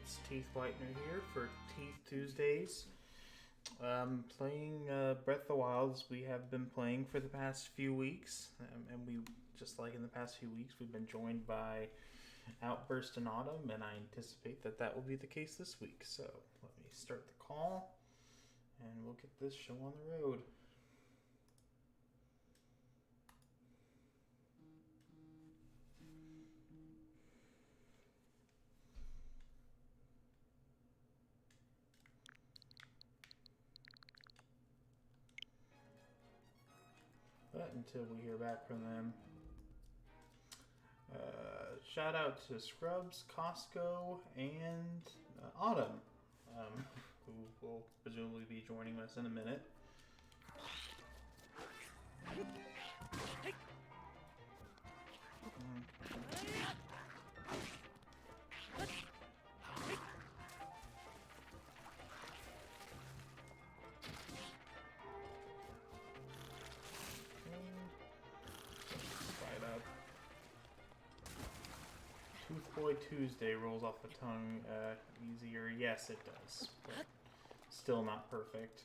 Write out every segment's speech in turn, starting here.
It's Teeth Whitener here for Teeth Tuesdays. Playing Breath of the Wild as we have been playing for the past few weeks. And we, just like in the past few weeks, we've been joined by Outburst and Autumn, and I anticipate that that will be the case this week. So let me start the call, and we'll get this show on the road. But until we hear back from them, shout out to Scrubs, Costco, and Autumn, who will presumably be joining us in a minute. Tooth Boy Tuesday rolls off the tongue easier. Yes, it does. But still not perfect.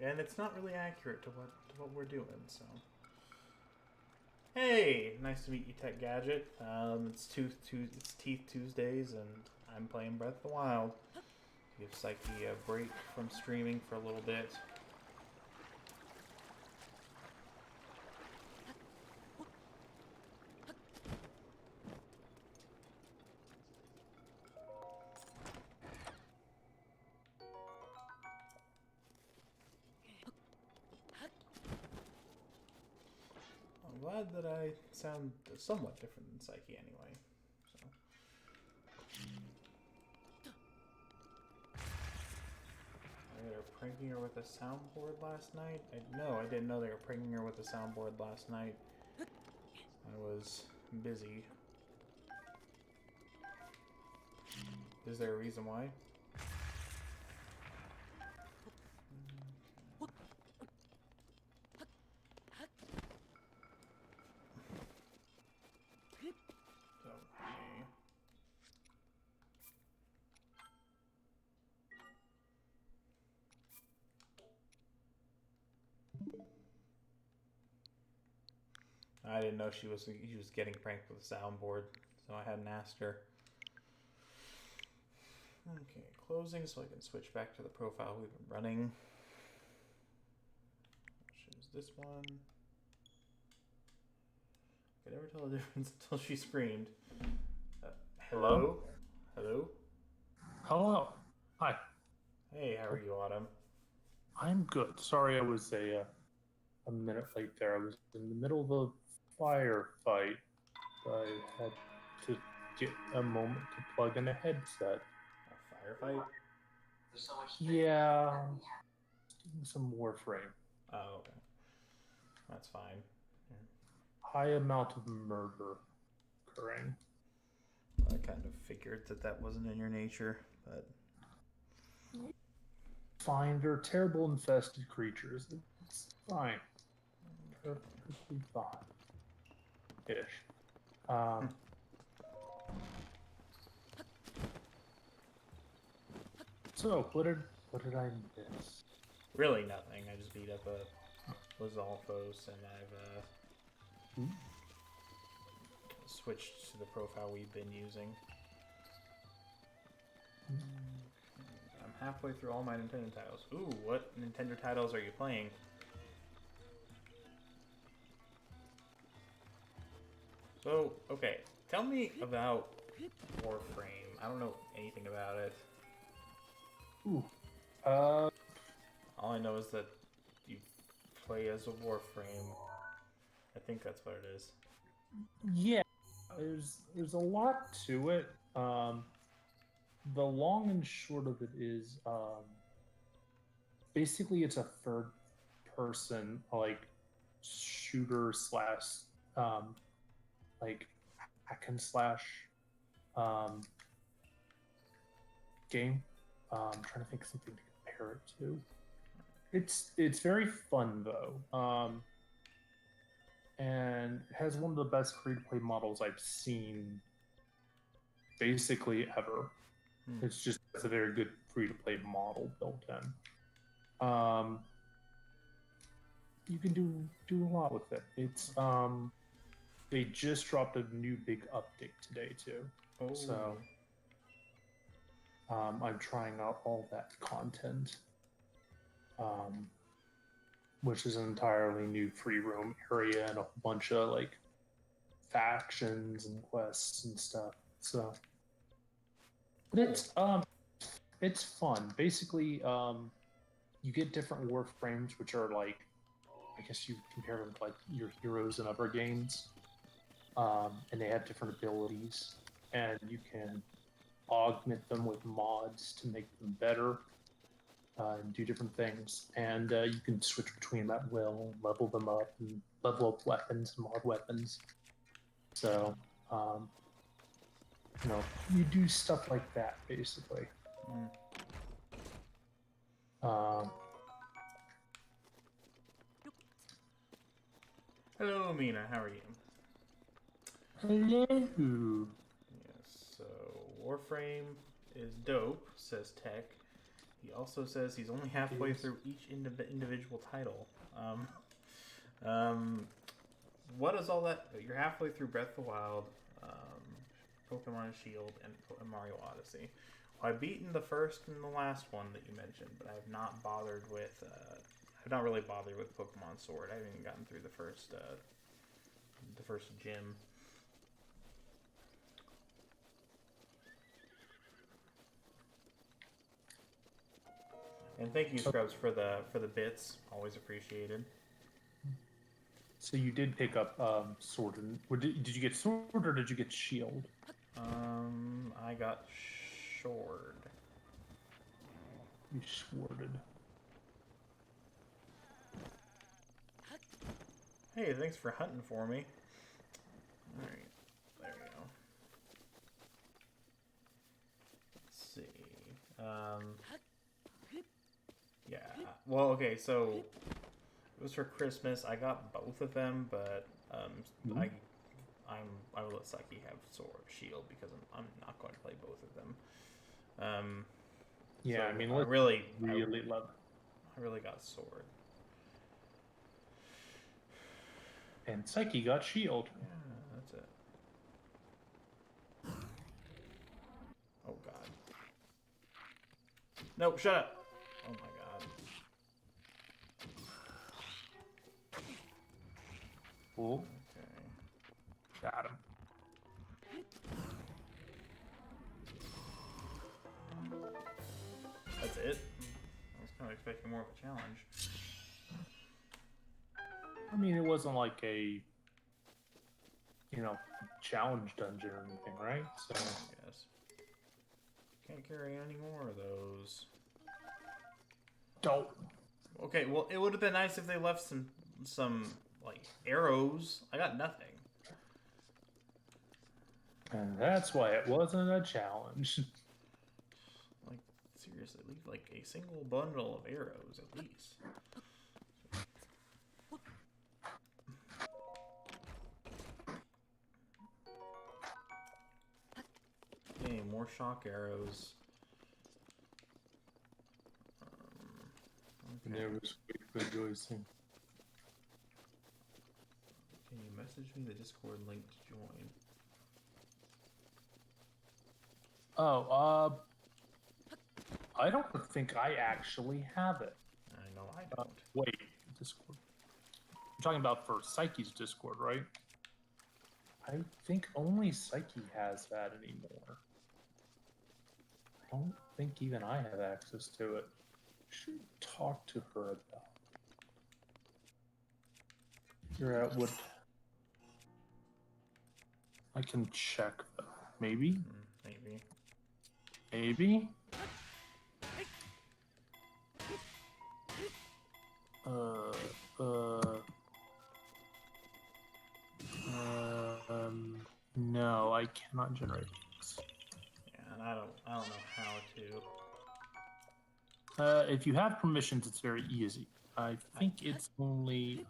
And it's not really accurate to what we're doing, so. Hey! Nice to meet you, Tech Gadget. It's Teeth Tuesdays, and I'm playing Breath of the Wild. Give Psyche a break from streaming for a little bit. I'm glad that I sound somewhat different than Psyche anyway. So. They were pranking her with a soundboard last night? No, I didn't know they were pranking her with a soundboard last night. I was busy. Is there a reason why? I didn't know she was getting pranked with a soundboard, so I hadn't asked her. Okay, closing so I can switch back to the profile we've been running. Choose this one. I could never tell the difference until she screamed. Hello? Hello? Hello. Hi. Hey, how are you, Autumn? I'm good. Sorry I was a minute late there. I was in the middle of a firefight. I had to get a moment to plug in a headset. A firefight? Yeah. Some Warframe. Oh, okay. That's fine. High amount of murder occurring. I kind of figured that wasn't in your nature, but... Fine, they're terrible infested creatures. It's fine. Perfectly fine. Ish. So, what did I miss? Really nothing. I just beat up a Lizalfos, and I've switched to the profile we've been using. I'm halfway through all my Nintendo titles. Ooh, what Nintendo titles are you playing? So, okay, tell me about Warframe. I don't know anything about it. Ooh. All I know is that you play as a Warframe. I think that's what it is. Yeah, there's a lot to it. The long and short of it is, basically it's a third person like shooter slash like hack and slash game. I'm trying to think of something to compare it to. It's very fun though. And has one of the best free-to-play models I've seen basically ever. Hmm. It's just a very good free-to-play model built in. You can do a lot with it. It's they just dropped a new big update today too. Oh. So I'm trying out all that content, which is an entirely new free roam area and a bunch of like factions and quests and stuff. So, but it's fun. Basically, you get different warframes, which are like, I guess you compare them to like your heroes in other games, and they have different abilities, and you can augment them with mods to make them better and do different things. And you can switch between them at will, level them up, and level up weapons and mod weapons. So, you do stuff like that basically. Hello, Mina. How are you? Hello. Yes. So Warframe is dope, says Tech. He also says he's only halfway through each individual title. What is all that? You're halfway through Breath of the Wild, Pokemon Shield, and Mario Odyssey. Well, I've beaten the first and the last one that you mentioned, but I have not bothered with. I've not really bothered with Pokemon Sword. I haven't even gotten through the first gym. And thank you, Scrubs, for the bits. Always appreciated. So you did pick up Sword, and did you get Sword or did you get Shield? I got Sword. You sworded. Hey, thanks for hunting for me. Alright, there we go. Let's see. Yeah, well, okay, so it was for Christmas. I got both of them, but I will let Saki have Sword Shield because I'm not going to play both of them. Yeah, so I mean, I really love. I really got Sword. And Psyche got Shield. Yeah, that's it. Oh God. Nope, shut up. Oh my God. Cool. Okay. Got him. That's it? I was kind of expecting more of a challenge. I mean, it wasn't like a, challenge dungeon or anything, right? So. Yes. Can't carry any more of those. Don't. Okay, well, it would have been nice if they left some like arrows. I got nothing. And that's why it wasn't a challenge. Like, seriously, leave like a single bundle of arrows at least. Okay, more shock arrows. And there was quick rejoicing. Can you message me the Discord link to join? Oh, I don't think I actually have it. I know I don't. Wait, Discord. You're talking about for Psyche's Discord, right? I think only Psyche has that anymore. I don't think even I have access to it. Should talk to her about. Figure out what. I can check. Maybe. Maybe. Maybe. No, I cannot generate these. Yeah, and I don't know how to. If you have permissions, it's very easy. I think it's only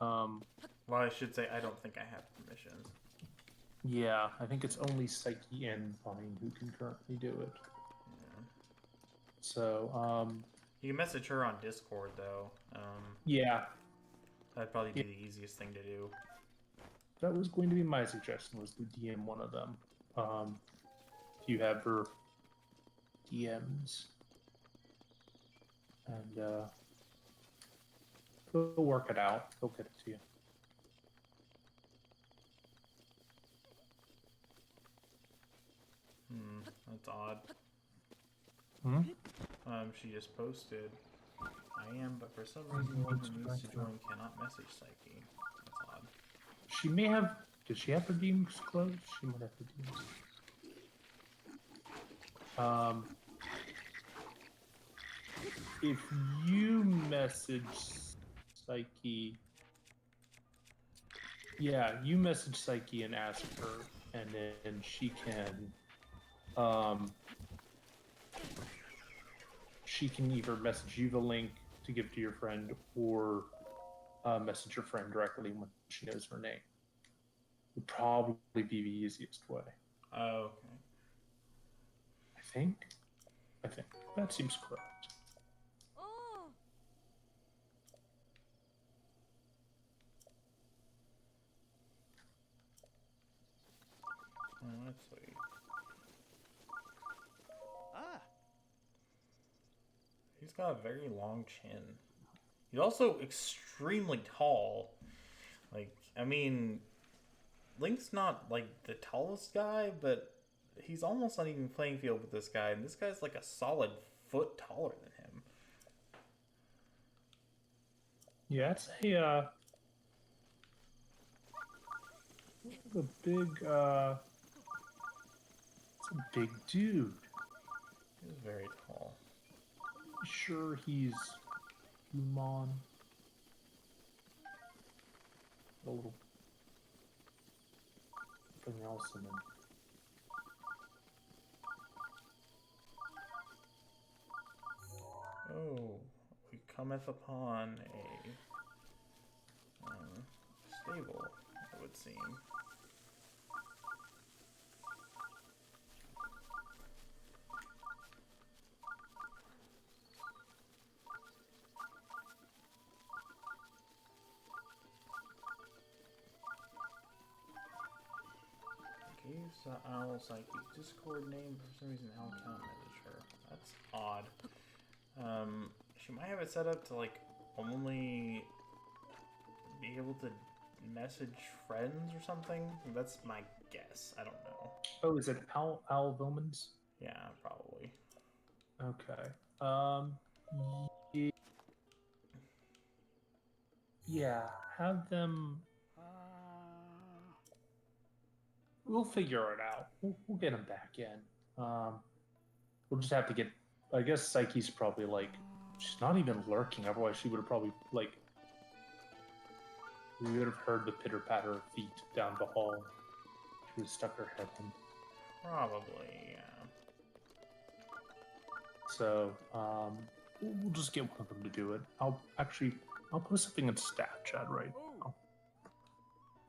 Well, I should say I don't think I have permissions. Yeah, I think it's only Psyche and Vine who can currently do it. Yeah. So, You can message her on Discord, though. yeah. That'd probably be the easiest thing to do. That was going to be my suggestion, was to DM one of them. If you have her DMs. And, we'll work it out. He'll get it to you. That's odd. Hmm? She just posted, I am, but for some reason the one who needs to join cannot message Psyche. That's odd. She may have... Did she have her DMs closed? She might have her DMs. If you message Psyche... Yeah, you message Psyche and ask her, and then she can... she can either message you the link to give to your friend, or message your friend directly when she knows her name. Would probably be the easiest way. Oh, okay. I think that seems correct. Oh, that's sweet. He's got a very long chin. He's also extremely tall. Like, I mean, Link's not, like, the tallest guy, but he's almost on even playing field with this guy, and this guy's, like, a solid foot taller than him. Yeah, it's it's a big dude. He's very tall. Sure, he's human. A little something else in him. Oh, we cometh upon a stable, it would seem. Gives the owl Psyche Discord name, for some reason owl cannot message her. That's odd. She might have it set up to, like, only be able to message friends or something. That's my guess. I don't know. Oh, is it Owl Vilmans? Yeah, probably. Okay. Yeah, have them. We'll figure it out. We'll get him back in. We'll just have to get. I guess Psyche's probably like. She's not even lurking. Otherwise, she would have probably like. We would have heard the pitter patter of feet down the hall. She would have stuck her head in. Probably, yeah. So, we'll just get one of them to do it. I'll put something in stat chat right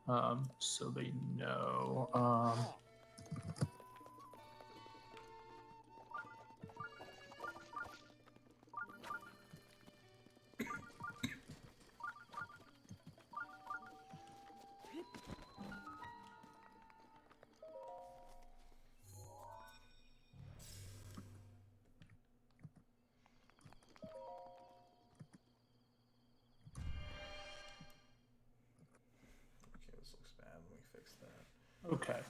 now. So they know. Okay, this looks bad. Let me fix that. Okay.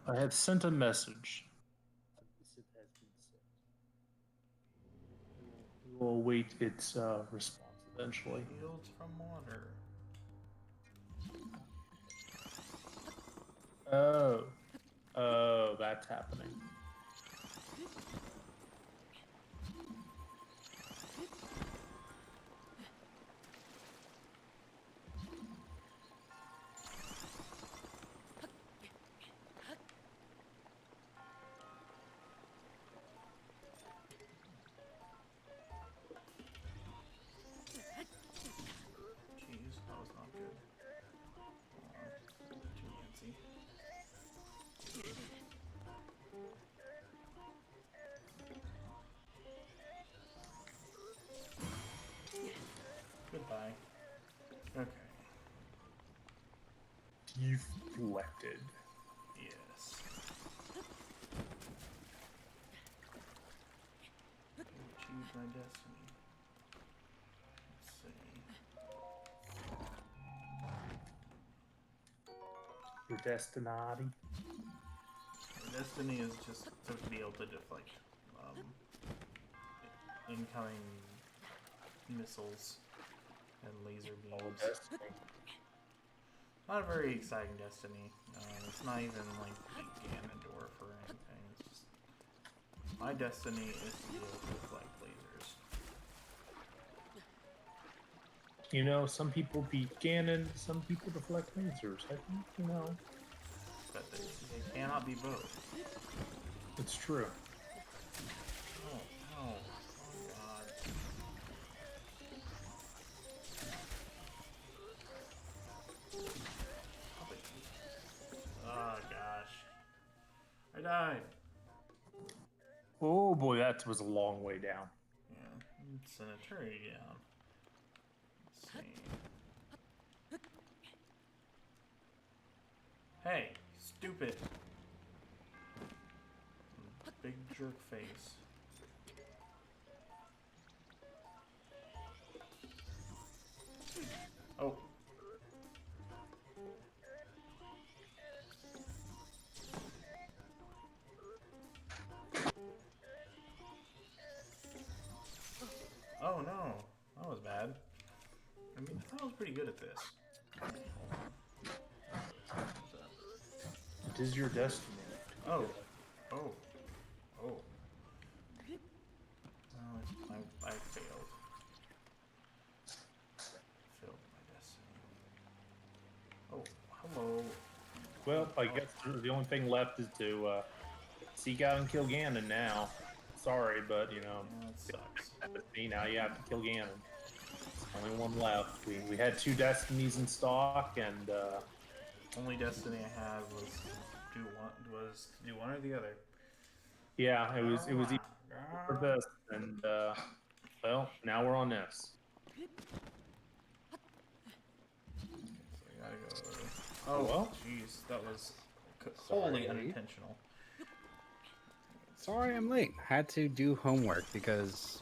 I have sent a message. It has been sent. We will await its response eventually. Fields from water. Oh, that's happening. Jeez, that was not good. Okay. Deflected. Yes. Choose my destiny. Let's see. Your destinati. My destiny is just to be able to deflect incoming missiles and laser beams. Destiny. Not a very exciting destiny. It's not even like Ganondorf or anything. It's just my destiny is to be able to deflect lasers. You know, some people beat Ganon, some people deflect lasers. I think, you know. But they cannot be both. It's true. Oh, oh, oh god. Oh gosh. I died. Oh boy, that was a long way down. Yeah, it's an eternity down. Let's see. Hey, stupid. Big jerk face. Oh. Oh no, that was bad. I mean, I thought I was pretty good at this. It is your destiny. Oh. Oh. Oh. Oh, I failed. Failed my destiny. Oh, hello. Well, I guess the only thing left is to seek out and kill Ganon now. Sorry, but you know, Yeah, that sucks. now you have to kill Ganon. Only one left. We had 2 destinies in stock, and Only destiny I had was to do one or the other. yeah, it was either for this, and well, now we're on this. So I gotta go. Oh well. jeez, that was wholly Sorry. unintentional. Sorry I'm late. Had to do homework because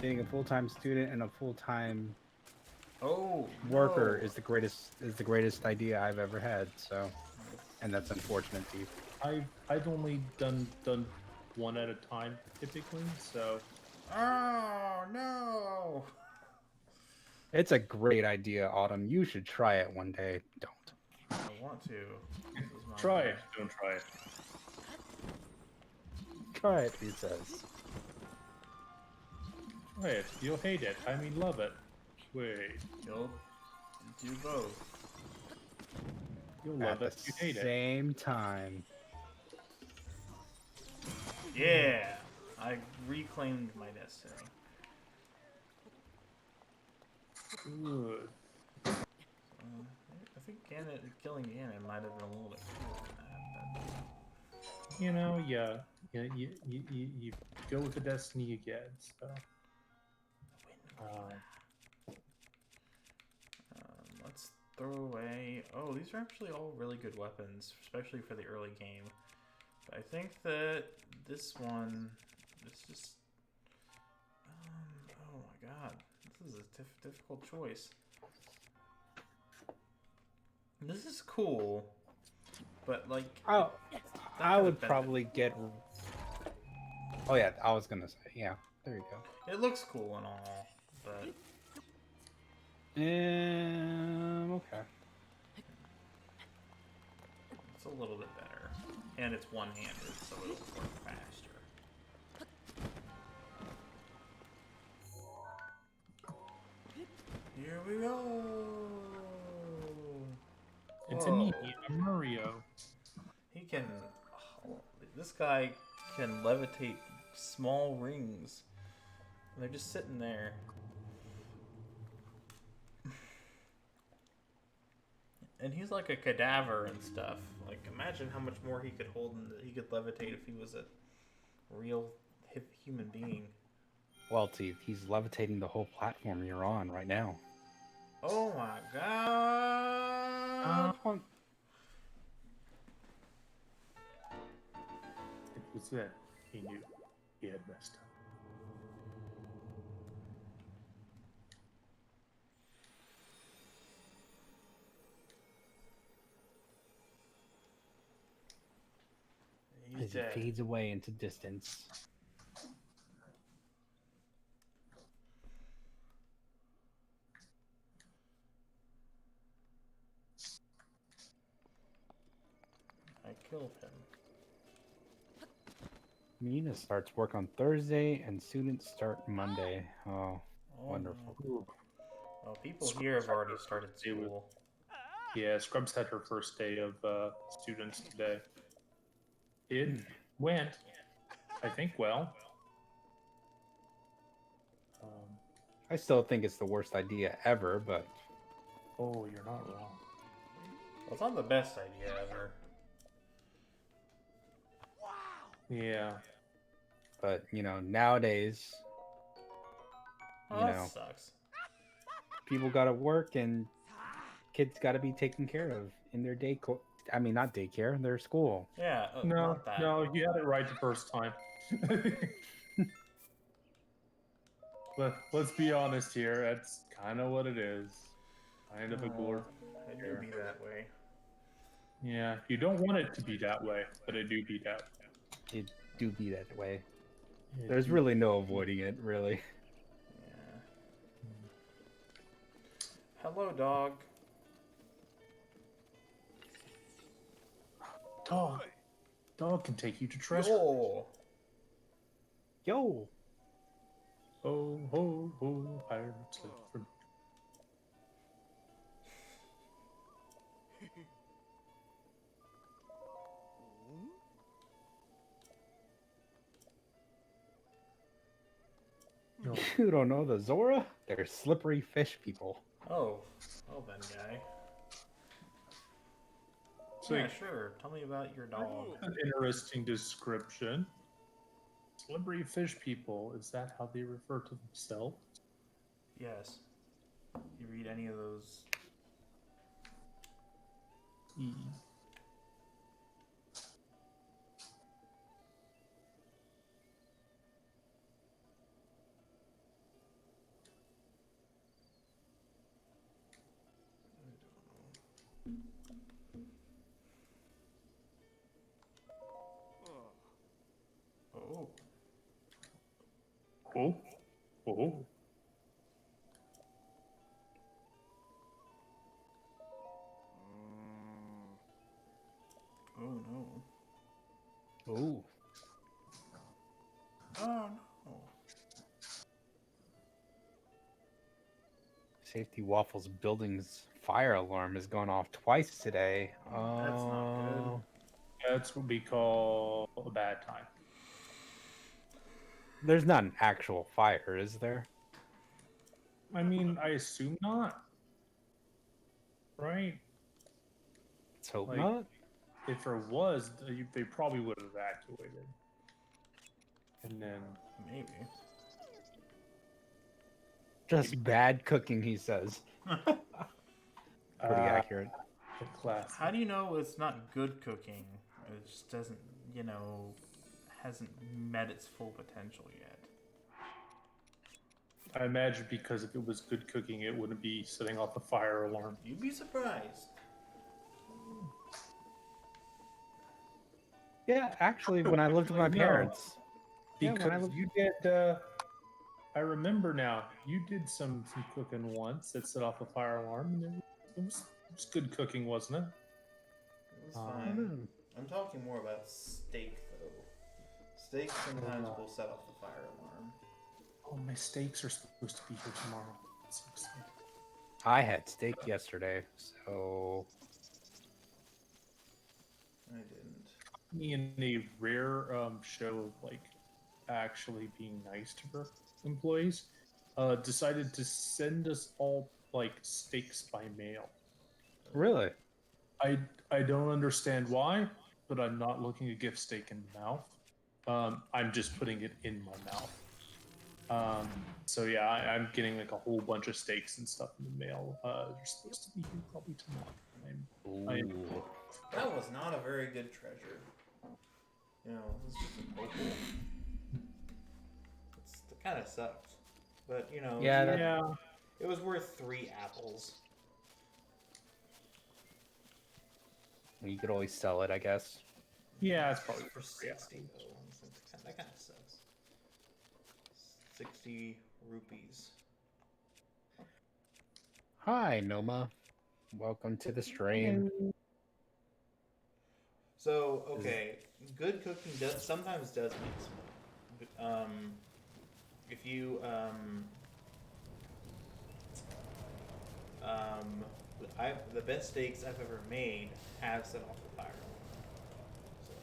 being a full-time student and a full-time worker no. is the greatest idea I've ever had. So, and that's unfortunate to you. I've only done one at a time typically, so Oh no. It's a great idea, Autumn. You should try it one day. Don't. I want to. This is my try way. it. Don't try it. Try it, he says. Try it. You'll hate it. I mean, love it. Wait. You'll do both. You'll At love the it. You hate it. same time. Yeah, I reclaimed my destiny. Good. I think killing Ganon might have been a little bit cooler than that. You know, yeah. You go with the destiny you get. So. Let's throw away. Oh, these are actually all really good weapons, especially for the early game. But I think that this one, it's just. Oh my god, this is a difficult choice. This is cool, but like. Oh, I would benefit. probably get. Oh yeah, I was gonna say yeah. There you go. It looks cool and all, but. Okay. It's a little bit better. And it's one-handed, so it'll work faster. Here we go! It's Whoa. a Mario. He can... Oh, this guy can levitate small rings. They're just sitting there. And he's like a cadaver and stuff. Like, imagine how much more he could hold and he could levitate if he was a real human being. Well, he's levitating the whole platform you're on right now. Oh my god! It was then he knew he had messed up. He's As he dead. fades away into distance. I killed him. Mina starts work on Thursday, and students start Monday. Oh, wonderful. No. Well, people here have already started school. Yeah, Scrubs had her first day of students today. It went, I think, well. I still think it's the worst idea ever, but... Oh, you're not wrong. Well, it's not the best idea ever. Yeah. But, you know, nowadays, Oh, you that know, sucks. people gotta work and kids gotta be taken care of in their I mean, not daycare, their school. Yeah, No, not that. no, you had it right the first time. But let's be honest here. That's kind of what it is. Kind of a gore. It do be that way. Yeah, you don't want it to be that way, but it do be that way. It do be that way. It There's do. really no avoiding it, really. Yeah. Hello, dog. Dog can take you to treasure. Oh. Yo! Ho, ho, ho, pirates of No. You don't know the Zora? They're slippery fish people. Oh. Well then, guy. So Yeah, sure. Tell me about your dog. an interesting description. Slippery fish people, is that how they refer to themselves? Yes. You read any of those? Oh. Oh, oh. Oh no. Ooh. Oh no. Safety Waffles building's fire alarm has gone off twice today. That's not good. That's what we call a bad time. There's not an actual fire, is there? I mean, I assume not. Right? Let's hope Like- not. If there was, they probably would have evacuated. And then Maybe. Just bad cooking, he says. Pretty accurate. the class. How do you know it's not good cooking? It just doesn't, hasn't met its full potential yet. I imagine because if it was good cooking, it wouldn't be setting off a fire alarm. You'd be surprised. Yeah, actually, when I lived with my No. parents. Because you did. I remember now. You did some cooking once that set off a fire alarm, and it was good cooking, wasn't it? It was fine. I'm talking more about steak, though. Steak sometimes will set off the fire alarm. Oh, my steaks are supposed to be here tomorrow. That's so exciting. I had steak yesterday, so I didn't. Me in a rare show of like actually being nice to her employees, decided to send us all like steaks by mail. really. I don't understand why, but I'm not looking to give steak in the mouth. I'm just putting it in my mouth. So yeah, I'm getting like a whole bunch of steaks and stuff in the mail. They're supposed to be here probably tomorrow. I am Ooh. That was not a very good treasure. You know, it's just an opal. It kind of sucked. But, you know, Yeah, yeah. it was worth 3 apples. You could always sell it, I guess. Yeah, it's probably for 60 though. That kind of sucks. 60 rupees. Hi, Noma. Welcome to the stream. So, okay, good cooking sometimes does make smoke. If you the best steaks I've ever made have set off the fire alarm. So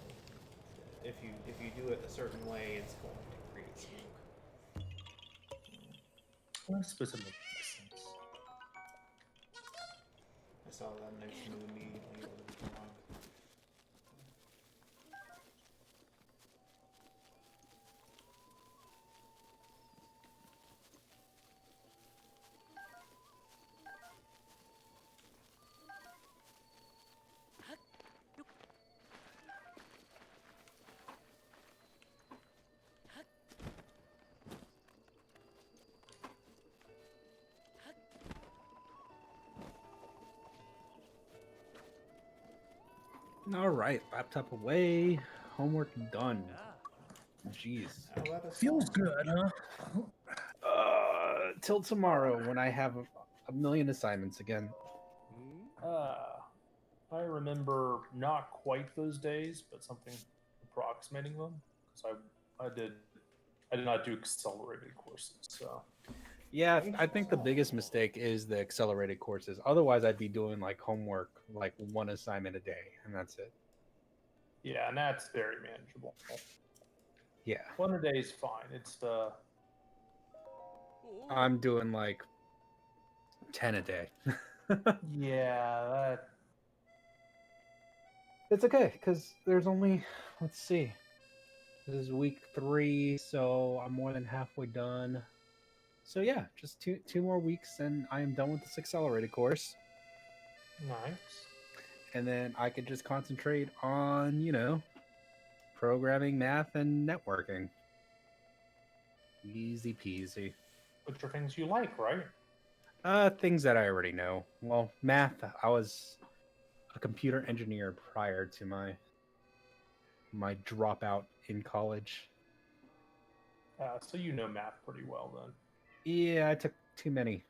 if you do it a certain way, it's going to create smoke. Well, I suppose it makes sense. I saw that next move immediately over the block. All right, laptop away. Homework done. Jeez. Feels good, huh? Till tomorrow when I have a million assignments again. I remember not quite those days, but something approximating them. Because I did not do accelerated courses, so. Yeah, I think the biggest mistake is the accelerated courses. Otherwise, I'd be doing like homework, like 1 assignment a day, and that's it. Yeah, and that's very manageable. Yeah. 1 a day is fine. It's the. I'm doing like 10 a day. Yeah, that. It's okay, because there's only, let's see. This is week 3, so I'm more than halfway done. So yeah, just two more weeks and I am done with this accelerated course. Nice. And then I could just concentrate on, programming, math, and networking. Easy peasy. Which are things you like, right? Things that I already know. Well, math, I was a computer engineer prior to my dropout in college. So you know math pretty well then. Yeah, I took too many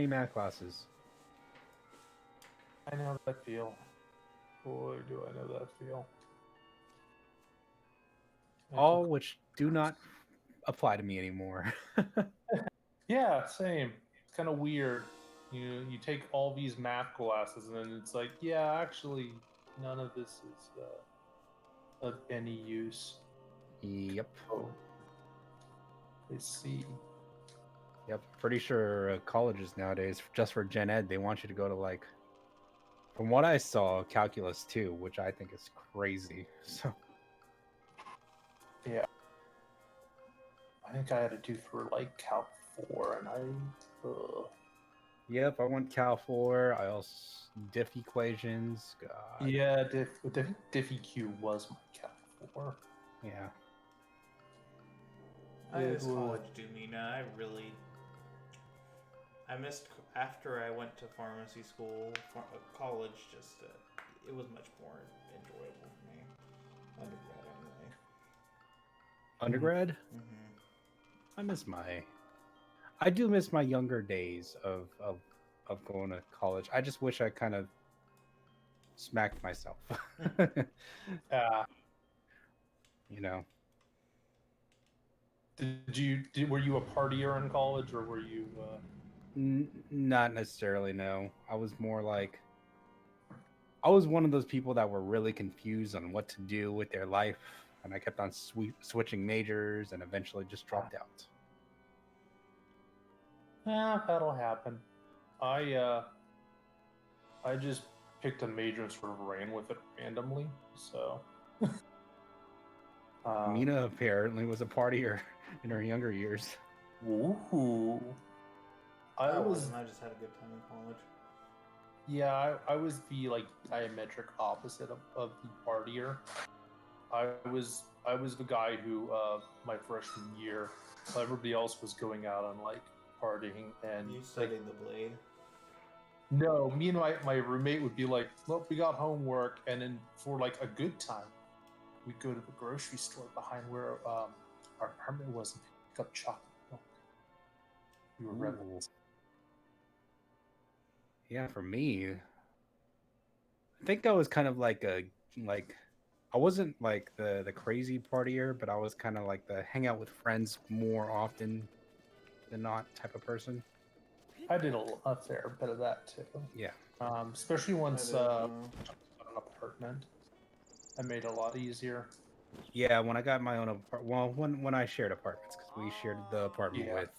math classes. I know that feel. Boy, do I know that feel. All which do not apply to me anymore. Yeah, same. It's kind of weird. You take all these math classes and then it's like, yeah, actually, none of this is of any use. Yep. Oh, I see. Yep. Pretty sure colleges nowadays, just for Gen Ed, they want you to go to like, from what I saw, Calculus 2, which I think is crazy. So. Yeah. I think I had to do through like Calc 4, and I. Yep, I went Cal 4. I also diff equations. God. Yeah, diff EQ was my Calc 4. Yeah. I miss college, Dumina. I missed after I went to pharmacy school. College it was much more enjoyable for me. Undergrad, anyway. Undergrad? Mm-hmm. I do miss my younger days of going to college. I just wish I kind of smacked myself. You know. Were you a partier in college, or were you? Not necessarily. No, I was more like. I was one of those people that were really confused on what to do with their life, and I kept on switching majors, and eventually just dropped out. Yeah, that'll happen. I just picked a major and sort of ran with it randomly. So Mina apparently was a partier in her younger years. Ooh. I wasn't. I just had a good time in college. Yeah, I was the like diametric opposite of the partier. I was the guy who my freshman year, everybody else was going out on like partying and You studied the blade. no, me and my roommate would be like, look, we got homework, and then for like a good time, we'd go to the grocery store behind where our apartment was and pick up chocolate milk. We were rebels. Yeah, for me, I think I was kind of like I wasn't like the crazy partier, but I was kind of like the hang out with friends more often than not type of person. I did a fair bit of that too. Yeah. Especially once I I got an apartment, that made it a lot easier. Yeah, when I got my own apartment, well, when I shared apartments, because we shared the apartment with,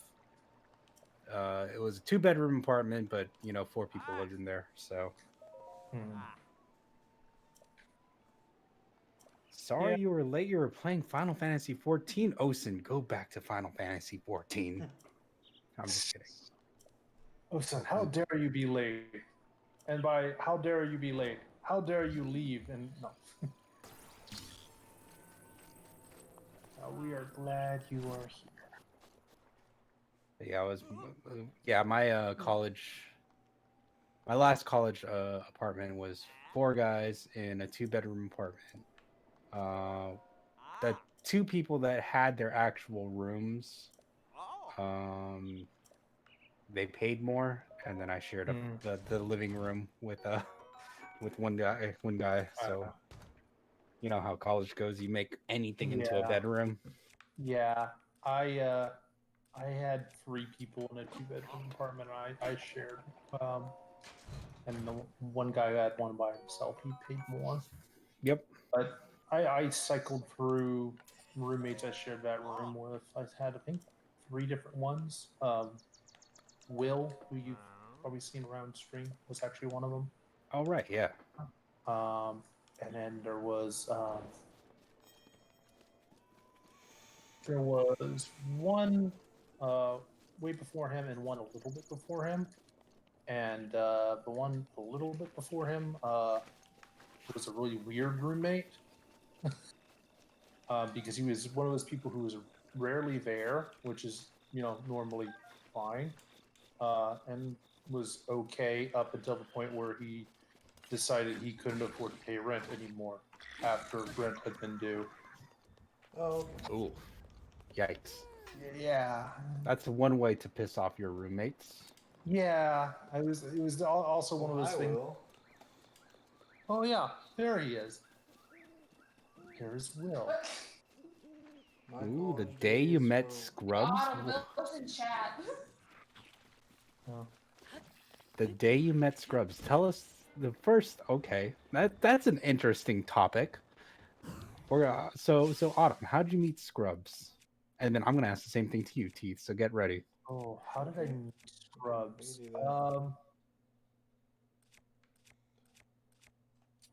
it was a 2-bedroom apartment, but 4 people lived in there. So sorry you were late. You were playing Final Fantasy 14. Osen, go back to Final Fantasy 14. I'm just kidding. Osen, how dare you be late? And by how dare you be late, how dare you leave? And no. We are glad you are here. Yeah, my my last college apartment was 4 guys in a 2-bedroom apartment. The 2 people that had their actual rooms, they paid more, and then I shared the living room with one guy. So you know how college goes. You make anything into a bedroom. Yeah, I had 3 people in a 2-bedroom apartment. I shared, and the one guy had one by himself. He paid more. Yep. But I cycled through roommates I shared that room with. I had, I think, 3 different ones. Will, who you've probably seen around stream, was actually one of them. Oh, right, yeah. And then there was one way before him and one a little bit before him. And the one a little bit before him was a really weird roommate. Because he was one of those people who was rarely there, which is normally fine, and was okay up until the point where he decided he couldn't afford to pay rent anymore after rent had been due. Oh. Ooh. Yikes. Yeah. That's one way to piss off your roommates. Yeah. It was also one of those things. Will. Oh yeah, there he is. Here's Will. Ooh, the day you met Scrubs? Will's in chat. Oh. The day you met Scrubs. Tell us the first. Okay, that's an interesting topic. So Autumn, how did you meet Scrubs? And then I'm gonna ask the same thing to you, Teeth. So get ready. Oh, how did I meet Scrubs?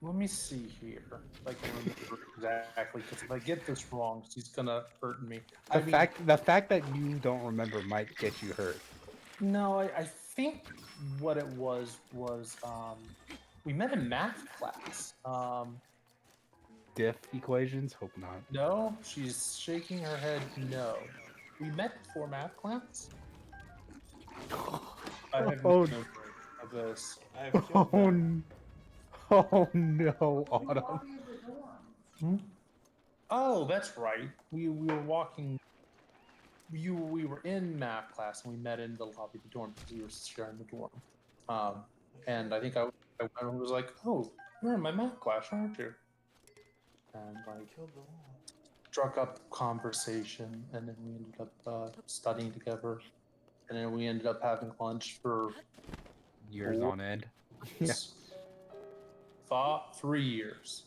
Let me see here. If I can remember exactly, because if I get this wrong, she's gonna hurt me. The fact that you don't remember might get you hurt. No, I think what it was we met in math class. Diff equations? Hope not. No, she's shaking her head. No, we met before math class. I have no memory of this. Oh no, Autumn. Oh, that's right. We were walking. We were in math class and we met in the lobby of the dorm because we were sharing the dorm. And I think I went and was like, "Oh, you're in my math class, aren't you?" And like struck up conversation, and then we ended up studying together, and then we ended up having lunch for years on end. Yes. 3 years.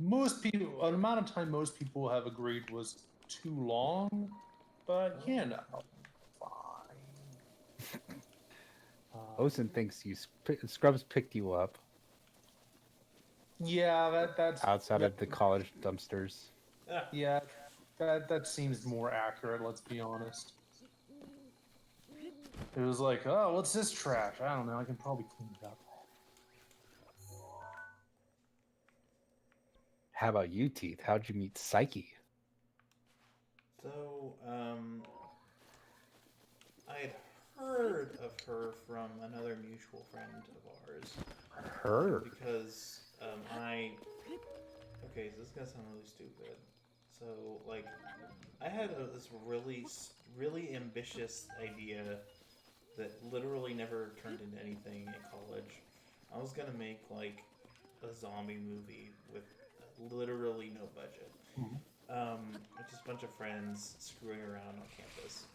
Most people, an amount of time most people have agreed was too long, but fine. Osen thinks Scrubs picked you up. Yeah, that's outside of the college dumpsters. yeah, that seems more accurate. Let's be honest. It was like, oh, what's this trash? I don't know. I can probably clean it up. How about you, Teeth? How'd you meet Psyche? So, I had heard of her from another mutual friend of ours. Her. Because I. Okay, so this is gonna sound really stupid. So, like, I had this really ambitious idea that literally never turned into anything in college. I was gonna make, like, a zombie movie with literally no budget. With just a bunch of friends screwing around on campus.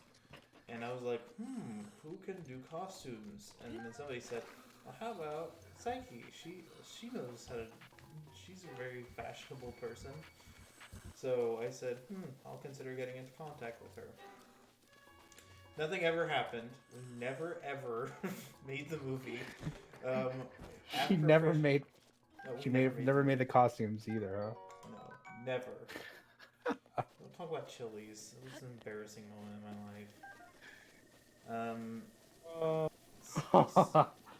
And I was like, who can do costumes? And then somebody said, well, how about Psyche? She knows how to. She's a very fashionable person. So I said, I'll consider getting into contact with her. Nothing ever happened. We never ever made the movie. She never made. No, we She never made the costumes either, huh? No, never. Don't talk about Chili's. It was an embarrassing moment in my life.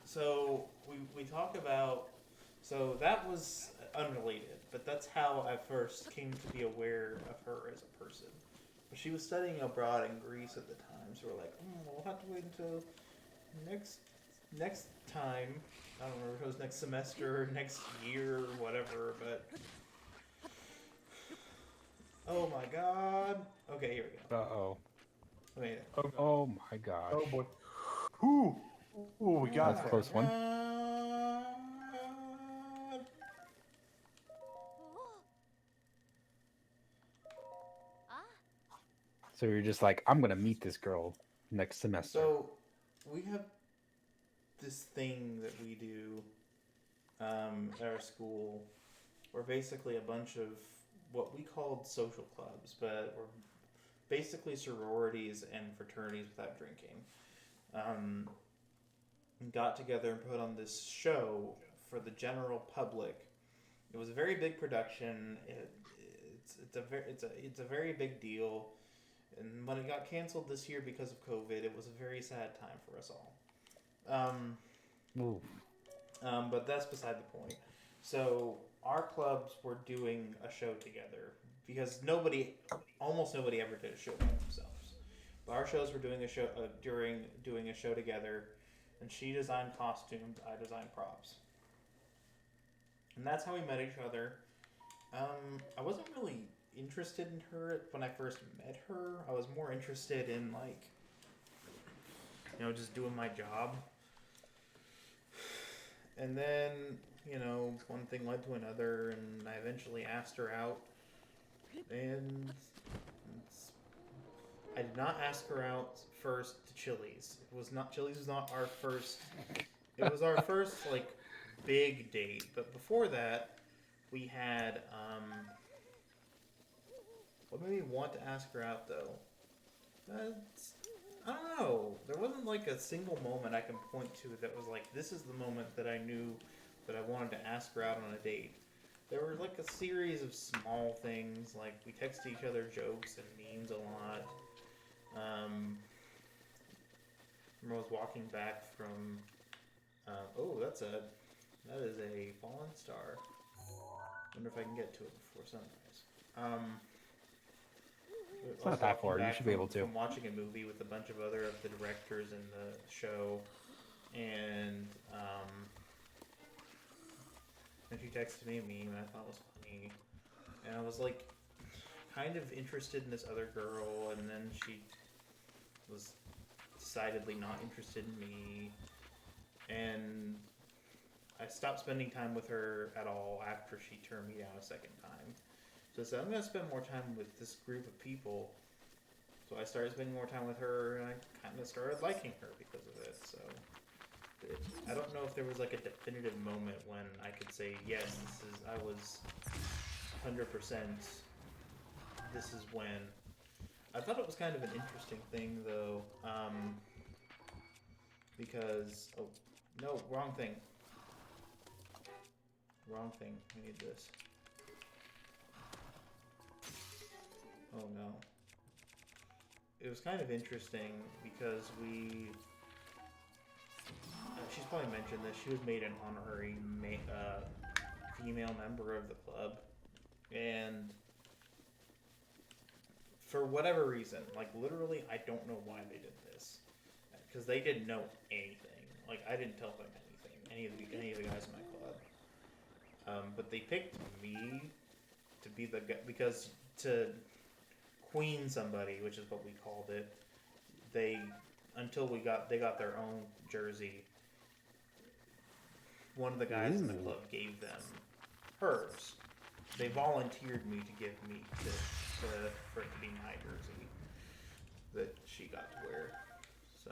So we talk about. So that was unrelated, but that's how I first came to be aware of her as a person. But she was studying abroad in Greece at the time, so we're like, we'll have to wait until next time. I don't remember if it was next semester, next year, or whatever, but. Oh my god. Okay, here we go. Uh-oh. Wait. Oh my gosh. Oh boy. Ooh, we got That's a close one. So you're just like, I'm gonna meet this girl next semester. So we have this thing that we do at our school. We're basically a bunch of what we called social clubs, but we're basically sororities and fraternities without drinking. Got together and put on this show for the general public. It was a very big production. It's a very big deal. And when it got canceled this year because of COVID, it was a very sad time for us all. But that's beside the point. So our clubs were doing a show together because almost nobody ever did a show by themselves. But our shows were doing a show doing a show together, and she designed costumes, I designed props, and that's how we met each other. I wasn't really interested in her when I first met her. I was more interested in, like, just doing my job. And then, one thing led to another, and I eventually asked her out. And I did not ask her out first to Chili's. Chili's was not our first. It was our first, like, big date. But before that, we had what made me want to ask her out, though? I don't know. There wasn't, like, a single moment I can point to that was like, this is the moment that I knew that I wanted to ask her out on a date. There were, like, a series of small things, like we texted each other jokes and memes a lot. I remember I was walking back from. That is a fallen star. Wonder if I can get to it before sunrise. It's not that far. You should be able to. From watching a movie with a bunch of other of the directors in the show, and she texted me a meme I thought was funny, and I was like, kind of interested in this other girl, and then she was decidedly not interested in me, and I stopped spending time with her at all after she turned me down a second time. So I said, I'm going to spend more time with this group of people. So I started spending more time with her, and I kind of started liking her because of it. So I don't know if there was, like, a definitive moment when I could say, yes, I was 100%, this is when. I thought it was kind of an interesting thing, though, because, oh, no, wrong thing. Wrong thing. We need this. Oh no. It was kind of interesting because she's probably mentioned this. She was made an honorary female member of the club. And for whatever reason, like literally, I don't know why they did this. Because they didn't know anything. Like, I didn't tell them anything. Any of the guys in my club. But they picked me to be the guy, because to queen somebody, which is what we called it, they got their own jersey. One of the guys in the club gave them hers. They volunteered me to give me for it to be my jersey that she got to wear. So,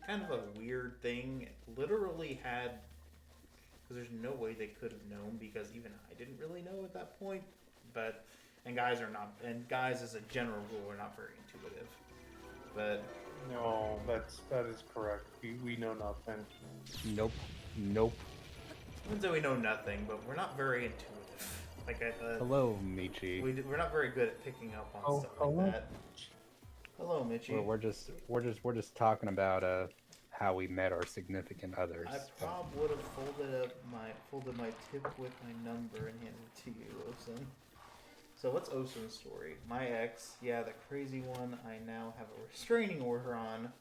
kind of a weird thing. Literally had, because there's no way they could have known, because even I didn't really know at that point. But guys as a general rule are not very intuitive. But No, that is correct. We know nothing. Nope. I wouldn't say we know nothing, but we're not very intuitive. Like Hello, Michi. We're not very good at picking up on stuff like that. Hello, Michi. We're just talking about how we met our significant others. I probably would have folded my tip with my number and handed it to you, Osen. So what's Osen's story? My ex, yeah, the crazy one, I now have a restraining order on,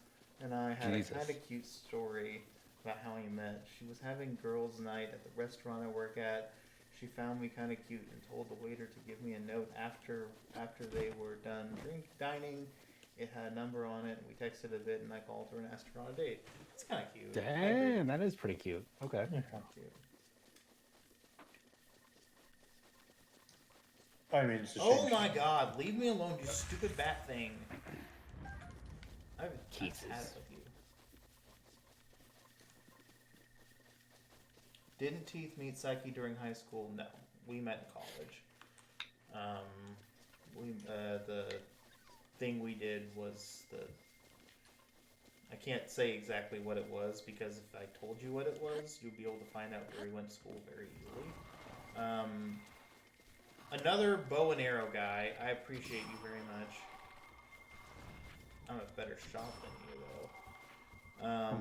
and I had a kind of cute story about how we met. She was having girls' night at the restaurant I work at. She found me kind of cute and told the waiter to give me a note after they were done dining. It had a number on it. We texted a bit, and I called her and asked her on a date. It's kind of cute. Damn, that is pretty cute. Okay. Yeah. Cute. I mean, it's a shame. Oh my god, leave me alone, you stupid bat thing. I've had it with you. Didn't Teeth meet Psyche during high school? No. We met in college. The thing we did was I can't say exactly what it was, because if I told you what it was, you'd be able to find out where we went to school very easily. Another bow and arrow guy. I appreciate you very much. I'm a better shot than you, though.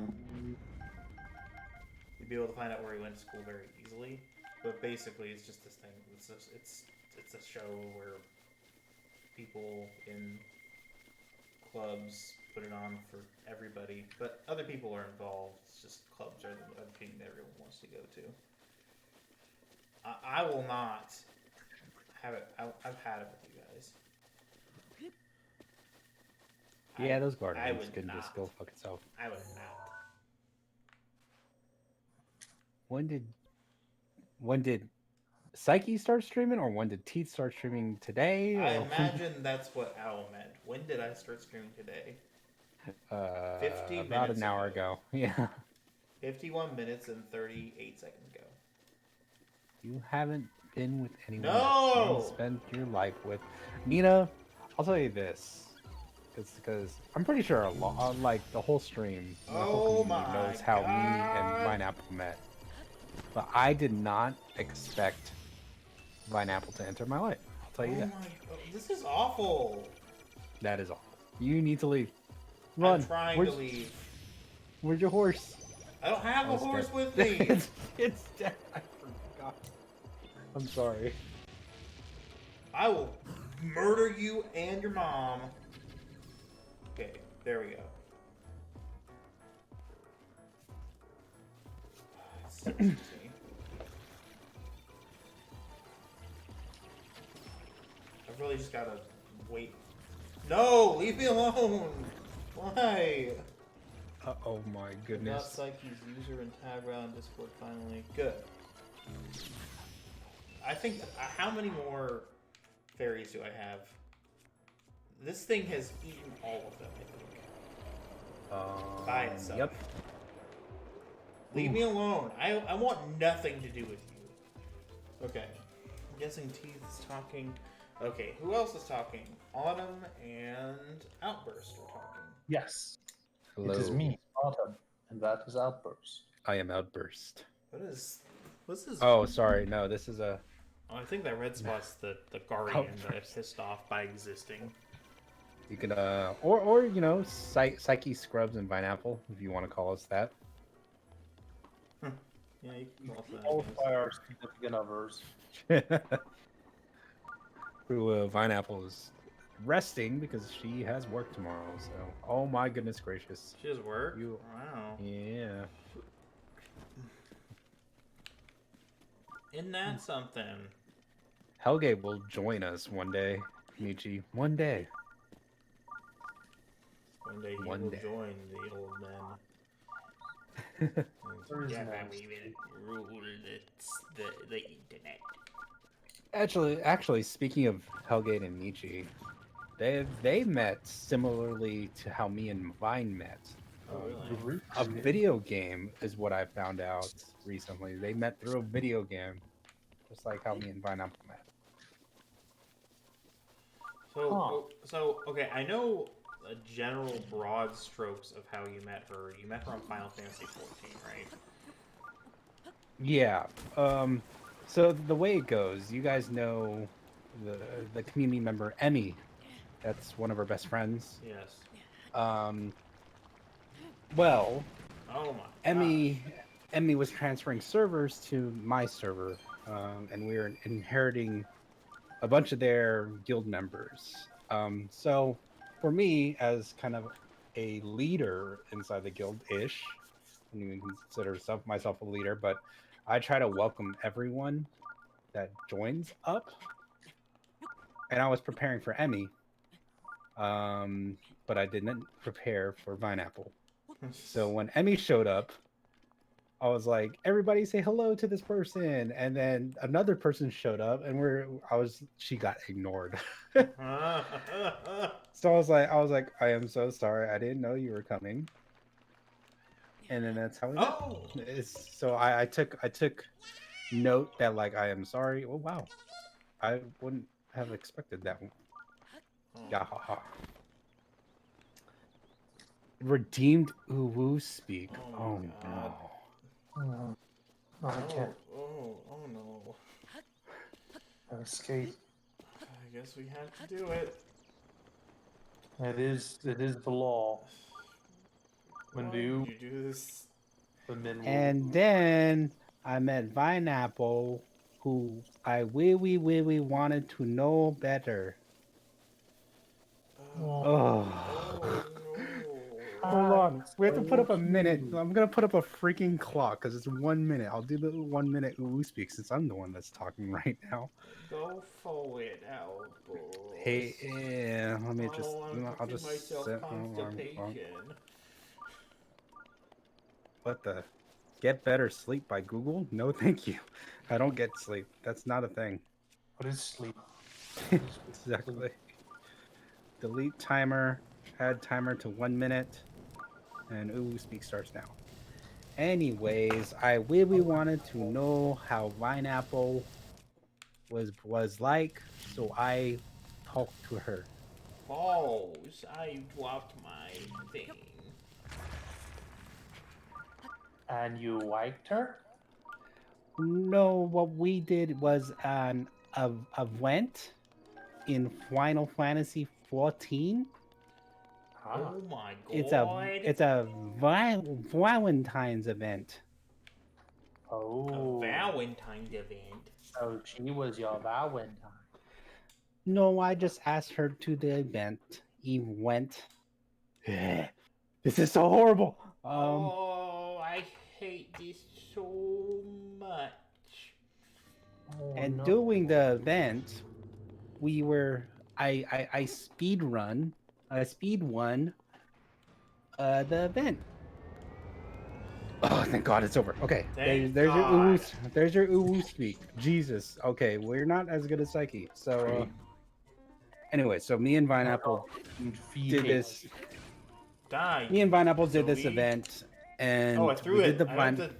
You'd be able to find out where he went to school very easily. But basically, it's just this thing. It's a show where people in clubs put it on for everybody, but other people are involved. It's just clubs are the thing that everyone wants to go to. I will not have it. I've had it with you guys. Yeah, those guardians can just go fuck itself. I would not. When did Psyche start streaming, or when did Teeth start streaming today? I Or... imagine that's what Owl meant. When did I start streaming today? 50 about minutes an hour ago. Yeah. 51 minutes and 38 seconds ago. You haven't been with anyone No! that you spent your life with. Nina, I'll tell you this. Because I'm pretty sure like the whole stream, the whole community knows how me and Pineapple met. But I did not expect Pineapple to enter my life. I'll tell you that. This is awful. That is awful. You need to leave. Run. I'm trying to leave. Where's your horse? I don't have a horse with me. it's dead. I forgot. I'm sorry. I will murder you and your mom. Okay, there we go. So easy. I've really just gotta wait. No, leave me alone. Why? Oh my Got goodness. Psyche's user and tab around Discord finally. Good. I think, how many more fairies do I have? This thing has eaten all of them, I think. By itself. Yep. Leave me alone. I want nothing to do with you. Okay. I'm guessing Teeth is talking. Okay, who else is talking? Autumn and Outburst are talking. Yes. Hello. It is me, Autumn, and that is Outburst. I am Outburst. What is What's this? Oh, sorry. No, this is a. Oh, I think that red spot's the guardian that I pissed off by existing. You could or you know, Psyche Scrubs and Pineapple, if you want to call us that. Yeah, you can call it that, I Both guess. by our significant others. Who Pineapple is resting because she has work tomorrow. So, oh my goodness gracious. She has work? You- Wow. Yeah. Isn't that something? Helge will join us one day, Michi. One day. One day he One will day. join the old men. There is Yeah, no we will rule the internet. Actually, speaking of Helgate and Michi, they met similarly to how me and Vine met. Oh, The really? roots A did. video game is what I found out recently. They met through a video game, just like how me and Vine met. So okay, I know a general broad strokes of how you met her. You met her on Final Fantasy 14, right? Yeah. So the way it goes, you guys know the community member Emmy. That's one of our best friends. Yes. Well, Oh my. Emmy was transferring servers to my server, and we were inheriting a bunch of their guild members. So for me, as kind of a leader inside the guild-ish, I don't even consider myself a leader, but I try to welcome everyone that joins up. And I was preparing for Emmy, but I didn't prepare for Pineapple. So when Emmy showed up, I was like, "Everybody say hello to this person," and then another person showed up, and she got ignored. So I was like, "I am so sorry. I didn't know you were coming." And then that's how we met. Oh. So I took note that like I am sorry. Oh wow, I wouldn't have expected that one. Yeah, ha, ha. Redeemed uwu speak. Oh Oh my God. no. I can't Oh no. escape. I guess we have to do it. It is the law. When Why do you, would you do this? the men will And then I met Pineapple, who I really wanted to know better. Oh, Oh. no. Hold on. We have to put up a minute. I'm gonna put up a freaking clock because it's 1 minute. I'll do the 1 minute uwu speak since I'm the one that's talking right now. Go forward, Albus. Hey, yeah, let me just. I'll Give just myself set. constipation. What the? Get better sleep by Google? No, thank you. I don't get sleep. That's not a thing. What is sleep? Exactly. Delete timer. Add timer to 1 minute. And uwu speak starts now. Anyways, I really wanted to know how Pineapple was like, so I talked to her. Balls, I dropped my thing. And you liked her? No, what we did was an event in Final Fantasy 14. Ah. Oh my god. It's a Valentine's event. Oh. A Valentine's event. So she was your Valentine. No, I just asked her to the event. Eve went. This is so horrible. Oh, I hate this so much. Oh, And no. doing the event, I speed won the event. Oh, thank God it's over. Okay, Thank there's your God. there's your uwu speak. Jesus. Okay, we're not as good as Psyche. So anyway, so me and Pineapple did this. Die. Me and Pineapple did this Zoe. event, and Oh, I threw we it. did the I meant Vine. to...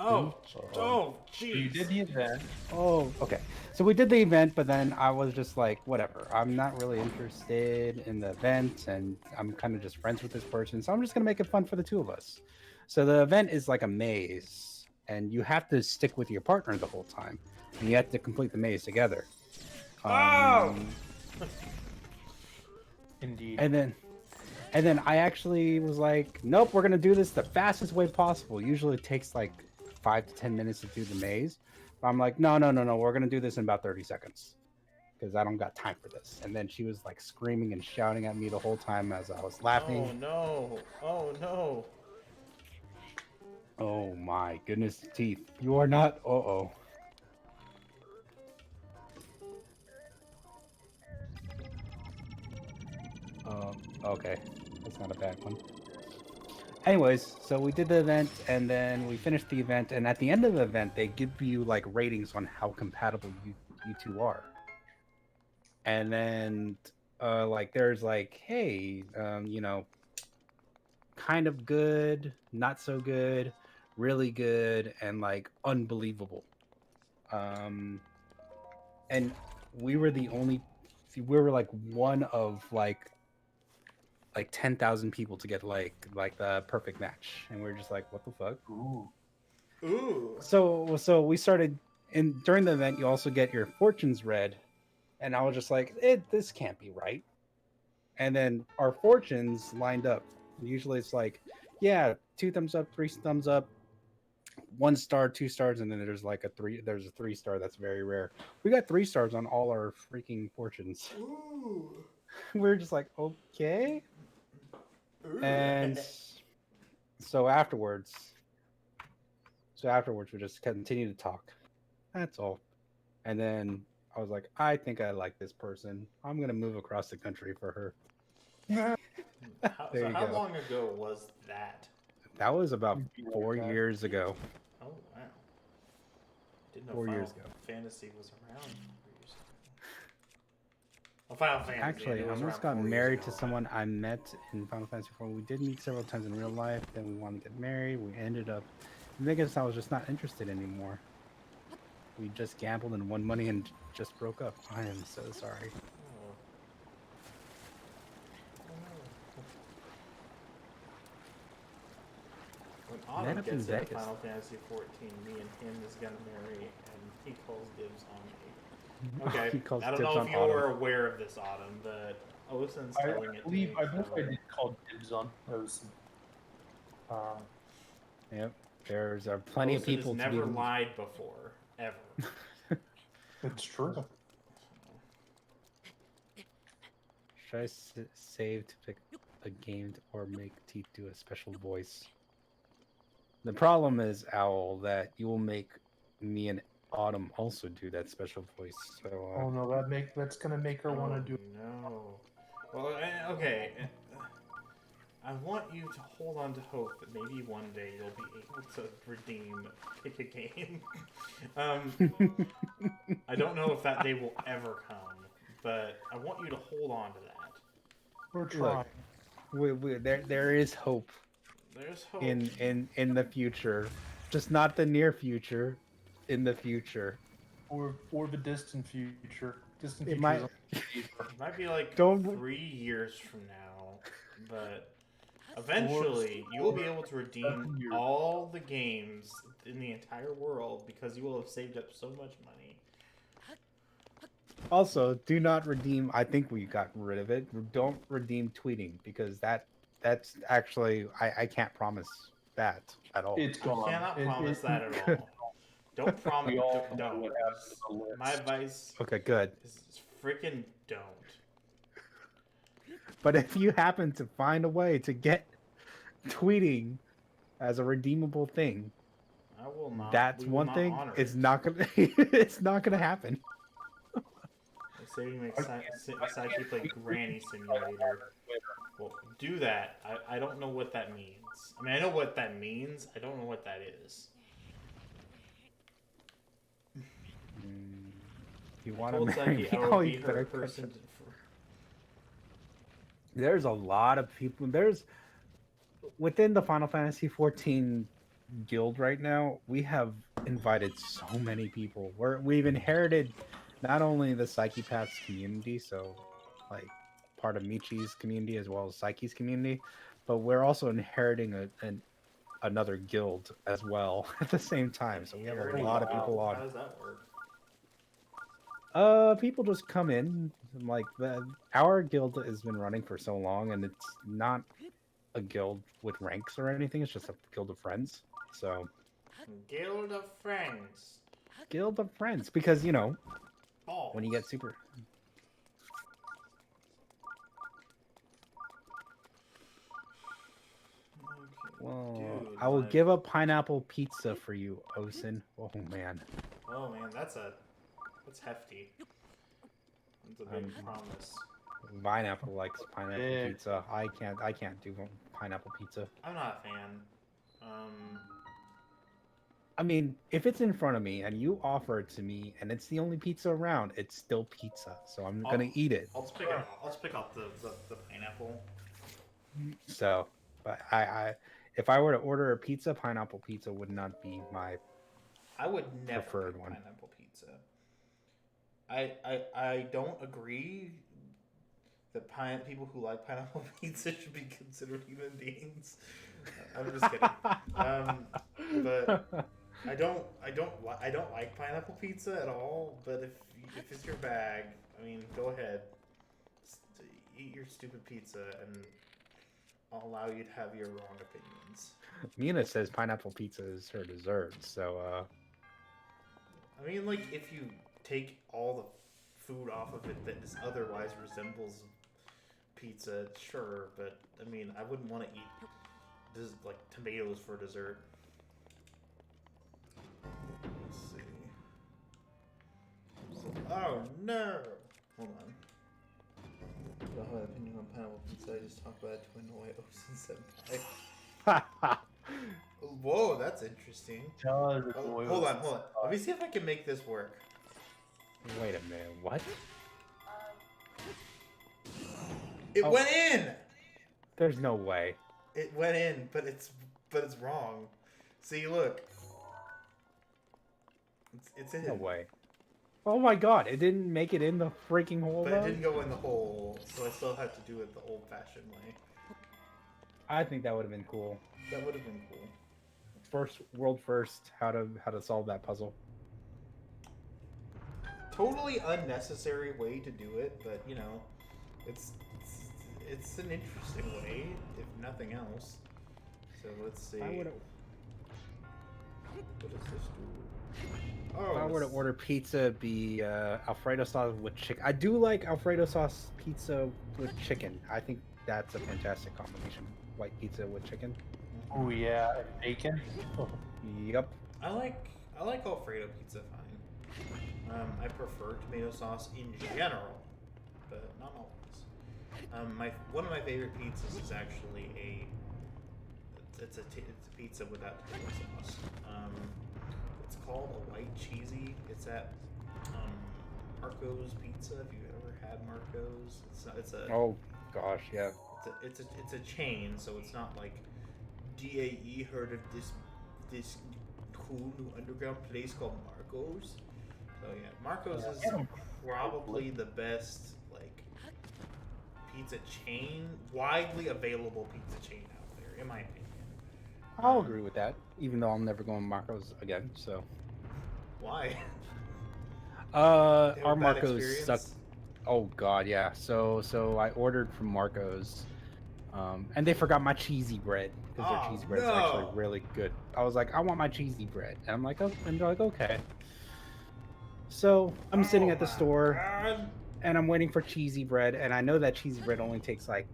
Oh, oh, You jeez. did the event. Oh, okay. So we did the event, but then I was just like, whatever. I'm not really interested in the event, and I'm kind of just friends with this person, so I'm just gonna make it fun for the two of us. So the event is like a maze, and you have to stick with your partner the whole time, and you have to complete the maze together. Oh! Indeed. And then I actually was like, nope, we're gonna do this the fastest way possible. Usually it takes like 5 to 10 minutes to do the maze. But I'm like, no, we're gonna do this in about 30 seconds. Because I don't got time for this. And then she was like screaming and shouting at me the whole time as I was laughing. Oh no! Oh no! Oh my goodness, teeth. You are not okay. That's not a bad one. Anyways, so we did the event and then we finished the event, and at the end of the event they give you like ratings on how compatible you two are. And then like there's like, hey, kind of good, not so good, really good, and like unbelievable. And we were the only we were like one of like 10,000 people to get like the perfect match, and we are just like, what the fuck. Ooh. Ooh! So we started, and during the event you also get your fortunes read, and I was just like, this can't be right. And then our fortunes lined up. Usually it's like, yeah, 2 thumbs up, 3 thumbs up, 1 star, 2 stars, and then there's like there's a 3 star. That's very rare. We got 3 stars on all our freaking fortunes. Ooh! We were just like, okay. Ooh. And so afterwards we just continued to talk. That's all. And then I was like, I think I like this person. I'm gonna move across the country for her. How long ago was that? That was about 4 years ago. Oh wow! Didn't know 4 Final years ago. Fantasy was around 4 years ago. Well, Final Fantasy. Actually, it I was almost around got 4 years married ago. to someone I met in Final Fantasy 4. We did meet several times in real life. Then we wanted to get married. We ended up. I think I was just not interested anymore. We just gambled and won money and just broke up. I am so sorry. Oh. When Autumn Met up in gets into Vegas. Final Fantasy 14, me and him is gonna marry, and he calls dibs on me. Okay, He calls I don't dibs know on if you Autumn. were aware of this, Autumn, but Osen's telling it to me. I believe I did call dibs on those. Yep. There's plenty of Osen people has to be. never lied before, ever. It's true. Should I save to pick a game or make Teeth do a special voice? The problem is, Owl, that you will make me and Autumn also do that special voice. So Oh no, that's gonna make her want to do. No. Well, okay. I want you to hold on to hope that maybe one day you'll be able to redeem pick a game. I don't know if that day will ever come, but I want you to hold on to that. We're trying. There is hope There's hope. in the future, just not the near future. In the future, Or the distant future. Distant it future. might. It might be like Don't- 3 years from now, but eventually you will be able to redeem all the games in the entire world because you will have saved up so much money. Also, do not redeem. I think we got rid of it. Don't redeem tweeting because that's actually I can't promise that at all. It's gone. I cannot promise that at all. Don't promise. We all know Don't. what happens to the list. My advice Okay, good. is freaking don't. But if you happen to find a way to get tweeting as a redeemable thing, I will not. that's we will one not thing. honor It's it. not gonna. It's not gonna happen. Say you make Psyche play Granny Simulator. Well, do that. I don't know what that means. I mean, I know what that means. I don't know what that is. If you want to Told marry me, Psyche I oh, would be you her better. person. There's a lot of people. There's within the Final Fantasy 14 guild right now, we have invited so many people. We've inherited not only the Psychopaths community, so like part of Michi's community as well as Psyche's community, but we're also inheriting another guild as well at the same time. So we have a Inheriting lot of guild? people on. How does that work? People just come in. Like our guild has been running for so long, and it's not a guild with ranks or anything. It's just a guild of friends. So Guild of Friends. guild of friends, because you know Balls. when you get super. Okay, Well, dude, I will my- give up pineapple pizza for you, Osin. Oh man, Oh man, that's hefty. That's a big promise. pineapple likes pineapple Yeah. pizza. I can't do pineapple pizza. I'm not a fan. I mean, if it's in front of me and you offer it to me and it's the only pizza around, it's still pizza. So I'm gonna eat it. I'll just pick out the pineapple. So, but if I were to order a pizza, pineapple pizza would not be my. I would never Preferred pick one. pineapple pizza. I don't agree that people who like pineapple pizza should be considered human beings. I'm just kidding. But I don't like pineapple pizza at all. But if it's your bag, I mean, go ahead, eat your stupid pizza, and I'll allow you to have your wrong opinions. Mina says pineapple pizza is her dessert. So, I mean, like, if you take all the food off of it that is otherwise resembles pizza, sure, but I mean, I wouldn't want to eat like tomatoes for dessert. Let's see. Oh no! Hold on. I don't have an opinion on pineapple pizza. I just talk about it to annoy Osen Senpai. Whoa, that's interesting. Oh, hold on. Let me see if I can make this work. wait a minute, what? It Oh. went in. There's no way. It went in, but it's wrong. See, look. It's in. No way. Oh my god, it didn't make it in the freaking hole. But though? it didn't go in the hole, so I still have to do it the old-fashioned way. I think that would have been cool. That would have been cool. World first, how to solve that puzzle. Totally unnecessary way to do it, but you know, it's an interesting way, if nothing else. So let's see. I would have. What does this do? Oh, If I were to order pizza, it'd be Alfredo sauce with chicken. I do like Alfredo sauce pizza with chicken. I think that's a fantastic combination. White pizza with chicken. Oh yeah, and bacon. Oh, Yep. I like Alfredo pizza fine. I prefer tomato sauce in general, but not always. One of my favorite pizzas is actually it's a pizza without tomato sauce. It's called a white cheesy. It's at Marco's Pizza. If you've ever had Marco's, it's a Oh gosh, yeah. it's a chain, so it's not like DAE heard of this cool new underground place called Marco's. So yeah, Marco's is probably the best like pizza chain, widely available pizza chain out there, in my opinion. I'll agree with that. Even though I'm never going to Marco's again. So. Why? They Our have a bad Marco's experience? suck. Oh god, yeah. So I ordered from Marco's, and they forgot my cheesy bread because Oh, their cheesy bread's no. actually really good. I was like, I want my cheesy bread, and I'm like, oh, and they're like, okay. So I'm sitting at the Oh my store God. and I'm waiting for cheesy bread, and I know that cheesy bread only takes like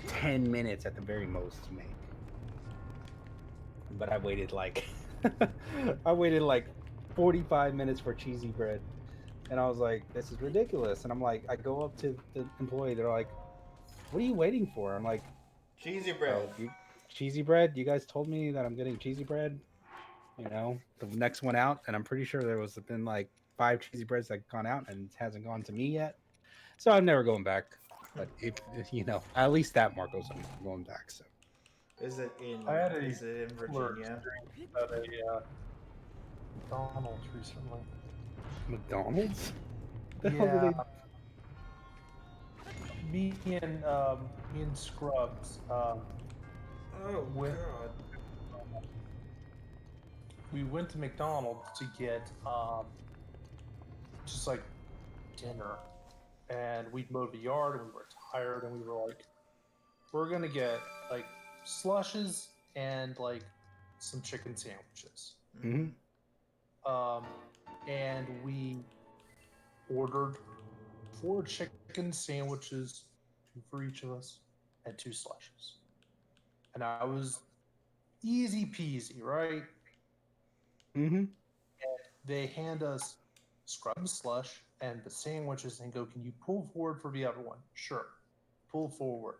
10 minutes at the very most to make. But I waited like 45 minutes for cheesy bread. And I was like, this is ridiculous. And I'm like, I go up to the employee, they're like, what are you waiting for? I'm like, Cheesy bread. oh, cheesy bread? You guys told me that I'm getting cheesy bread. You know, the next one out, and I'm pretty sure there was been like 5 cheesy breads that gone out and it hasn't gone to me yet. So I'm never going back. But if you know, at least that Marco's I'm going back. So Is it in? I had a Is it in similar Virginia? experience at a McDonald's recently. McDonald's? The hell Yeah, do me and Scrubs Oh went God. we went to McDonald's to get just like dinner, and we'd mowed the yard and we were tired and we were like, we're gonna get like slushes and like some chicken sandwiches. Mhm. Um, and we ordered 4 chicken sandwiches, 2 for each of us, and 2 slushes. And I was easy peasy, right? Mm-hmm. They hand us scrub slush and the sandwiches and go, can you pull forward for the other one? Sure. Pull forward.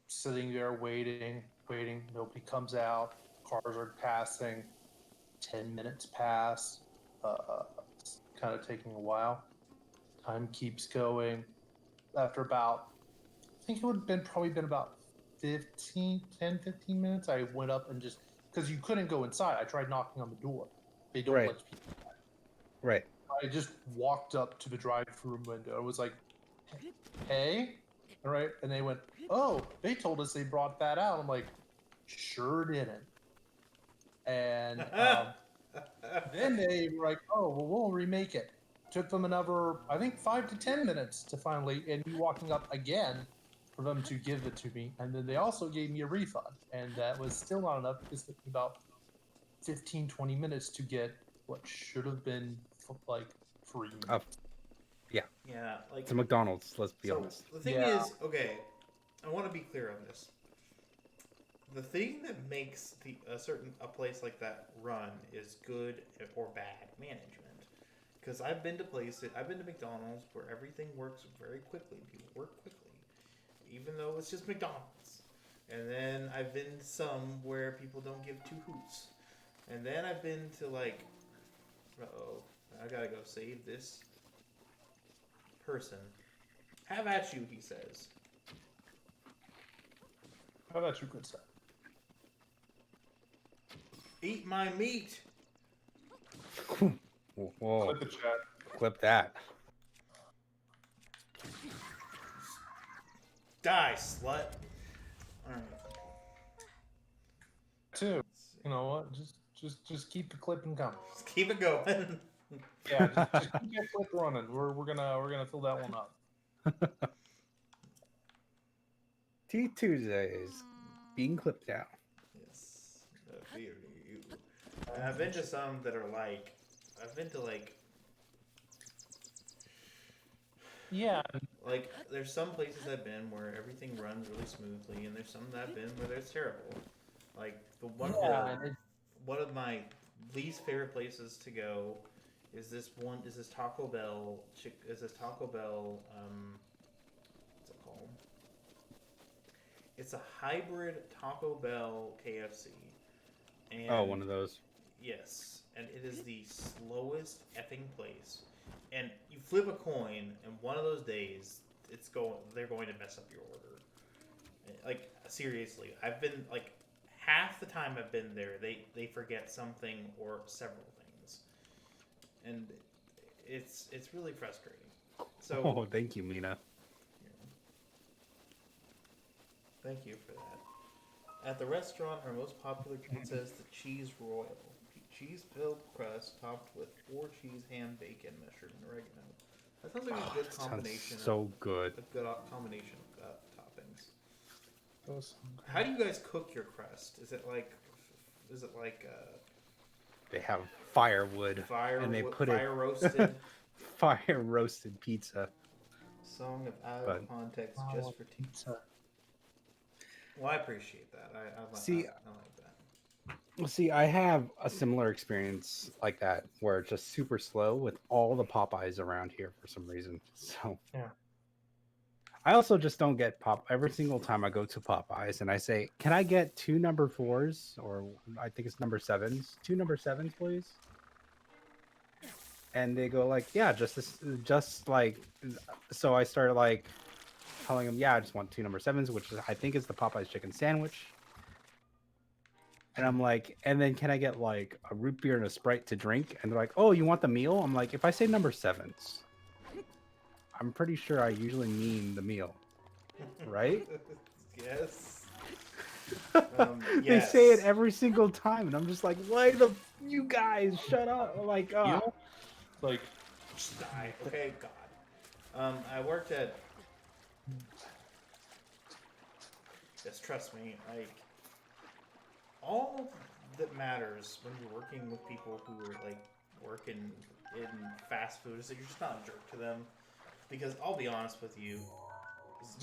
Sitting there waiting. Nobody comes out. Cars are passing. 10 minutes pass. It's kind of taking a while. Time keeps going. After about, I think it would have probably been about 15 minutes, I went up and just, because you couldn't go inside, I tried knocking on the door. They don't Right. let people. Right. I just walked up to the drive-through window. I was like, hey, all right. And they went, oh, they told us they brought that out. I'm like, sure didn't. And then they were like, oh, well, we'll remake it. Took them another, I think, 5 to 10 minutes to finally, and me walking up again for them to give it to me. And then they also gave me a refund. And that was still not enough. It took me about 15, 20 minutes to get what should have been like free. Yeah, like It's a McDonald's. Let's be so. honest. The thing Yeah. is, okay, I want to be clear on this. The thing that makes a place like that run is good or bad management. Because I've been to McDonald's where everything works very quickly. People work quickly, even though it's just McDonald's. And then I've been to some where people don't give two hoots. And then I've been to like, I gotta go save this person. Have at you, he says. How about you, good sir? Eat my meat. Whoa. Click the chat. Clip that. Die, slut. Alright. Too. You know what? Just keep the clipping coming. Just keep it going. Yeah, just keep that clip running. We're gonna fill that one up. Teeth Tuesday is being clipped out. Yes. I fear you. And I've been to some that are like, Yeah. like, there's some places I've been where everything runs really smoothly, and there's some that I've been where it's terrible. Like, one of my least favorite places to go is this Taco Bell, what's it called? It's a hybrid Taco Bell KFC. And One of those. yes, and it is the slowest effing place. And you flip a coin, and one of those days, they're going to mess up your order. Like, seriously, I've been like half the time I've been there, they forget something or several things, and it's really frustrating. So, Oh, thank you, Mina. thank you for that. At the restaurant, our most popular pizza is the Cheese Royal. Cheese-filled crust topped with 4 cheese, ham, bacon, mustard, and oregano. That sounds like a good combination. So good. A good combination of toppings. How do you guys cook your crust? Is it like They have firewood and they put fire roasted? fire roasted pizza. Song of out of context just for pizza. Well, I appreciate that. I like that. Well, see, I have a similar experience like that where it's just super slow with all the Popeyes around here for some reason. So yeah. I also just don't get every single time I go to Popeyes and I say, "Can I get 2 number 4s or I think it's number 7s? 2 number 7s, please?" And they go like, "Yeah, just like." So I started like telling them, yeah, I just want 2 number 7s, which I think is the Popeye's chicken sandwich. And I'm like, and then can I get like a root beer and a Sprite to drink? And they're like, oh, you want the meal? I'm like, if I say number 7s, I'm pretty sure I usually mean the meal, right? Yes. They say it every single time, and I'm just like, why you guys shut up? Like, You know, like, just die. Okay, God. I worked at. Just trust me, like, all that matters when you're working with people who are like working in fast food is that you're just not a jerk to them. Because I'll be honest with you,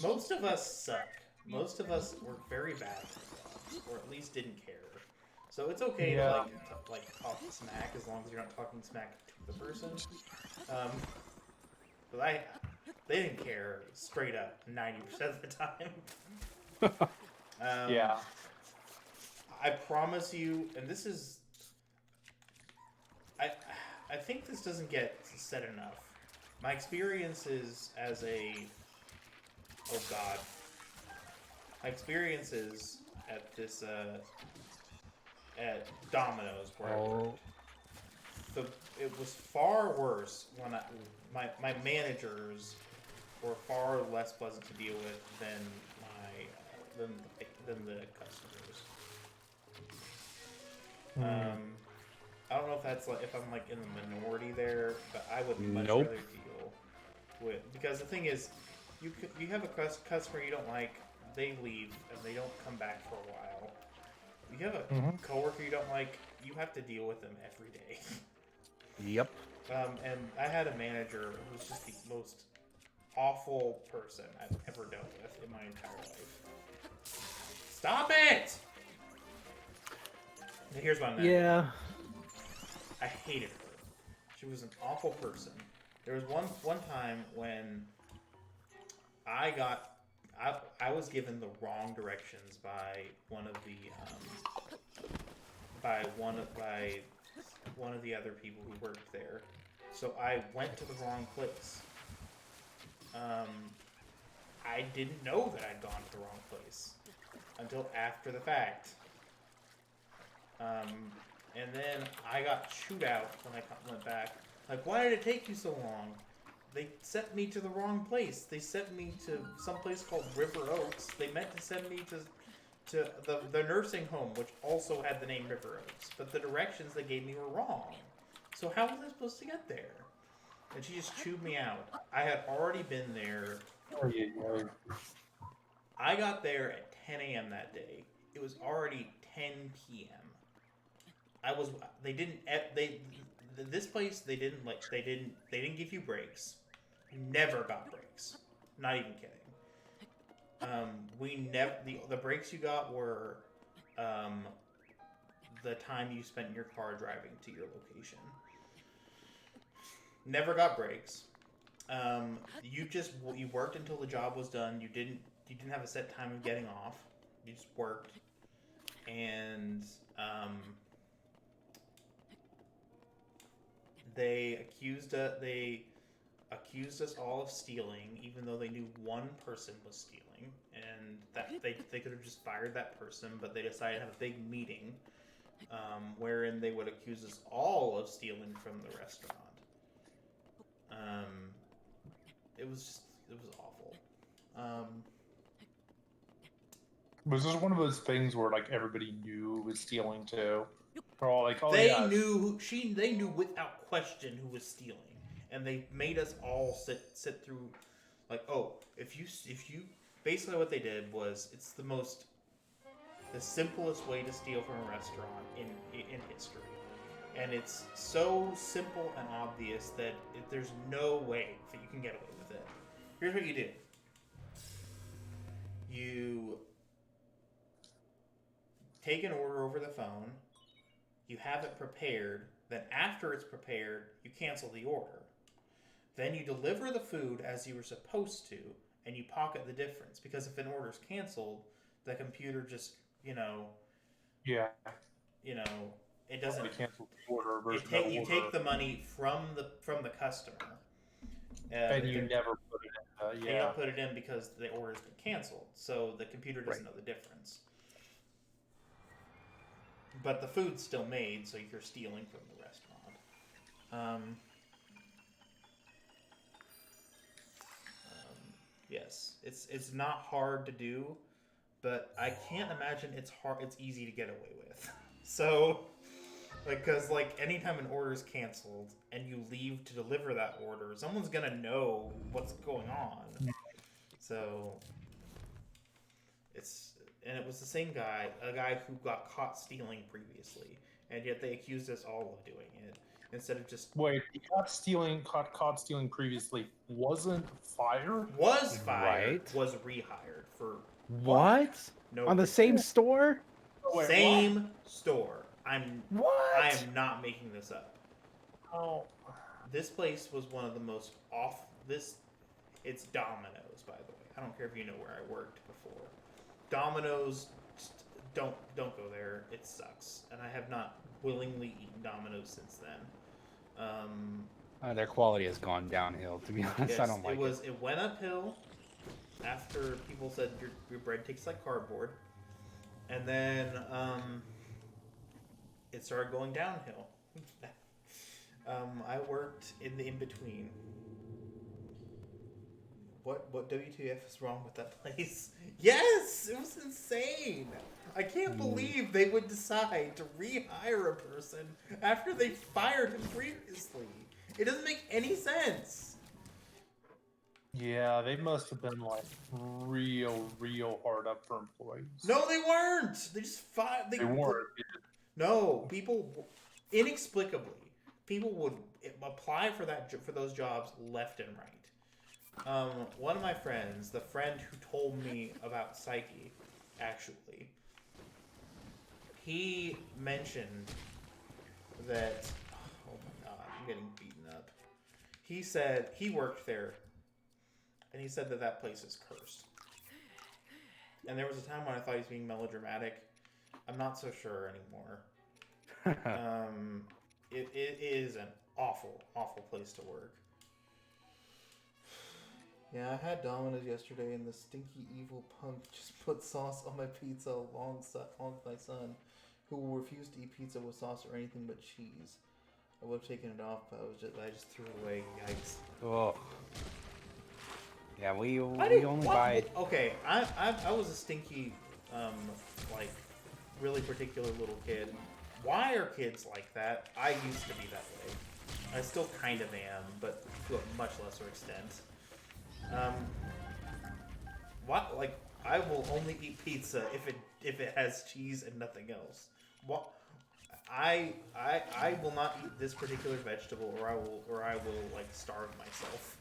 most of us suck. Most of us were very bad at jobs, or at least didn't care. So it's okay to talk smack as long as you're not talking smack to the person. But they didn't care straight up 90% of the time. yeah. I promise you, and this is, I think this doesn't get said enough. My experiences as a, oh God, my experiences at this, at Domino's, where it was far worse when my managers were far less pleasant to deal with than the customers. I don't know if that's like if I'm like in the minority there, but I would much rather deal with, because the thing is, you have a customer you don't like, they leave and they don't come back for a while. You have a coworker you don't like, you have to deal with them every day. Yep. And I had a manager who was just the most awful person I've ever dealt with in my entire life. Stop it! And here's my manager. Yeah. I hated her. She was an awful person. There was one time when I was given the wrong directions by one of the other people who worked there. So I went to the wrong place. I didn't know that I'd gone to the wrong place until after the fact. And then I got chewed out when I went back. Like, why did it take you so long? They sent me to the wrong place. They sent me to some place called River Oaks. They meant to send me to the nursing home, which also had the name River Oaks. But the directions they gave me were wrong. So how was I supposed to get there? And she just chewed me out. I had already been there. I got there at 10 a.m. that day. It was already 10 p.m. This place, they didn't give you breaks. You never got breaks. Not even kidding. The breaks you got were, the time you spent in your car driving to your location. Never got breaks. You worked until the job was done. You didn't have a set time of getting off. You just worked. And, they accused us all of stealing, even though they knew one person was stealing, and that they could have just fired that person, but they decided to have a big meeting, wherein they would accuse us all of stealing from the restaurant. It was awful. Was this one of those things where like everybody knew who was stealing too? Or all like, oh, they yeah. knew without question who was stealing, and they made us all sit through, like, oh, if you basically what they did was, it's the simplest way to steal from a restaurant in history, and it's so simple and obvious that there's no way that you can get away with it. Here's what you do. You take an order over the phone. You have it prepared, then after it's prepared, you cancel the order. Then you deliver the food as you were supposed to, and you pocket the difference. Because if an order's canceled, the computer just, it doesn't cancel the order. You take the money from the customer. And you never put it in They don't put it in because the order's been canceled, so the computer doesn't know the difference. But the food's still made, so you're stealing from the restaurant. Yes, it's not hard to do, but I can't imagine it's easy to get away with. So, because anytime an order is canceled and you leave to deliver that order, someone's gonna know what's going on. So it was the same guy, a guy who got caught stealing previously, and yet they accused us all of doing it instead of just he caught stealing previously. Wasn't fired? Was fired. Right. Was rehired for what? No on the reason. same store? Wait, Same store. I am not making this up. Oh. This place was one of the most it's Domino's, by the way. I don't care if you know where I worked before. Domino's, don't go there. It sucks, and I have not willingly eaten Domino's since then. Their quality has gone downhill. To be honest, Yes, I don't like it. It went uphill after people said your bread tastes like cardboard, and then it started going downhill. I worked in the in-between. What WTF is wrong with that place? Yes! It was insane! I can't believe they would decide to rehire a person after they fired him previously. It doesn't make any sense. Yeah, they must have been real hard up for employees. No, they weren't! They just fired... They weren't. No, inexplicably, people would apply for those jobs left and right. One of my friends, the friend who told me about Psyche, actually, he mentioned that, oh my god, I'm getting beaten up. He said he worked there, and he said that place is cursed. And there was a time when I thought he was being melodramatic. I'm not so sure anymore. It is an awful place to work. Yeah, I had Domino's yesterday, and the stinky evil punk just put sauce on my pizza along with my son, who will refuse to eat pizza with sauce or anything but cheese. I would have taken it off, but I just threw it away. Yikes. Oh. Yeah, we only buy it. Okay, I was a stinky, really particular little kid. Why are kids like that? I used to be that way. I still kind of am, but to a much lesser extent. I will only eat pizza if it has cheese and nothing else. What? I will not eat this particular vegetable, or I will starve myself.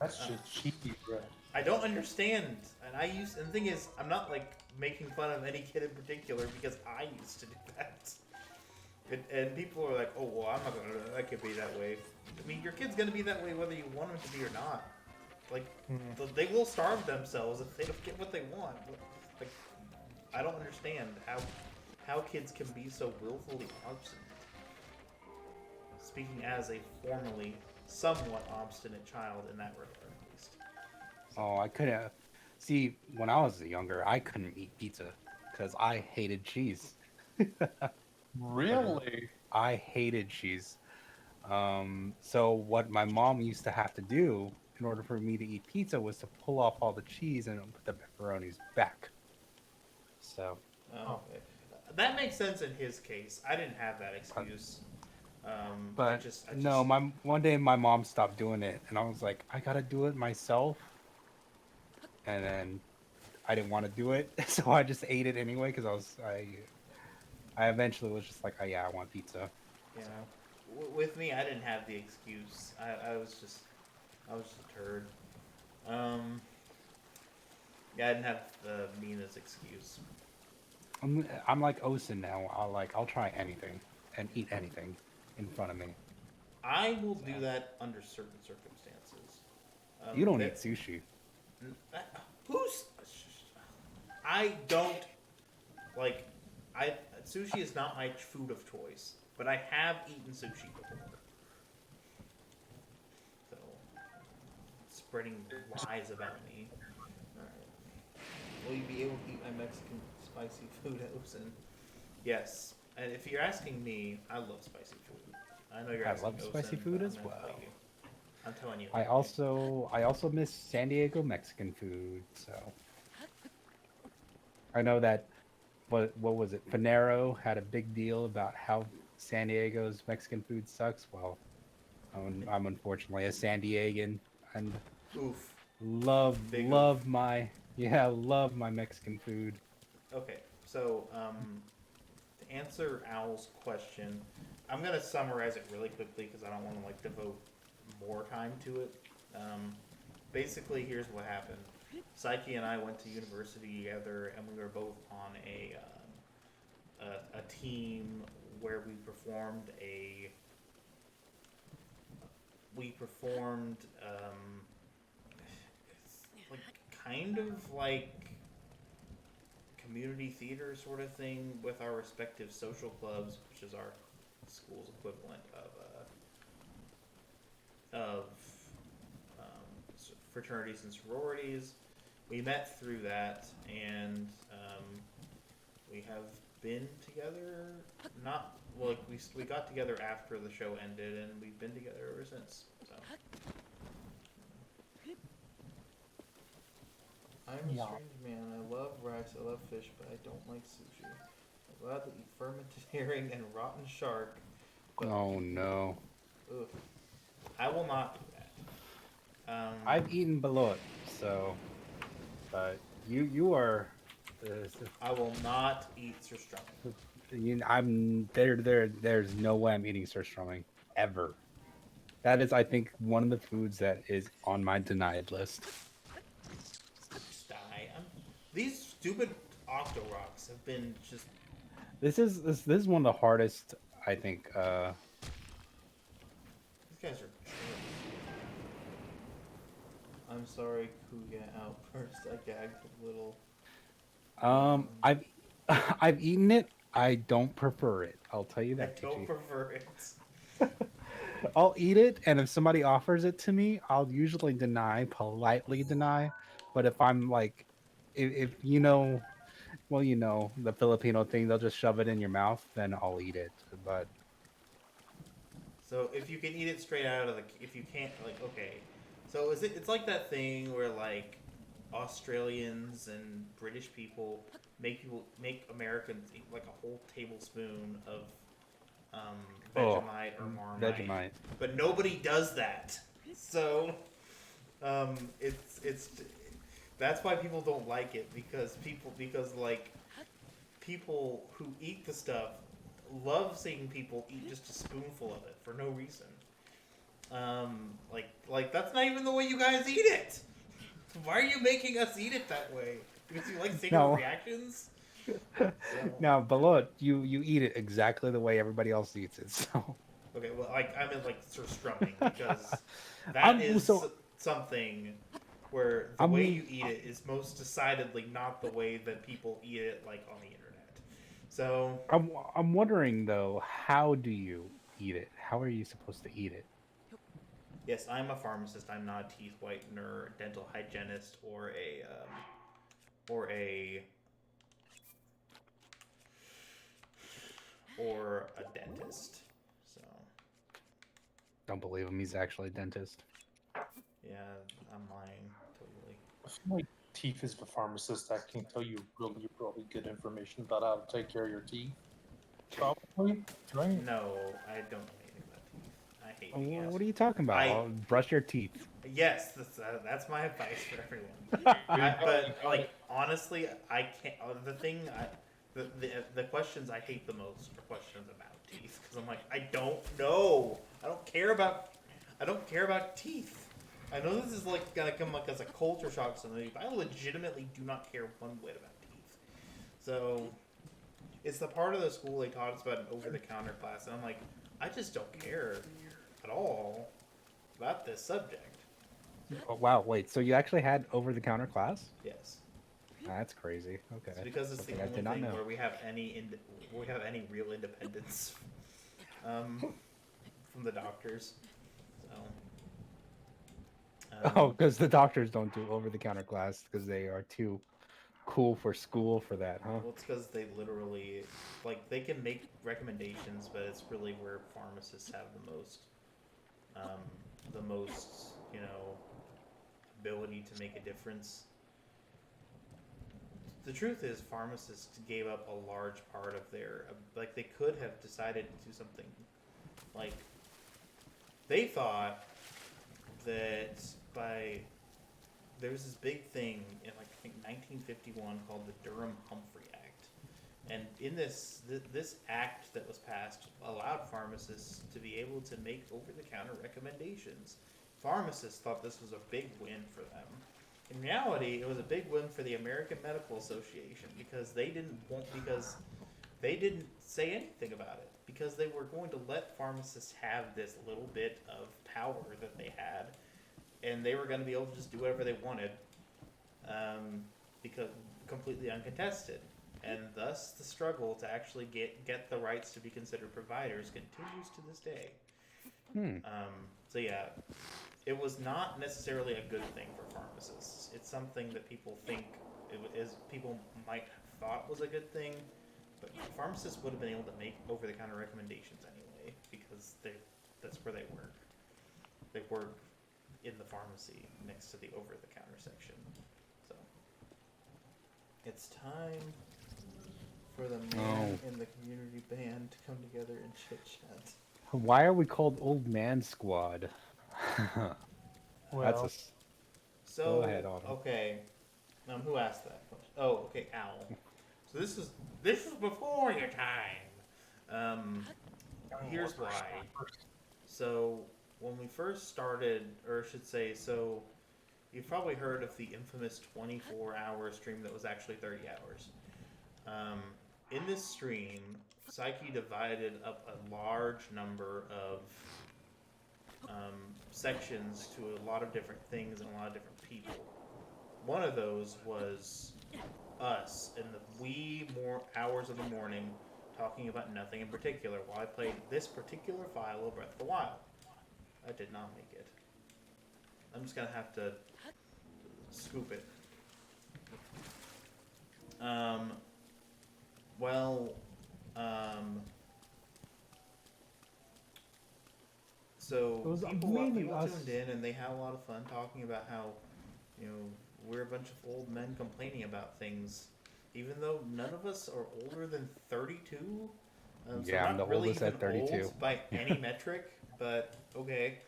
That's just cheesy bread. I don't understand, and the thing is, I'm not making fun of any kid in particular because I used to do that. And people are like, oh well, I'm not gonna. That could be that way. I mean, your kid's gonna be that way whether you want him to be or not. They will starve themselves if they don't get what they want. I don't understand how kids can be so willfully obstinate. Speaking as a formerly somewhat obstinate child in that regard, at least. Oh, I couldn't. See, when I was younger, I couldn't eat pizza because I hated cheese. Really? I hated cheese. So what my mom used to have to do in order for me to eat pizza was to pull off all the cheese and put the pepperonis back. So. Oh, okay. That makes sense in his case. I didn't have that excuse. But one day my mom stopped doing it, and I was like, I gotta do it myself. And then I didn't want to do it, so I just ate it anyway because I eventually was just like, oh yeah, I want pizza. Yeah. With me, I didn't have the excuse. I was just a turd. Yeah, I didn't have the meanest excuse. I'm like Osen now. I'll try anything and eat anything in front of me. I will do that under certain circumstances. You don't eat sushi. I don't sushi is not my food of choice, but I have eaten sushi before. So spreading lies about me. Alright. Will you be able to eat my Mexican spicy food, Osen? Yes. And if you're asking me, I love spicy food. I know you're I asking love Osen, spicy food but as I'm gonna tell well. you. I'm telling you. I also miss San Diego Mexican food. So I know that what was it? Panero had a big deal about how San Diego's Mexican food sucks. Well, I'm unfortunately a San Diegan and Oof. love Big oof. love my Mexican food. Okay, so to answer Owl's question, I'm gonna summarize it really quickly because I don't want to like devote more time to it. Basically, here's what happened. Psyche and I went to university together, and we were both on a team where we performed like kind of like community theater sort of thing with our respective social clubs, which is our school's equivalent of fraternities and sororities. We met through that, and we have been together. Not like we got together after the show ended, and we've been together ever since. So. I'm a strange man. I love rice, I love fish, but I don't like sushi. I'm glad to eat fermented herring and rotten shark. But Oh no. ugh, I will not do that. I've eaten balut, so but you are I will not eat surströmming. I'm there's no way I'm eating surströmming ever. That is, I think, one of the foods that is on my denied list. Just die. These stupid octo rocks have been just. This is one of the hardest, I think. These guys are. I'm sorry, Kuya outburst. I gagged a little. I've I've eaten it. I don't prefer it. I'll tell you I that. don't prefer it. I'll eat it, and if somebody offers it to me, I'll usually politely deny. But if I'm like, if you know, well, you know, the Filipino thing, they'll just shove it in your mouth, then I'll eat it. But So if you can eat it straight out of if you can't, like, okay. So it's like that thing where like Australians and British people make Americans eat like a whole tablespoon of Vegemite or Marmite, Vegemite. but nobody does that. So it's that's why people don't like it because people who eat the stuff love seeing people eat just a spoonful of it for no reason. Like that's not even the way you guys eat it. Why are you making us eat it that way? Because you like seeing our reactions? So. Now, balut, you eat it exactly the way everybody else eats it. So. Okay, well, I meant like surströmming because that is something where the way you eat it is most decidedly not the way that people eat it like on the internet. So I'm wondering though, how do you eat it? How are you supposed to eat it? yes, I'm a pharmacist. I'm not a teeth whitener, a dental hygienist, or a dentist. So. Don't believe him. He's actually a dentist. Yeah, I'm lying totally. I feel like Teeth is the pharmacist that can tell you really good information about how to take care of your teeth. Probably, right? No, I don't know anything about teeth. I hate teeth. What are you talking about? Brush your teeth. Yes, that's my advice for everyone. But like honestly, I can't. The questions I hate the most are questions about teeth because I'm like I don't know. I don't care about teeth. I know this is like gonna come like as a culture shock to somebody, but I legitimately do not care one whit about teeth. So it's the part of the school they taught us about an over-the-counter class, and I'm like, I just don't care at all about this subject. Oh, wow, wait, so you actually had over-the-counter class? Yes. That's crazy. Okay. It's because it's the only thing where we have any real independence from the doctors. So Oh, because the doctors don't do over-the-counter class because they are too cool for school for that, huh? Well, it's because they literally, like, they can make recommendations, but it's really where pharmacists have um, the most, ability to make a difference. The truth is, pharmacists gave up a large part of their, like, they could have decided to do something, like, they thought that there was this big thing in, like, I think 1951 called the Durham-Humphrey Act. And in this act that was passed allowed pharmacists to be able to make over-the-counter recommendations. Pharmacists thought this was a big win for them. In reality, it was a big win for the American Medical Association because they didn't say anything about it, because they were going to let pharmacists have this little bit of power that they had, and they were going to be able to just do whatever they wanted, because completely uncontested. And thus, the struggle to actually get the rights to be considered providers continues to this day. So yeah, it was not necessarily a good thing for pharmacists. It's something that people people might have thought was a good thing, but pharmacists would have been able to make over-the-counter recommendations anyway, because that's where they work. They work in the pharmacy next to the over-the-counter section. So it's time for the man in the community band to come together and chit-chat. Why are we called Old Man Squad? Well, Go ahead, Autumn. Okay. Who asked that question? Oh, okay, Owl. So this is before your time. Here's why. So when we first started, or I should say, so you've probably heard of the infamous 24-hour stream that was actually 30 hours. In this stream, Psyche divided up a large number of sections to a lot of different things and a lot of different people. One of those was us in the wee more hours of the morning talking about nothing in particular while I played this particular file of Breath of the Wild. I did not make it. I'm just gonna have to scoop it. So people tuned in and they had a lot of fun talking about how, we're a bunch of old men complaining about things, even though none of us are older than 32. Yeah, I'm the oldest at 32 old by any metric, but okay.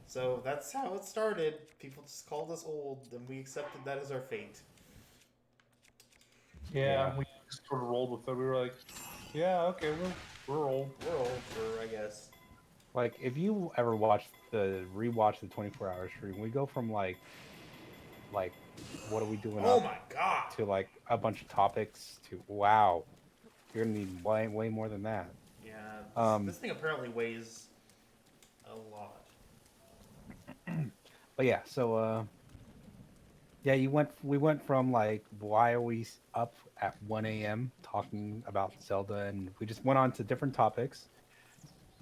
So that's how it started. People just called us old, and we accepted that as our fate. Yeah, we just sort of rolled with it. We were like, yeah, okay, we're old. We're old, I guess. Like, if you ever rewatch the 24-hour stream, we go from like what are we doing? Oh my god! To like a bunch of topics to wow, you're gonna need way more than that. Yeah, this thing apparently weighs a lot. But yeah, so yeah, we went from like, why are we up at 1 a.m. talking about Zelda, and we just went on to different topics.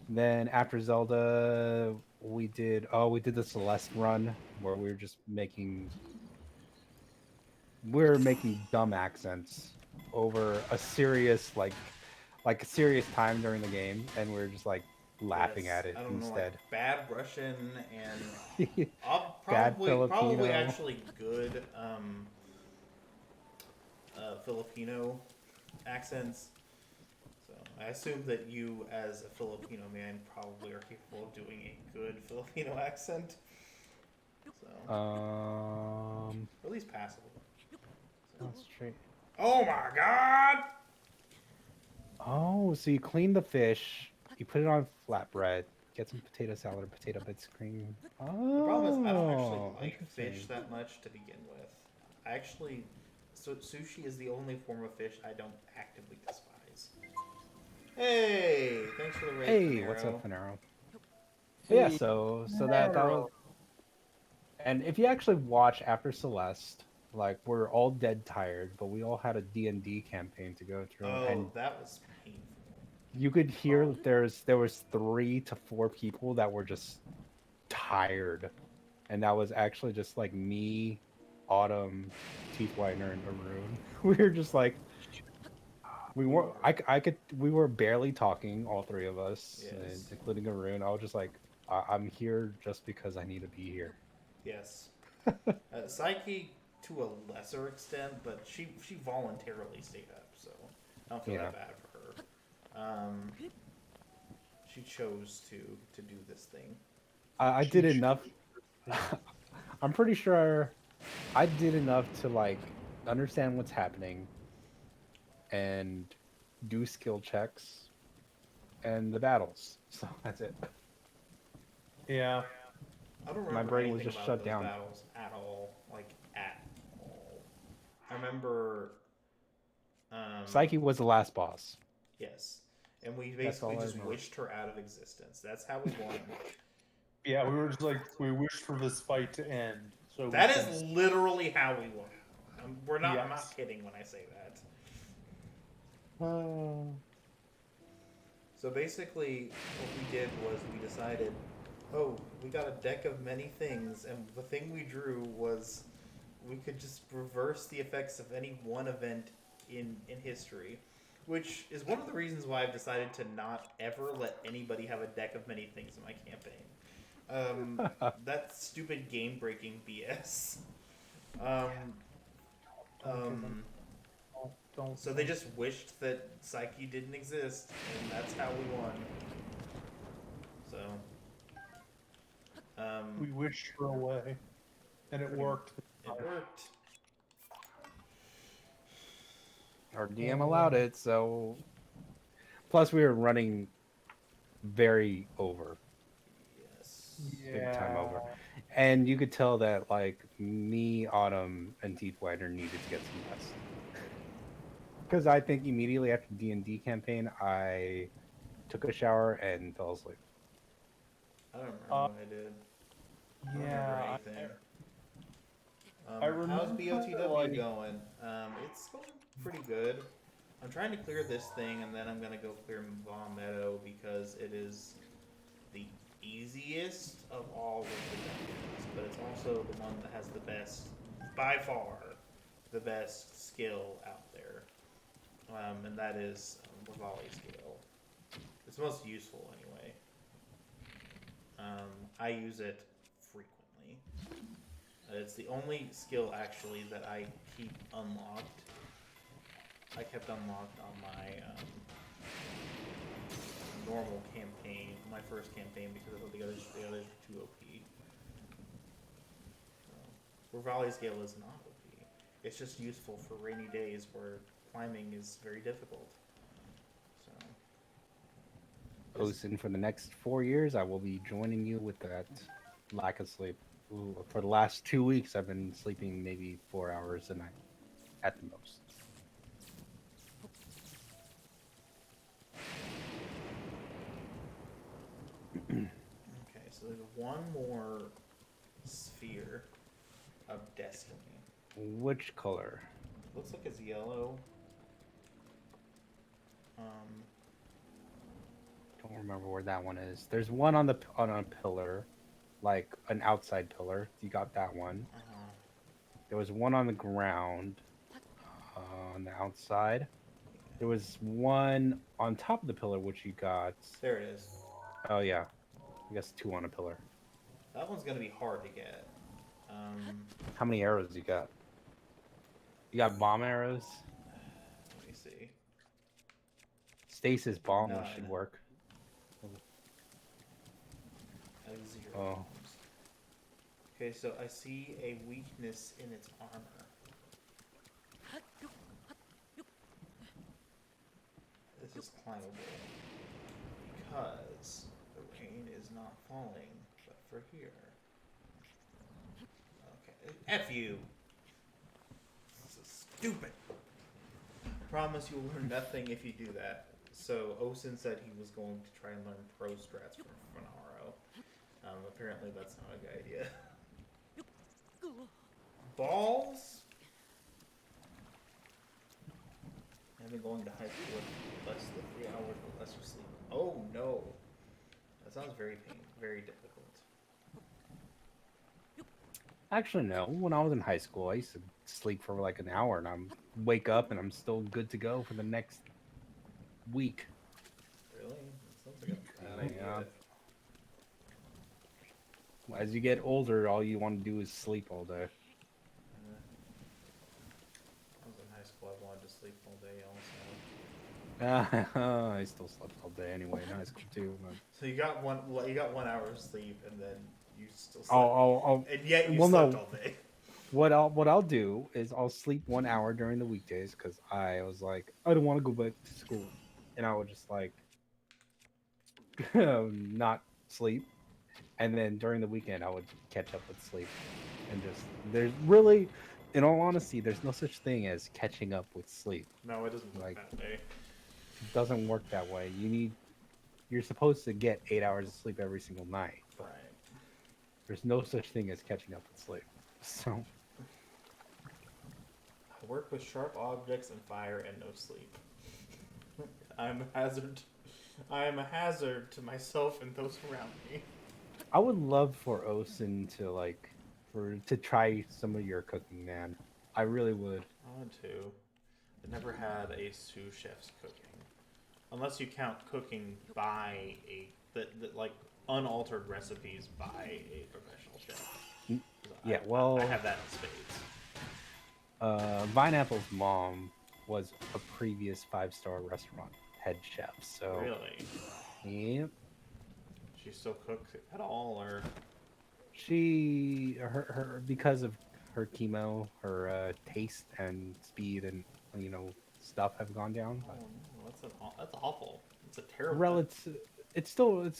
Then after Zelda, we did the Celeste run where we were making dumb accents over a serious like a serious time during the game, and we were just like laughing at it instead. Like bad Russian and bad Filipino. Probably actually good Filipino accents. So I assume that you, as a Filipino man, probably are capable of doing a good Filipino accent. So or at least passable. That's true. Oh my god! Oh, so you clean the fish, you put it on flatbread, get some potato salad or potato bits cream. Oh, the problem is I don't actually like fish that much to begin with. So sushi is the only form of fish I don't actively despise. Hey, thanks for the raid. Hey, Finero. What's up, Finero? Yeah, so that was. And if you actually watch after Celeste, like, we're all dead tired, but we all had a D&D campaign to go through. Oh, and that was painful. You could hear there was 3 to 4 people that were just tired. and that was actually just like me, Autumn, Teeth Whitener, and Arun. We were just like we were. I could. We were barely talking, all three of us, and Yes. including Arun. I was just like, I'm here just because I need to be here. Yes. Psyche to a lesser extent, but she voluntarily stayed up, so I don't feel Yeah. that bad for her. She chose to do this thing. I did enough. I'm pretty sure I did enough to like understand what's happening and do skill checks and the battles. So that's it. Yeah. I don't My remember brain was anything just about shut those down. battles at all, like at all. I remember, um, Psyche was the last boss. yes, and we That's basically all I just remember. wished her out of existence. That's how we won. Yeah, we were just like, we wished for this fight to end. So That we is can. literally how we won. We're not. I'm not Yes. kidding when I say that. Uh, So basically, what we did was we decided, oh, we got a deck of many things, and the thing we drew was we could just reverse the effects of any one event in history, which is one of the reasons why I've decided to not ever let anybody have a deck of many things in my campaign. That stupid game breaking BS. Um, Don't give them. um, Don't. so they just wished that Psyche didn't exist, and that's how we won. So, We wished her away, and it worked. it worked. our DM allowed it, so plus we were running very over, Yes. big time Yeah. over, and you could tell that like me, Autumn, and Teeth Whitener needed to get some rest. Because I think immediately after D&D campaign, I took a shower and fell asleep. I don't remember Uh, what I did. I don't remember yeah. anything. I How's remember BOTW like. going? It's going pretty good. I'm trying to clear this thing, and then I'm gonna go clear Vaughn Meadow because it is the easiest of all of the dungeons, but it's also the one that has the best, by far, the best skill out there, and that is the volley skill. It's most useful anyway. I use it frequently. It's the only skill actually that I keep unlocked. I kept unlocked on my normal campaign, my first campaign, because I thought the others were too OP. So, where volley scale is not OP. It's just useful for rainy days where climbing is very difficult. So. Osin, for the next 4 years, I will be joining you with that lack of sleep. Ooh, for the last 2 weeks, I've been sleeping maybe 4 hours a night at the most. Okay, so there's one more sphere of destiny. Which color? Looks like it's yellow. Don't remember where that one is. There's one on a pillar, like an outside pillar. You got that one. Uh-huh. There was one on the ground, on the outside. There was one on top of the pillar, which you got. There it is. Oh yeah, I guess two on a pillar. That one's gonna be hard to get. How many arrows you got? You got bomb arrows. Let me see. Stasis bomb None. should work. I have 0 Oh. bombs. Okay, so I see a weakness in its armor. This is climbable because the rain is not falling, but for here. Okay, F you. This is stupid. Promise you'll learn nothing if you do that. So Osin said he was going to try and learn pro strats from Funaro. Apparently that's not a good idea. Balls? I've been going to high school with less than 3 hours with lesser sleep. Oh no. That sounds very difficult. Actually, no. When I was in high school, I used to sleep for like an hour, and I'm wake up and I'm still good to go for the next week. Really? That sounds like a bad Yeah. idea. As you get older, all you want to do is sleep all day. I was in high school. I wanted to sleep all day also. I still slept all day anyway in high school too. But So you got 1 hour of sleep, and then you still slept, I'll and yet you well, slept no. all day. What I'll do is I'll sleep 1 hour during the weekdays because I was like I don't want to go back to school, and I would just like not sleep, and then during the weekend I would catch up with sleep, and just there's really, in all honesty, there's no such thing as catching up with sleep. No, it doesn't work Like that way. it doesn't work that way. You're supposed to get 8 hours of sleep every single night, but Right. there's no such thing as catching up with sleep. So I work with sharp objects and fire and no sleep. I'm a hazard. I am a hazard to myself and those around me. I would love for Osin to try some of your cooking, man. I really would. I want to. I never had a sous chef's cooking, unless you count cooking by like unaltered recipes by a professional chef. Yeah, I have that in spades. Vineapple's mom was a previous 5-star restaurant head chef, so Really? yep. She still cook at all, or Her because of her chemo, her taste and speed and stuff have gone down. oh, But no, that's awful. It's a terrible. relative, it's still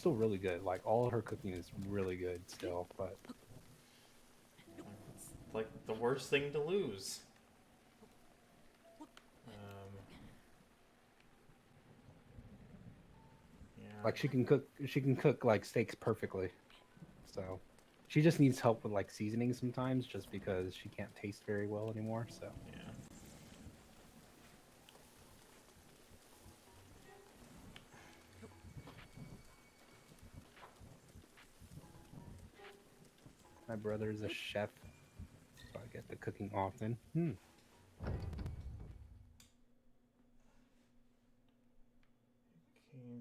really good. Like all her cooking is really good still, but It's like the worst thing to lose. Yeah. like she can cook like steaks perfectly. So she just needs help with like seasoning sometimes, just because she can't taste very well anymore. So Yeah. my brother is a chef, so I get the cooking often.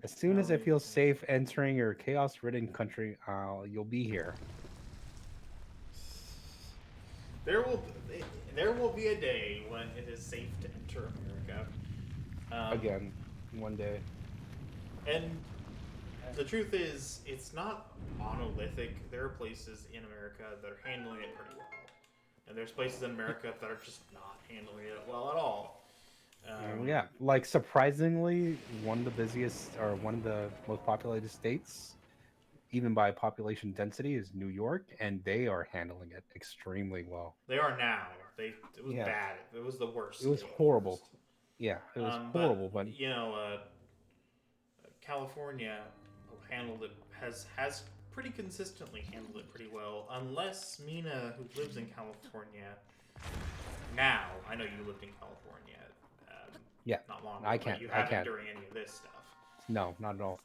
As soon as I feel safe entering your chaos-ridden country, you'll be here. There will there will be a day when it is safe to enter America. Again, one day. And the truth is, it's not monolithic. There are places in America that are handling it pretty well, and there's places in America that are just not handling it well at all. Yeah, like surprisingly, one of the busiest or one of the most populated states, even by population density, is New York, and they are handling it extremely well. They are now. It was Yeah. bad. It was the worst. It was state horrible. first. Yeah, it was horrible, but you know, California handled it has pretty consistently handled it pretty well. Unless Mina, who lives in California now, I know you lived in California. Yeah, not long ago. I But can't. you I haven't can't. during any of this stuff. No, not at all.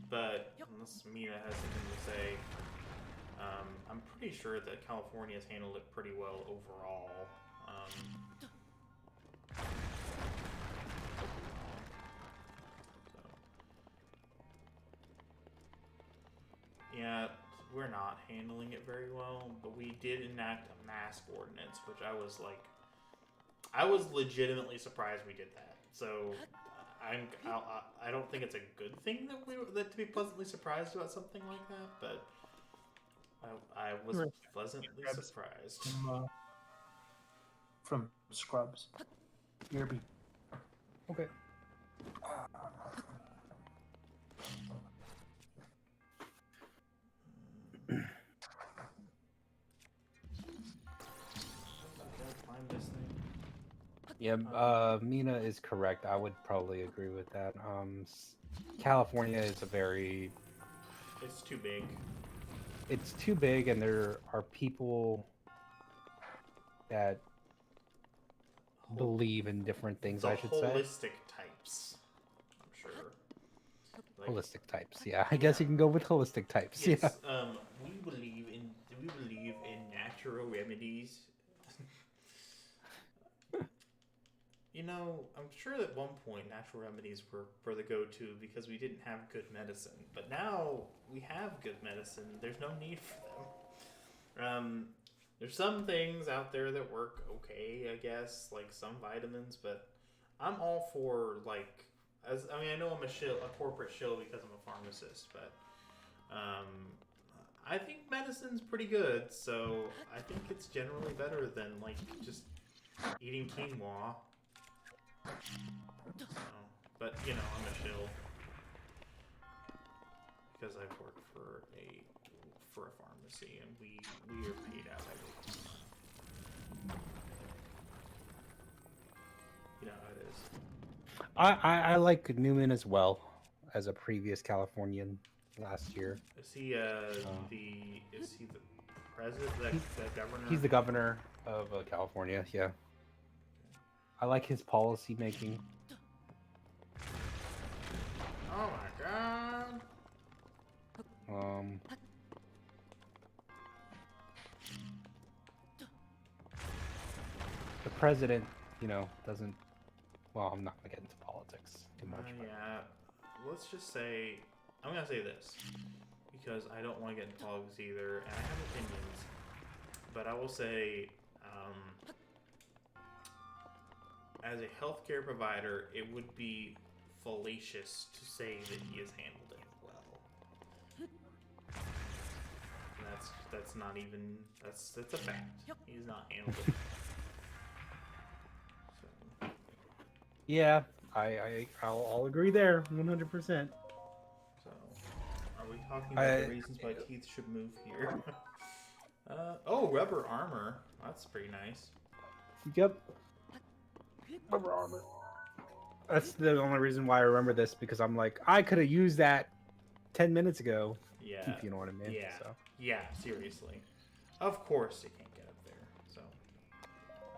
But unless Mina has something to say, I'm pretty sure that California has handled it pretty well overall. Yeah, we're not handling it very well, but we did enact a mask ordinance, which I was legitimately surprised we did that. So I don't think it's a good thing that to be pleasantly surprised about something like that, but I was pleasantly surprised. From Scrubs. Yerby. Okay. Find this thing. Yeah, Mina is correct. I would probably agree with that. California is It's too big. It's too big, and there are people that believe in different things. I should say holistic types. I'm sure. holistic types. Yeah, I guess you can go with holistic types. Yes. Yeah. We believe in we believe in natural remedies? You know, I'm sure at one point natural remedies were the go-to because we didn't have good medicine. But now we have good medicine. There's no need for them. There's some things out there that work okay, I guess, like some vitamins, but I'm all for, like, I know I'm a corporate shill because I'm a pharmacist, but I think medicine's pretty good, so I think it's generally better than, like, just eating quinoa. So, but you know, I'm a shill because I've worked for a pharmacy and we are paid out every month. You know how it is. I like Newman as well as a previous Californian last year. Is he the president, the governor? He's the governor of California. Yeah, I like his policy making. Oh my god! The president, you know, doesn't. Well, I'm not gonna get into politics too much. Yeah, let's just say I'm gonna say this because I don't want to get into politics either, and I have opinions. But I will say, as a healthcare provider, it would be fallacious to say that he has handled it well. And that's not even that's a fact. He's not handled it. So. Yeah, I'll agree there, 100%. So, are we talking about the reasons why teeth should move here? Oh, rubber armor. That's pretty nice. Yep. Rubber armor. That's the only reason why I remember this, because I'm like, I could have used that 10 minutes ago. Yeah. If you know what I mean. Yeah. So. Yeah, seriously. Of course you can't get up there. So,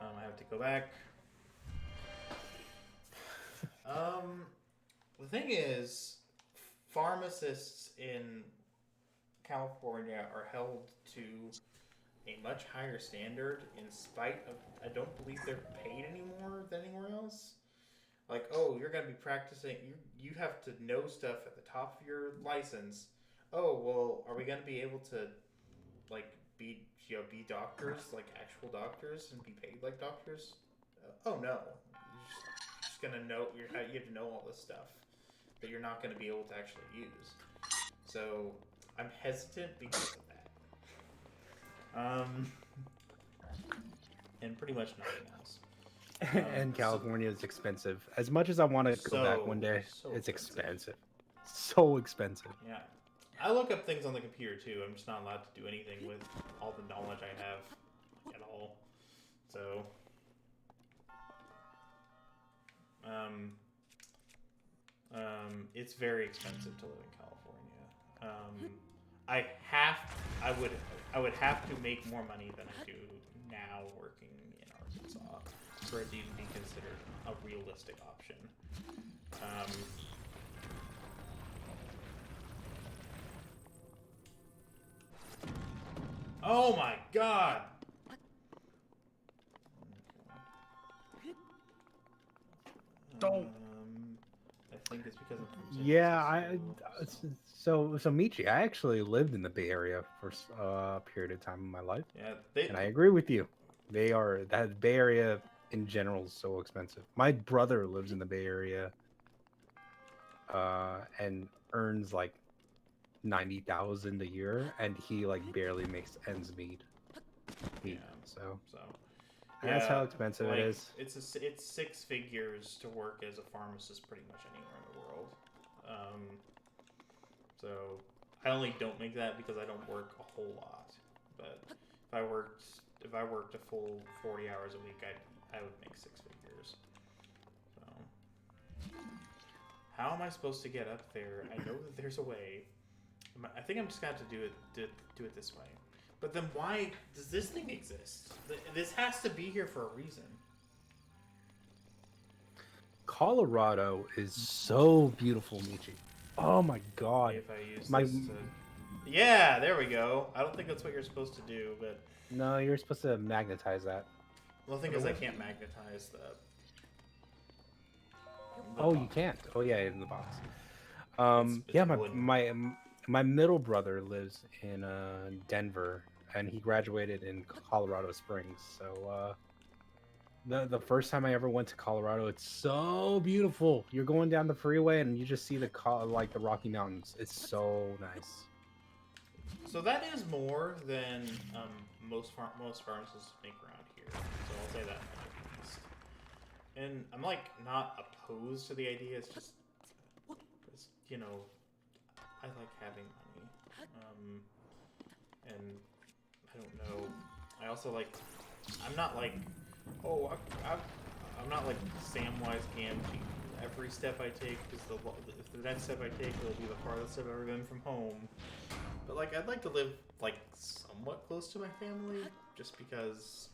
I have to go back. The thing is, pharmacists in California are held to a much higher standard in spite of, I don't believe they're paid anymore than anywhere else. Like, oh, you're going to be practicing, you have to know stuff at the top of your license. Oh, well, are we going to be able to, like, be doctors, like actual doctors, and be paid like doctors? Oh, no. You're just going to know, you have to know all this stuff that you're not going to be able to actually use. So, I'm hesitant because of that. And pretty much nothing else. And California is expensive. As much as I want to go back one day, it's expensive. So expensive. Yeah. I look up things on the computer too. I'm just not allowed to do anything with all the knowledge I have at all. So, it's very expensive to live in California. I would have to make more money than I do now working in Arkansas for it to even be considered a realistic option. Oh my god! Don't. I think it's because of Yeah, so Michi, I actually lived in the Bay Area for a period of time in my life. Yeah, and I agree with you. That Bay Area in general is so expensive. My brother lives in the Bay Area, and earns like 90,000 a year, and he like barely makes ends meet. Yeah. So yeah, that's how expensive like, it is. It's 6 figures to work as a pharmacist pretty much anywhere in the world. So I only don't make that because I don't work a whole lot. But if I worked a full 40 hours a week, I would make 6 figures. So how am I supposed to get up there? I know that there's a way. I think I'm just gonna have to do it this way. But then why does this thing exist? This has to be here for a reason. Colorado is so beautiful, Michi. Oh my god. If I use my this to... Yeah, there we go. I don't think that's what you're supposed to do, but No, you're supposed to magnetize that. well, the thing is, I can't magnetize the Oh, you box. can't. Oh yeah, in the box. It's Yeah, wood. my middle brother lives in Denver, and he graduated in Colorado Springs. So the first time I ever went to Colorado, it's so beautiful. You're going down the freeway, and you just see like the Rocky Mountains. It's so nice. So that is more than most pharmacists make around here. So I'll say that much at least. And I'm like not opposed to the idea. It's just, you know, I like having money. And I don't know. I also like. I'm not like, oh, I'm not like Samwise Gamgee. Every step I take is if the next step I take will be the farthest I've ever been from home. But like, I'd like to live like somewhat close to my family, just because,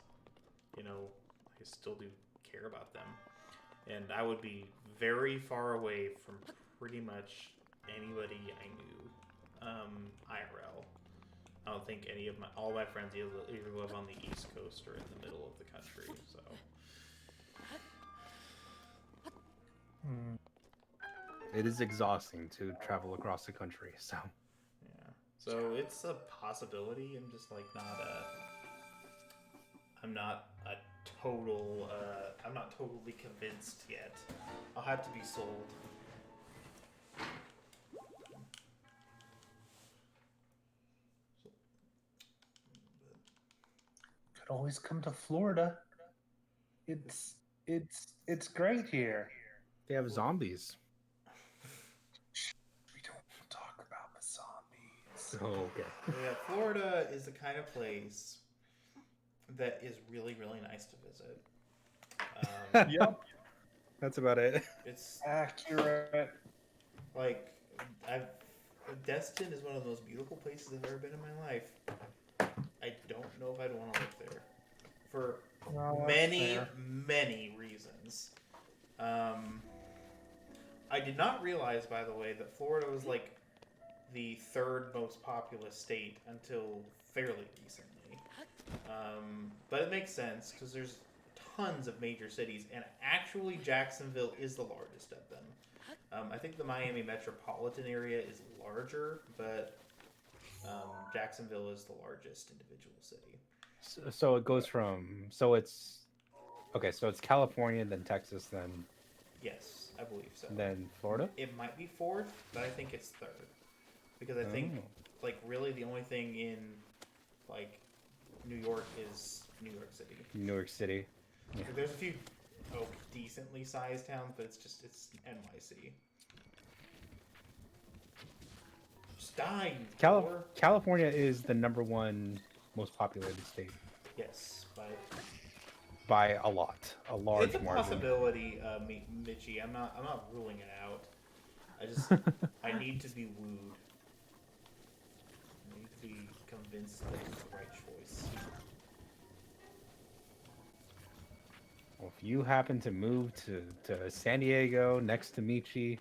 you know, I still do care about them, and I would be very far away from pretty much anybody I knew, IRL. I don't think all my friends either live on the East Coast or in the middle of the country. So It is exhausting to travel across the country. So yeah, so it's a possibility. I'm just like not a. I'm not a total. I'm not totally convinced yet. I'll have to be sold. Could always come to Florida. It's great here. they have zombies. We don't talk about the zombies. Oh, okay. Yeah, Florida is the kind of place that is really, really nice to visit. Yep, That's about it. It's accurate. like I've Destin is one of the most beautiful places I've ever been in my life. I don't know if I'd want to live there for Well, that's many, fair. many reasons. I did not realize, by the way, that Florida was like the third most populous state until fairly recently. But it makes sense because there's tons of major cities, and actually Jacksonville is the largest of them. I think the Miami metropolitan area is larger, but Jacksonville is the largest individual city. So it goes from it's okay. So it's California, then Texas, Yes, I believe so. then Florida. It might be fourth, but I think it's third. Because I think, like, really the only thing in, like, New York is New York City. New York City. Yeah. Like, there's a few decently sized towns, but it's NYC. Just die, you whore. California is the #1 most populated state Yes, but by a lot, a large it's a margin. possibility, Mitchie. I'm not ruling it out. I need to be wooed. I need to be convinced that it's the right choice. Well, if you happen to move to San Diego next to Michi,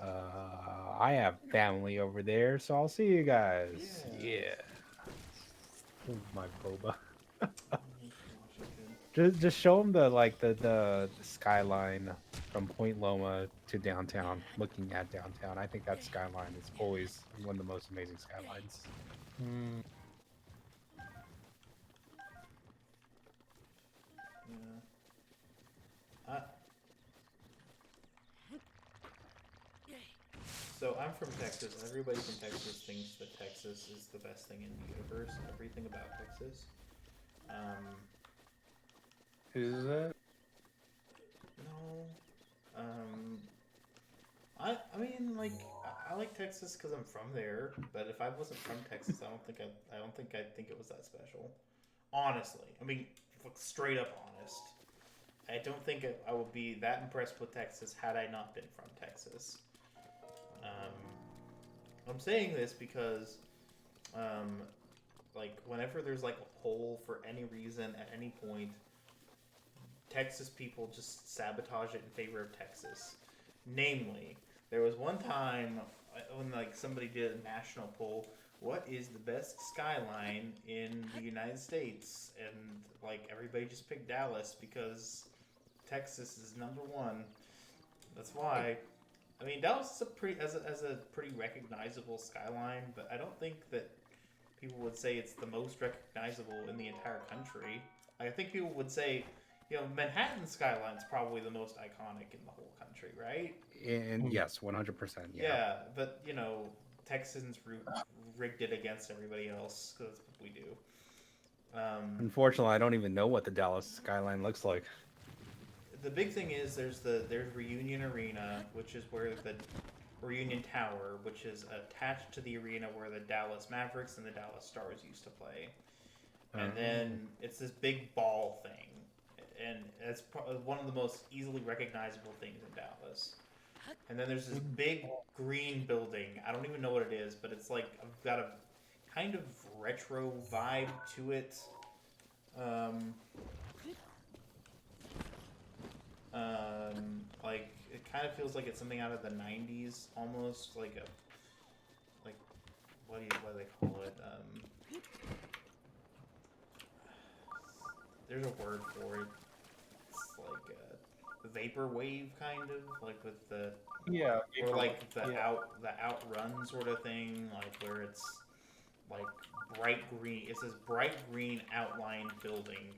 I have family over there, so I'll see you guys. Yeah. Ooh, my boba. Just show them the skyline from Point Loma to downtown, looking at downtown. I think that skyline is always one of the most amazing skylines. Yeah. So I'm from Texas, and everybody from Texas thinks that Texas is the best thing in the universe. Everything about Texas. Is it? No. I mean, like, I like Texas because I'm from there. But if I wasn't from Texas, I don't think I'd think it was that special. Honestly, I mean, straight up honest. I don't think I would be that impressed with Texas had I not been from Texas. I'm saying this because, like, whenever there's like a poll for any reason at any point, Texas people just sabotage it in favor of Texas. Namely, there was one time when like somebody did a national poll, what is the best skyline in the United States? And like everybody just picked Dallas because Texas is number one. That's why. I mean, Dallas is a pretty as a pretty recognizable skyline, but I don't think that people would say it's the most recognizable in the entire country. I think people would say, Manhattan skyline's probably the most iconic in the whole country, right? And yes, 100%. Yeah, but Texans rigged it against everybody else because that's what we do. Unfortunately, I don't even know what the Dallas skyline looks like. The big thing is there's Reunion Arena, which is where the Reunion Tower, which is attached to the arena where the Dallas Mavericks and the Dallas Stars used to play. And then it's this big ball thing, and it's one of the most easily recognizable things in Dallas. And then there's this big green building. I don't even know what it is, but it's like got a kind of retro vibe to it. Like it kind of feels like it's something out of the '90s, almost like what do they call it? There's a word for it. It's like a vaporwave, kind of like with the or like the outrun sort of thing, like where it's like bright green. It's this bright green outlined building.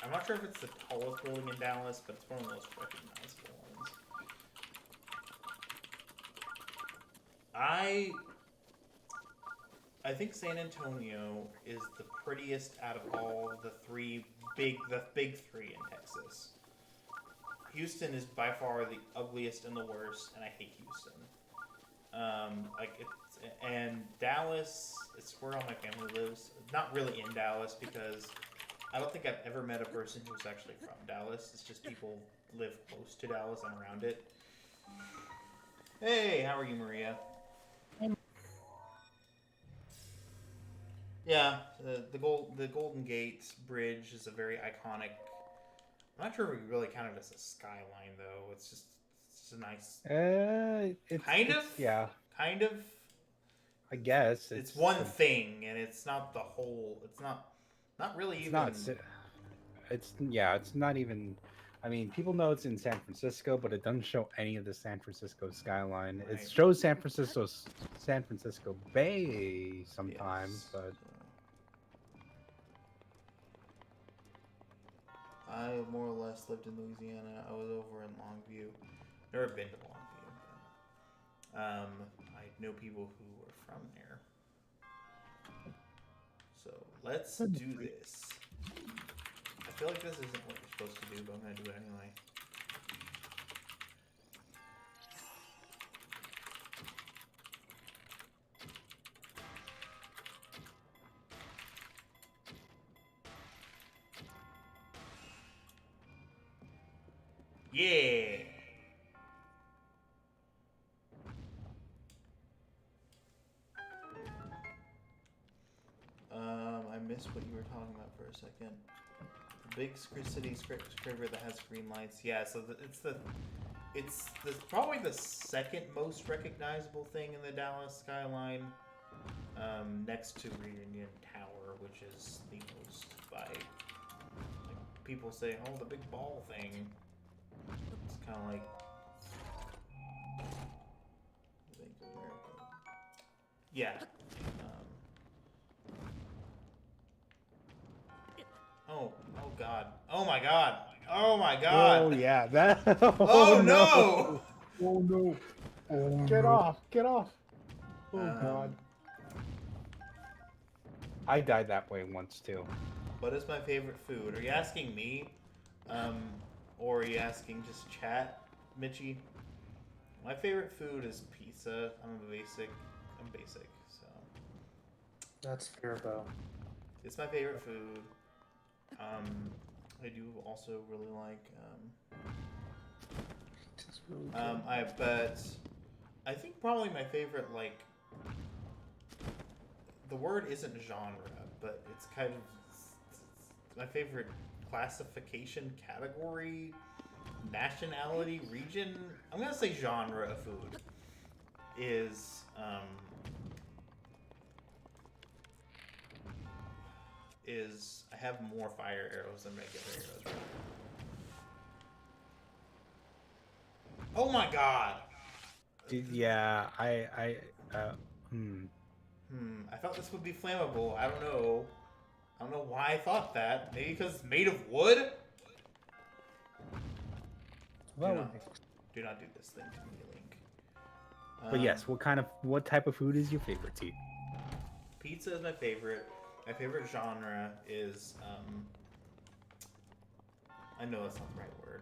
I'm not sure if it's the tallest building in Dallas, but it's one of the most recognizable ones. I think San Antonio is the prettiest out of all the big three in Texas. Houston is by far the ugliest and the worst, and I hate Houston. And Dallas, it's where all my family lives. Not really in Dallas because I don't think I've ever met a person who's actually from Dallas. It's just people live close to Dallas and around it. Hey, how are you, Maria? Yeah, the Golden Gate Bridge is a very iconic. I'm not sure if we really count it as a skyline, though. It's a nice. Kind of. I guess it's one thing, and it's not the whole. It's not really it's even. Not, it's not even. I mean, people know it's in San Francisco, but it doesn't show any of the San Francisco skyline. Right. It shows San Francisco Bay sometimes, but. I more or less lived in Louisiana. I was over in Longview. Never been to Longview. But, I know people who are from there. So let's do this. I feel like this isn't what you're supposed to do, but I'm going to do it anyway. Yeah. I missed what you were talking about for a second. The big city skyscraper that has green lights. Yeah, so it's probably the second most recognizable thing in the Dallas skyline, next to Reunion Tower, which is the most like people say, oh, the big ball thing. It's kind of like Bank of America. Yeah. Oh God. Oh my God. Oh my God. Oh yeah. That. Oh no. Oh no. Get off. Get off. Oh God. I died that way once too. What is my favorite food? Are you asking me? Or are you asking just chat, Mitchie? My favorite food is pizza. I'm basic, so. That's fair, though. It's my favorite food. I do also really like, but I think probably my favorite, like, the word isn't genre, but it's kind of my favorite classification, category, nationality, region. I'm gonna say genre of food is is I have more fire arrows than regular arrows. Oh my god! Yeah, I thought this would be flammable. I don't know. I don't know why I thought that. Maybe because it's made of wood? That would be... Do not do this thing to me, Link. But yes, what type of food is your favorite, T? Pizza is my favorite. My favorite genre is, I know that's not the right word.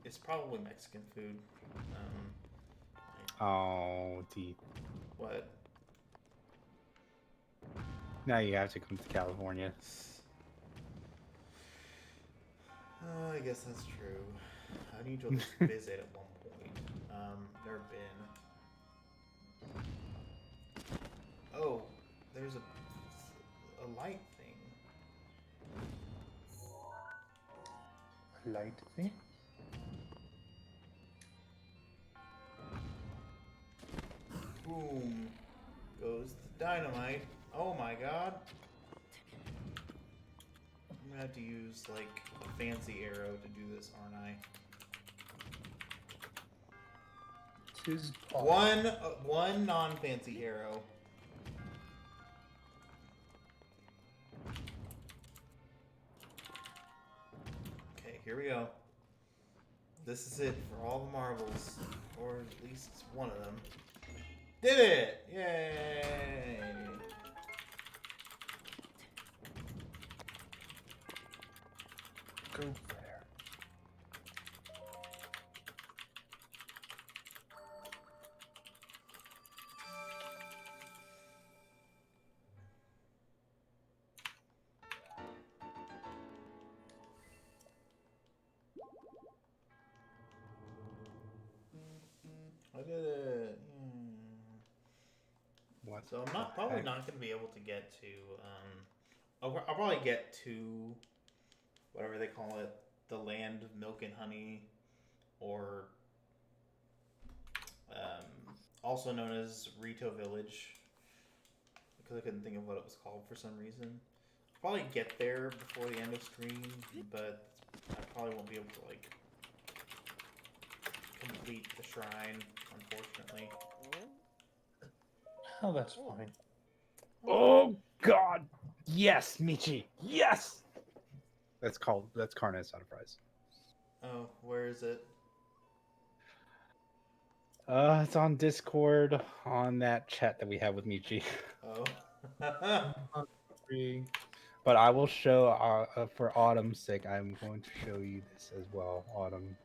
It's probably Mexican food. Oh, T. What? Now you have to come to California. I guess that's true. I need to at least visit at one point. Never been. Oh, there's a light thing. Light thing? Boom. Goes the dynamite. Oh my god. I'm gonna have to use, like, a fancy arrow to do this, aren't I? One non-fancy arrow. Okay, here we go. This is it for all the marbles, or at least one of them. Did it! Yay! Go there. I did it! What? So I'm probably not going to be able to get to, I'll probably get to whatever they call it, the land of milk and honey, or also known as Rito Village, because I couldn't think of what it was called for some reason. I'll probably get there before the end of stream, but I probably won't be able to, like, complete the shrine, unfortunately. Oh, that's fine. Oh God! Yes, Michi. Yes. That's carne asada fries. Oh, where is it? It's on Discord on that chat that we have with Michi. Oh. But I will show for Autumn's sake. I'm going to show you this as well, Autumn.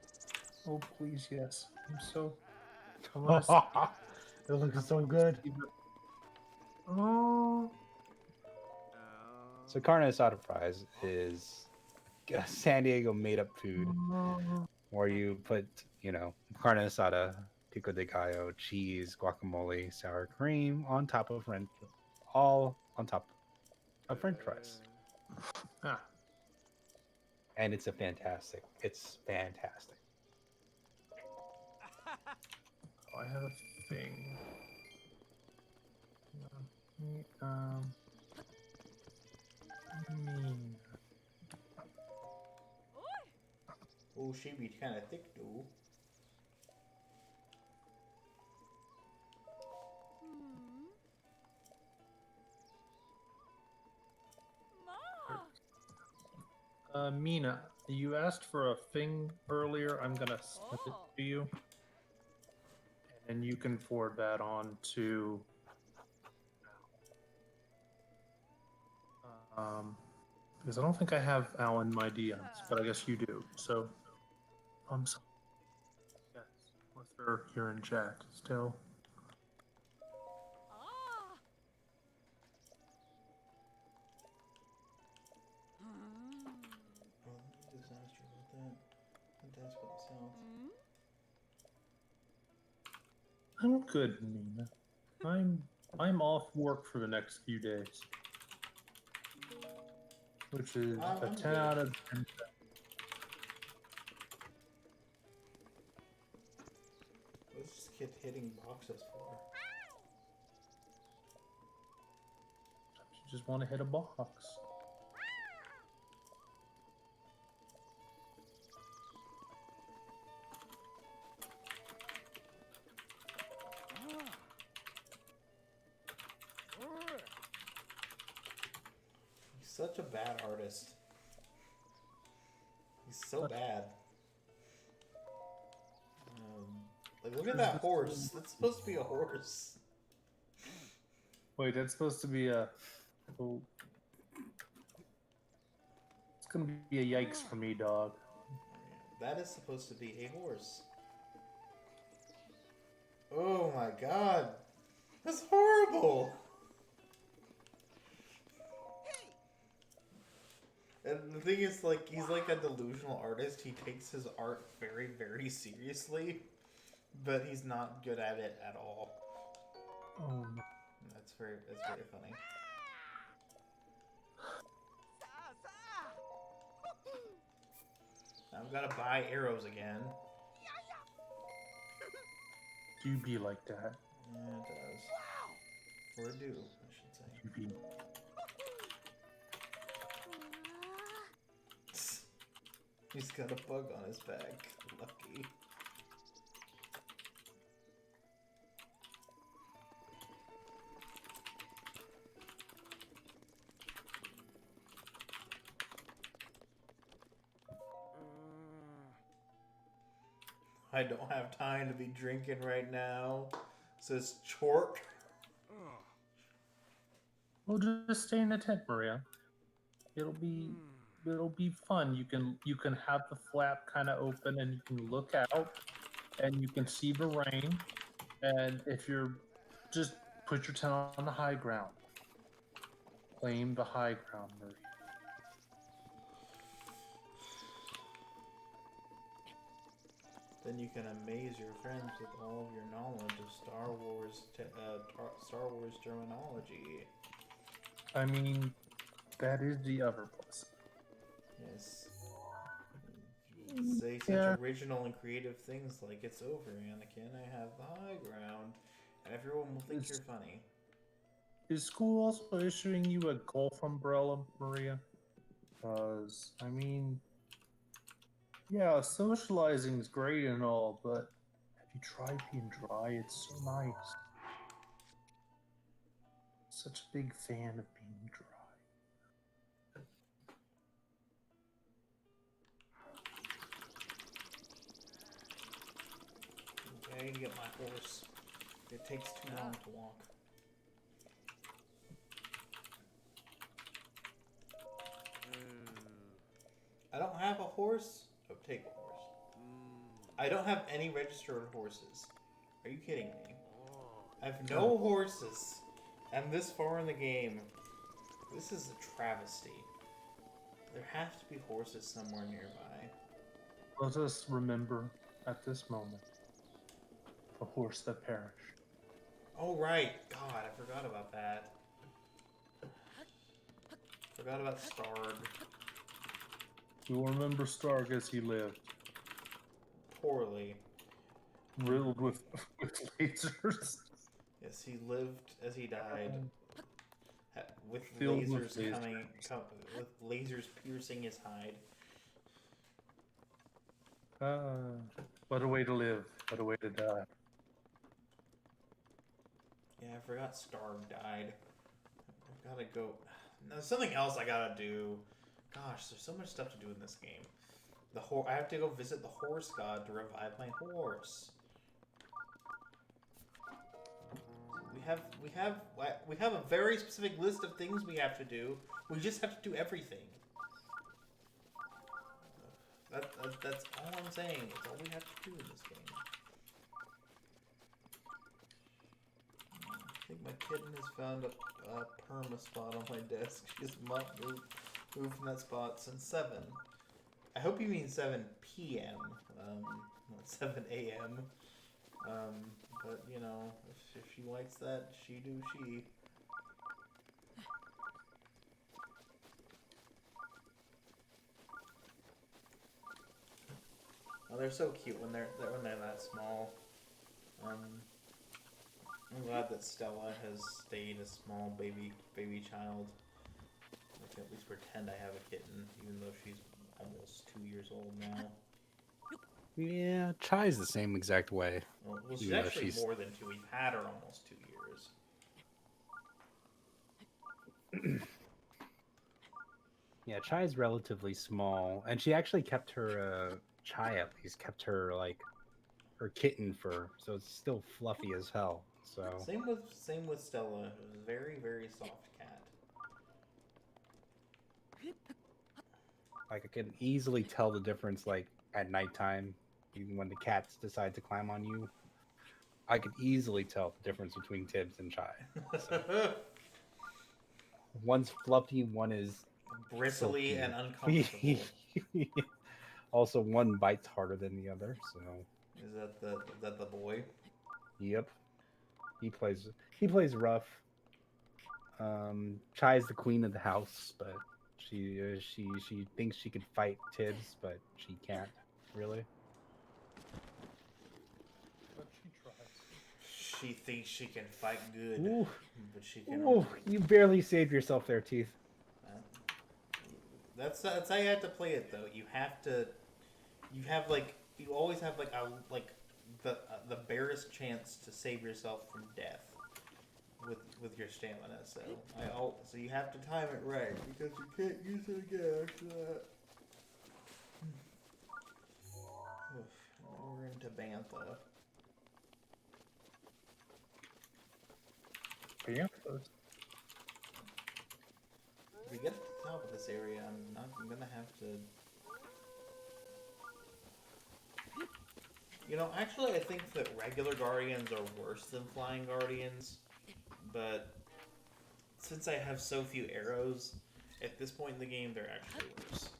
Oh, please, yes. I'm so... It looks so good. Oh. So carne asada fries is a San Diego made-up food where you put, carne asada, pico de gallo, cheese, guacamole, sour cream on top of all on top of French fries. Ah. And it's fantastic. It's fantastic. I have a thing. Oh, she be kind of thick, though. Mina, you asked for a thing earlier. I'm gonna send it to you, and you can forward that on to. Because I don't think I have Alan my DMs, but I guess you do. So, so yes, with her here in chat still. I'm good, Mina. I'm off work for the next few days, which is a 10 out of 10. What's this kid hitting boxes for? You just want to hit a box. such a bad artist. He's so bad. Like, look at that horse. That's supposed to be a horse. Wait, that's supposed to be a... Oh. It's gonna be a yikes for me, dog. That is supposed to be a horse. Oh my god. That's horrible. And the thing is, like, he's like a delusional artist. He takes his art very, very seriously, but he's not good at it at all. Oh, no. That's very funny. I've got to buy arrows again. Do be like that. Yeah, it does. Or do, I should say. Do be. He's got a bug on his back. Lucky. I don't have time to be drinking right now. Says Chork. Well, just stay in the tent, Maria. It'll be fun. You can have the flap kind of open, and you can look out, and you can see the rain. And if you're just put your tent on the high ground, claim the high ground, Maria. Then you can amaze your friends with all of your knowledge of Star Wars terminology. I mean, that is the other plus. Yes. You say such original and creative things like, "It's over, Anakin. I have the high ground," and everyone will think you're funny. Is school also issuing you a golf umbrella, Maria? Because, I mean, yeah, socializing's great and all, but have you tried being dry? It's so nice. Such a big fan of being dry. Okay, I need to get my horse. It takes too long to walk. I don't have a horse. Oh, take a horse. I don't have any registered horses. Are you kidding me? I have no horses. I'm this far in the game. This is a travesty. There have to be horses somewhere nearby. Let us remember at this moment the horse that perished. Oh, right. God, I forgot about that. Forgot about Starg. You'll remember Stark as he lived. Poorly. Riddled with lasers. Yes, he lived as he died. With Filled with lasers with lasers piercing his hide. What a way to live. What a way to die. Yeah, I forgot Starg died. I've gotta go. There's something else I gotta do. Gosh, there's so much stuff to do in this game. I have to go visit the horse god to revive my horse. We have a very specific list of things we have to do. We just have to do everything. That's all I'm saying. That's all we have to do in this game. I think my kitten has found a perma spot on my desk. She's not moved from that spot since 7. I hope you mean 7 p.m., not 7 a.m. But, you know, if she likes that, she do she. Oh, they're so cute when they're that small. I'm glad that Stella has stayed a small baby child. I can at least pretend I have a kitten, even though she's almost 2 years old now. Yeah, Chai's the same exact way. Well, she's actually more than 2. We've had her almost 2 years. Yeah, Chai's relatively small, and she actually kept her Chai at least kept her like her kitten fur, so it's still fluffy as hell. So Same with Stella, who's a very very soft cat. like I can easily tell the difference like at nighttime, even when the cats decide to climb on you. I could easily tell the difference between Tibbs and Chai. So one's fluffy, one is Bristly silky. and uncomfortable. Also, one bites harder than the other. So, Is that the boy? yep, he plays rough. Chai's the queen of the house, but she thinks she could fight Tibbs, but she can't really. But she tries. She thinks she can fight good, Ooh, but she can ooh, only. you barely saved yourself there, Teeth. That's how you have to play it though. You have to. You always have the barest chance to save yourself from death with your stamina. So you have to time it right because you can't use it again after that. Oof. Now we're into Bantha. Panthers. If we get to the top of this area, I'm gonna have to. Actually, I think that regular Guardians are worse than Flying Guardians, but since I have so few arrows, at this point in the game, they're actually worse.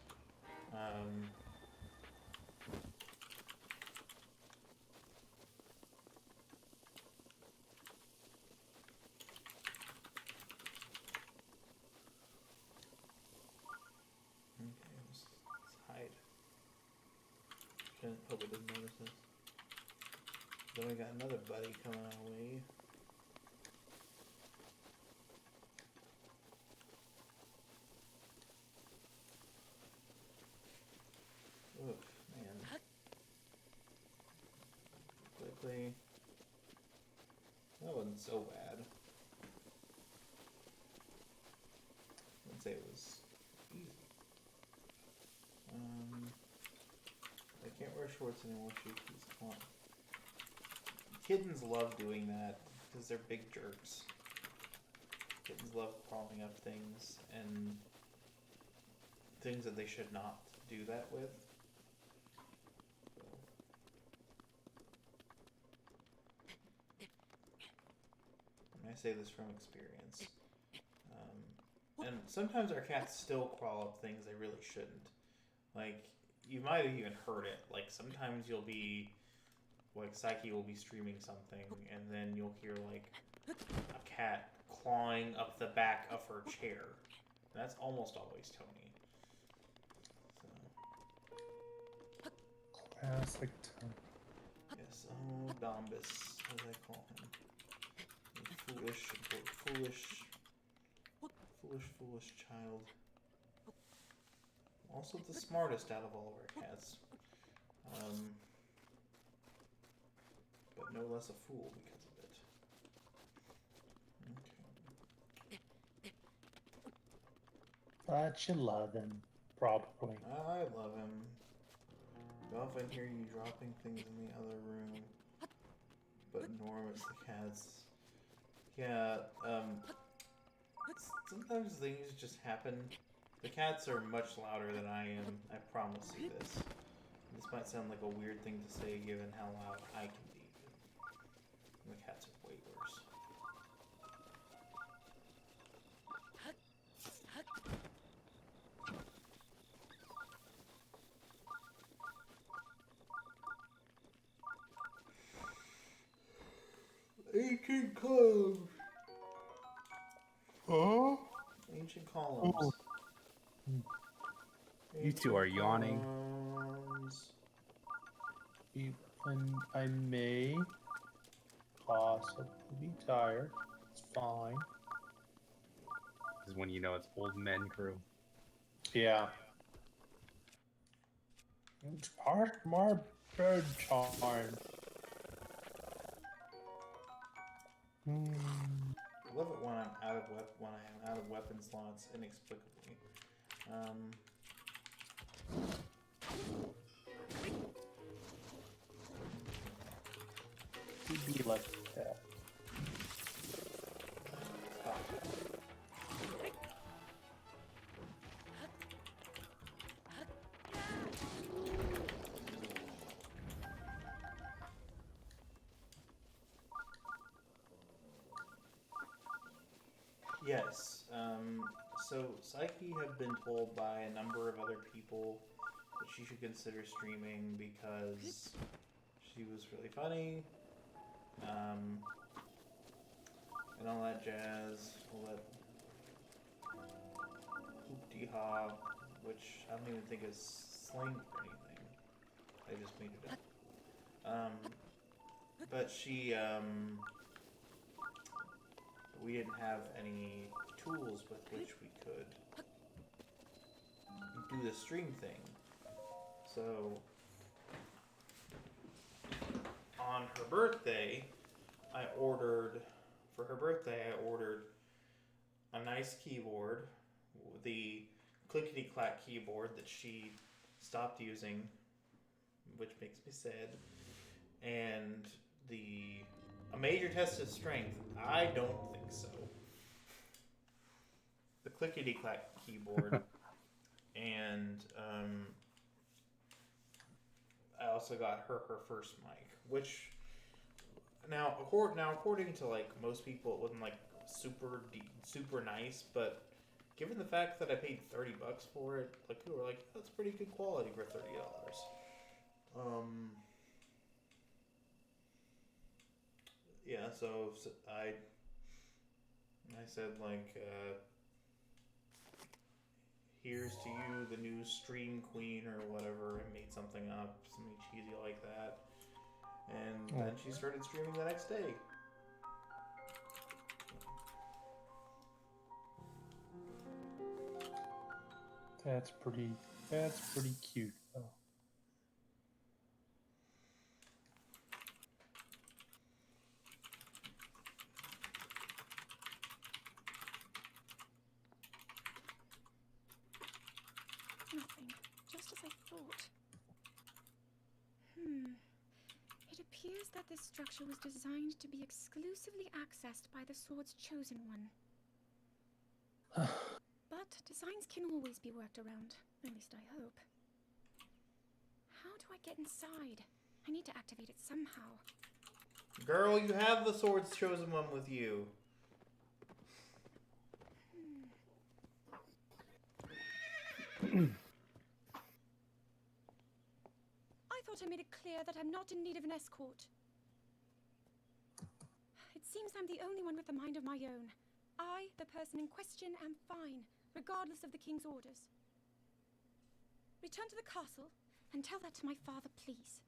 Okay, let's hide. Hope it doesn't notice us. Then we got another buddy coming our way. Oof, man. Quickly. That wasn't so bad. I wouldn't say it was easy. I can't wear shorts anymore, Shookies. Come on. Kittens love doing that because they're big jerks. Kittens love crawling up things and things that they should not do that with. So. And I say this from experience. And sometimes our cats still crawl up things they really shouldn't. Like, you might have even heard it. Like, sometimes you'll be, like, Psyche will be streaming something, and then you'll hear, like, a cat clawing up the back of her chair. And that's almost always Tony. So. Classic Tony. Yes, oh, Dombus, as I call him. Foolish child. Also the smartest out of all of our cats. But no less a fool because of it. Okay. But you love him, probably. I love him. I often hear you dropping things in the other room. But Norm, it's the cats. Yeah, sometimes things just happen. The cats are much louder than I am. I promise you this. This might sound like a weird thing to say given how loud I can be. And the cats are way worse. Ancient columns. Oh? Ancient columns. You two are yawning. Columns. Even I may possibly be tired. It's fine. This is when you know it's old men crew. Yeah. It's part of my bedtime. I love it when I'm out of weapon slots inexplicably. He'd be like that. Yes. So Psyche had been told by a number of other people that she should consider streaming because she was really funny, and all that jazz, all that hoop-dee-ha, which I don't even think is slang for anything. I just made it up. But we didn't have any tools with which we could do the stream thing. So, on her birthday, I ordered a nice keyboard, the clickety-clack keyboard that she stopped using, which makes me sad, and a major test of strength. I don't think so. The clickety-clack keyboard, and I also got her first mic, which according to like most people, it wasn't like super nice, but given the fact that I paid $30 for it, like people were like, that's pretty good quality for $30. Yeah, so I said like, here's to you, the new stream queen or whatever. I made something up, something cheesy like that, and then she started streaming the next day. That's pretty cute, though. Nothing. Just as I thought. It appears that this structure was designed to be exclusively accessed by the Sword's Chosen One. But designs can always be worked around. At least I hope. How do I get inside? I need to activate it somehow. Girl, you have the Sword's Chosen One with you. I thought I made it clear that I'm not in need of an escort. It seems I'm the only one with a mind of my own. I, the person in question, am fine, regardless of the king's orders. Return to the castle and tell that to my father, please.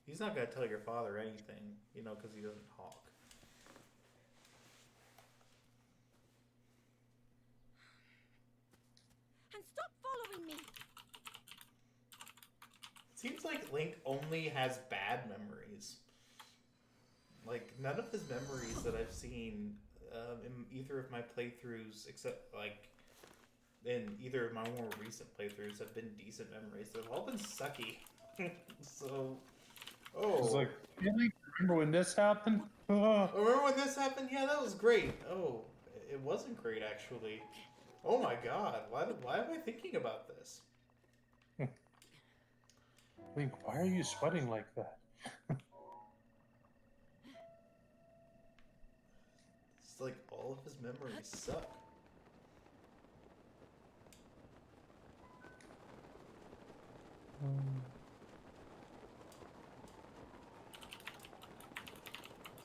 He's not gonna tell your father anything, because he doesn't talk. And stop following me! Seems like Link only has bad memories. Like, none of his memories that I've seen in either of my playthroughs, except, like, in either of my more recent playthroughs, have been decent memories. They've all been sucky. So, It's like, really? Remember when this happened? Remember when this happened? Yeah, that was great. Oh, it wasn't great, actually. Oh my god, why am I thinking about this? Link, why are you sweating like that? It's like all of his memories suck.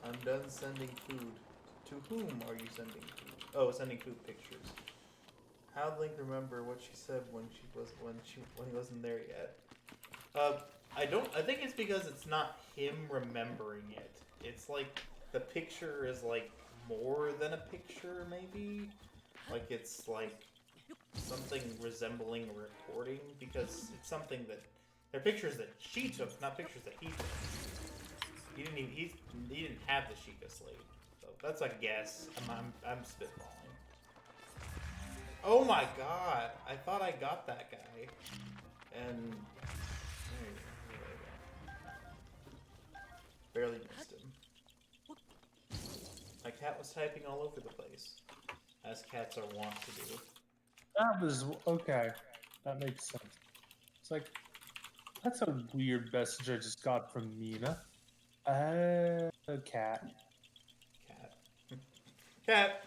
I'm done sending food. To whom are you sending food? Oh, sending food pictures. How'd Link remember what she said when he wasn't there yet? I think it's because it's not him remembering it. It's like the picture is like more than a picture, maybe. Like it's like something resembling a recording, because it's something that they're pictures that she took, not pictures that he took. He didn't have the Sheikah slate, so that's a guess. I'm spitballing. Oh my god! I thought I got that guy. And... there we go. Barely missed him. My cat was typing all over the place. As cats are wont to do. That was okay. That makes sense. It's like, that's a weird message I just got from Mina. Cat. Cat. Cat!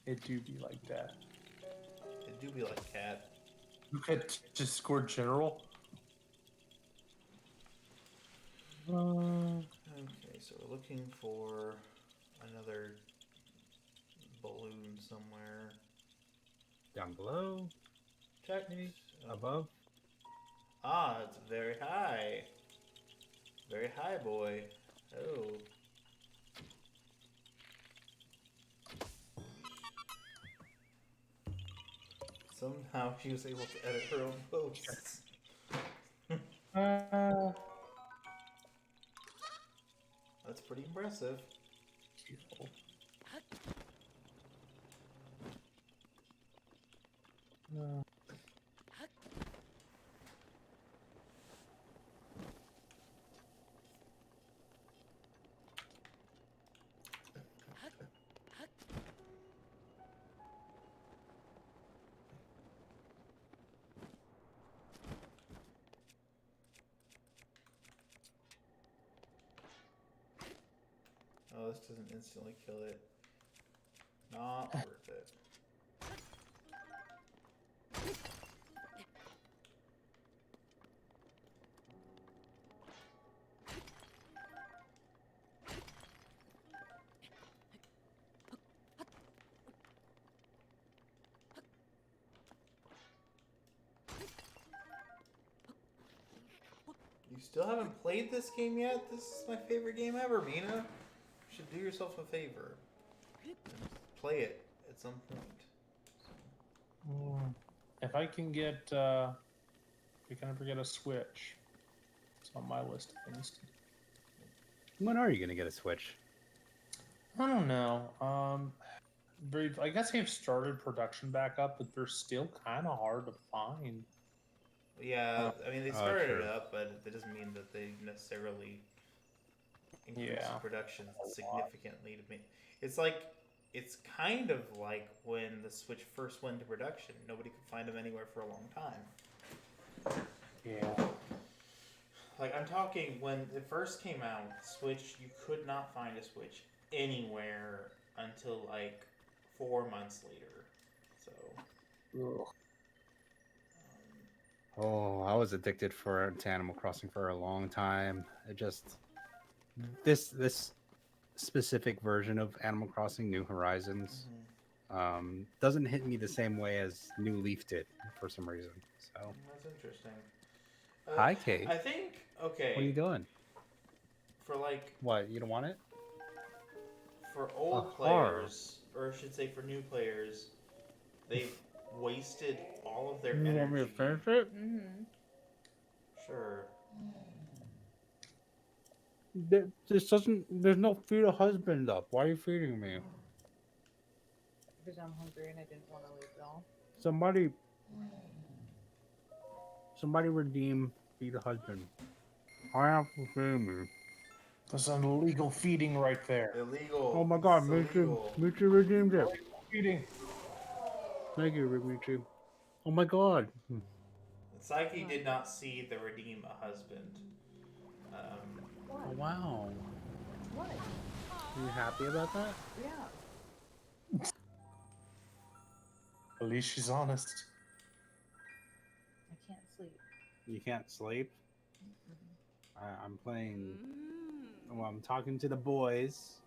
It do be like that. It do be like cat. Look at Discord General. Okay, so we're looking for another balloon somewhere. Down below, Check. above. Ah, it's very high. Very high, boy. Oh. Somehow she was able to edit her own posts. That's pretty impressive. Oh, this doesn't instantly kill it. Not worth it. You still haven't played this game yet? This is my favorite game ever, Mina. You should do yourself a favor. And play it at some point. If I can get, if we can ever get a Switch, it's on my list of things to do. When are you gonna get a Switch? I don't know. I guess they've started production back up, but they're still kind of hard to find. Yeah, I mean, they started sure. it up, but that doesn't mean that they necessarily increase Yeah. production significantly to me. It's kind of like when the Switch first went into production. Nobody could find them anywhere for a long time. Yeah. Like, I'm talking when it first came out, Switch, you could not find a Switch anywhere until like 4 months later. So, Oh, I was addicted to Animal Crossing for a long time. It just this specific version of Animal Crossing, New Horizons, doesn't hit me the same way as New Leaf did for some reason. So that's interesting. Hi, Kate. I think, okay. What are you doing? For like, What, you don't want it? for old players, or I should say for new players, they've wasted all of their energy. You want me to finish it? Sure. This doesn't. There's no feed a husband up. Why are you feeding me? Because I'm hungry and I didn't want to leave it all. Somebody redeem feed a husband. I have to feed me. That's an illegal feeding right there. Illegal. Oh my God, It's illegal. Michi redeemed it. Feeding. Thank you, Michi. Oh my God. Psyche did not see the redeem a husband. Oh, wow. What? Are you happy about that? Yeah. At least she's honest. I can't sleep. You can't sleep? I'm playing. Well, I'm talking to the boys.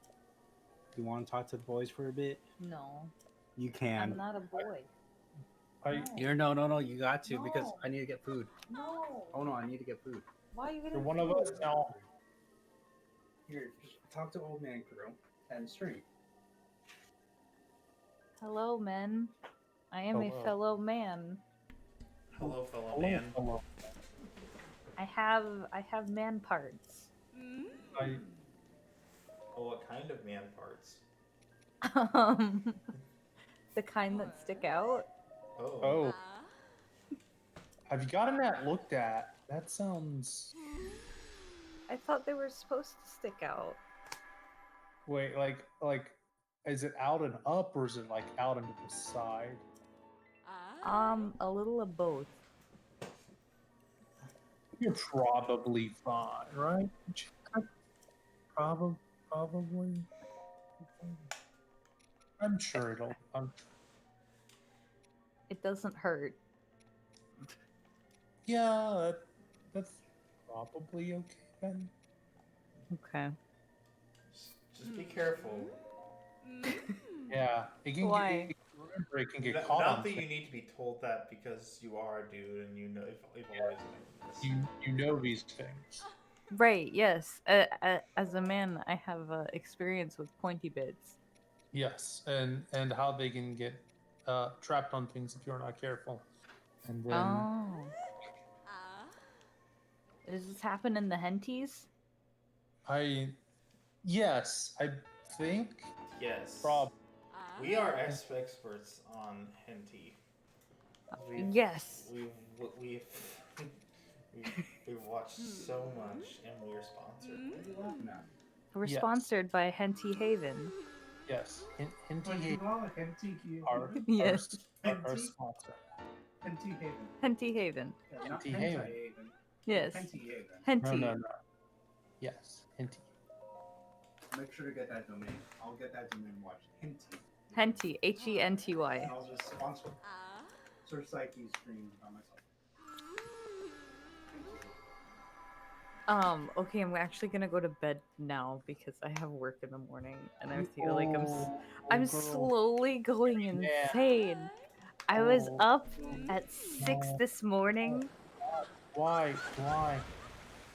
You want to talk to the boys for a bit? No. You can. I'm not a boy. No. You got to because No. I need to get food. No. Oh no, I need to get food. Why are you You're getting one of us now. Here, just talk to Old Man Crew and stream. Hello, men. I am Hello. a fellow man. Hello, fellow man. Hello. I have man parts. Oh, what kind of man parts? The kind that stick out? Oh. Oh. Have you gotten that looked at? That sounds... I thought they were supposed to stick out. Wait, is it out and up or is it like out and to the side? A little of both. You're probably fine, right? Probably. I'm sure it'll. It doesn't hurt. Yeah, that's probably okay then. Okay. Just be careful. Yeah, it can Why? remember, it can get caught Not on that you things. need to be told that because you are a dude and you know you've always known this. You know these things. Right, yes. As a man, I have experience with pointy bits. Yes, and how they can get trapped on things if you're not careful. And then Oh. Does this happen in the henties? yes, I think Yes. probably. We are experts on hentai. Yes. We've watched so much, and we're sponsored. We're Yes. sponsored by Henty Haven. Yes, Henty our Yes. our sponsor. Henty Haven. Henty Haven. Yeah, not Henty Hentai Haven. Haven. Yes. Henty Haven. Henty. No. Yes, Henty. Make sure to get that domain. I'll get that domain. Watch Henty. Henty. Henty. And I'll just sponsor Sir Psyche's stream by myself. Okay, I'm actually gonna go to bed now because I have work in the morning and I feel like I'm girl. slowly going insane. I was up at 6 this morning Why?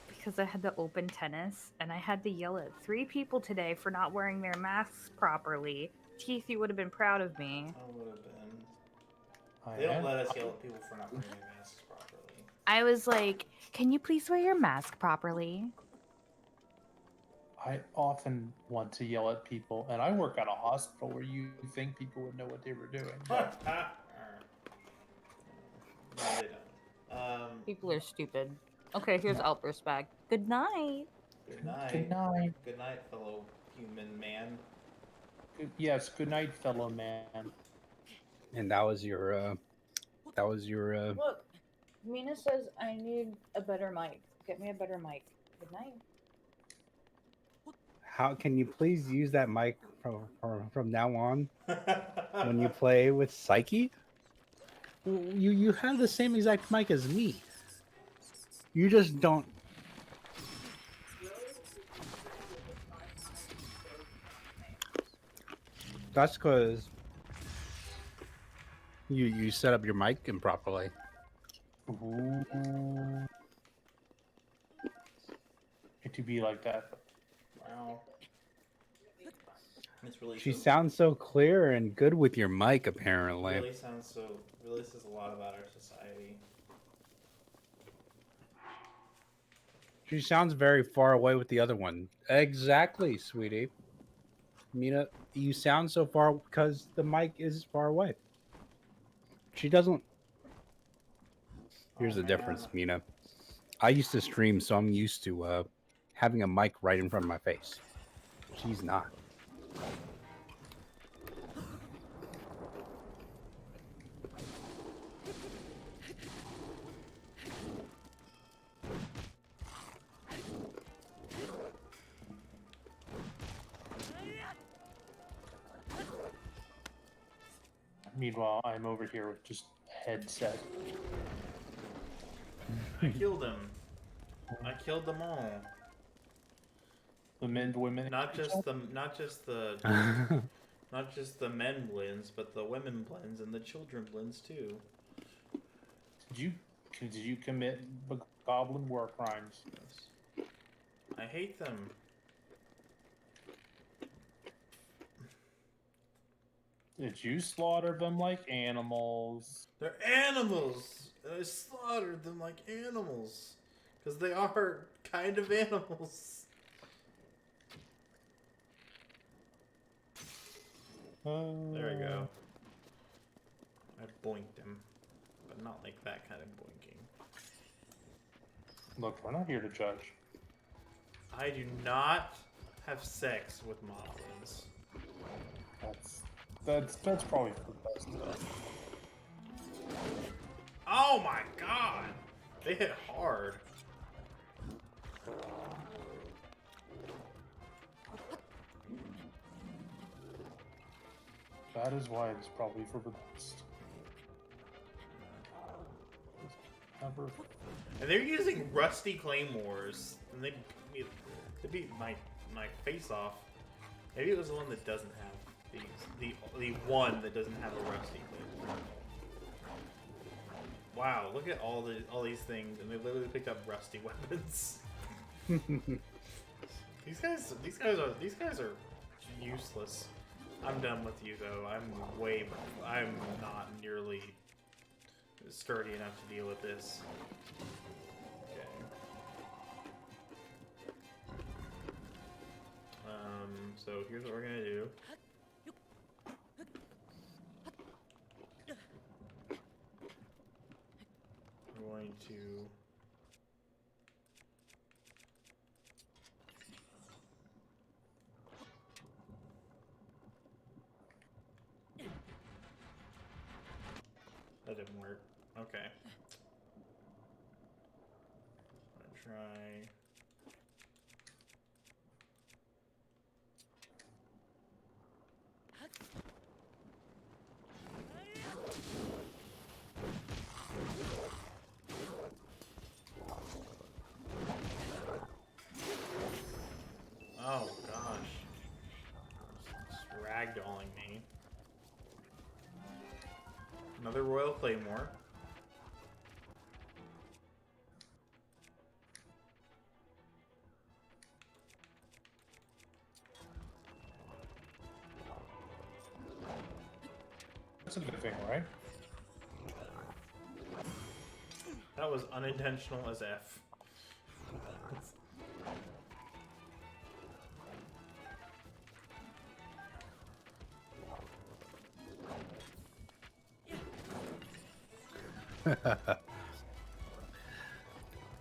because I had to open tennis and I had to yell at 3 people today for not wearing their masks properly. Keith, you would have been proud of me. I would have been. I They don't am. let us yell at people for not wearing their masks properly. I was like, can you please wear your mask properly? I often want to yell at people, and I work at a hospital where you think people would know what they were doing. No, they don't. People are stupid. Okay, here's Outburst back. Good night. Good night. Good night. Good night, fellow human man. Yes, good night, fellow man. And that was your Look, Mina says I need a better mic. Get me a better mic. Good night. how can you please use that mic from now on when you play with Psyche? You have the same exact mic as me. You just don't. That's because you set up your mic improperly. Ooh. It to be like that. Wow. This really She says, sounds so clear and good with your mic, apparently. really says a lot about our society. She sounds very far away with the other one. Exactly, sweetie. Mina, you sound so far because the mic is far away. She doesn't. Here's the difference, Mina. I used to stream, so I'm used to having a mic right in front of my face. She's not. Meanwhile, I'm over here with just a headset. I killed him. I killed them all. The men, women, Not just the men blends, but the women blends and the children blends too. Did you commit goblin war crimes? Yes. I hate them. Did you slaughter them like animals? They're animals! I slaughtered them like animals. Because they are kind of animals. There we go. Not like that kind of boinking. Look, we're not here to judge. I do not have sex with moblins. That's probably for the best though. Oh my god! They hit hard. That is why it's probably for the best. Never. And they're using rusty claymores, and they beat my face off. Maybe it was the one that doesn't have the one that doesn't have a rusty claymore. Wow, look at all these things, and they literally picked up rusty weapons. These guys are useless. I'm done with you though. I'm not nearly sturdy enough to deal with this. Okay. So here's what we're gonna do. We're going to that didn't work. Okay. I'm gonna try. Oh gosh. Just ragdolling me. Another Royal Claymore. That's a good thing, right? That was unintentional as F.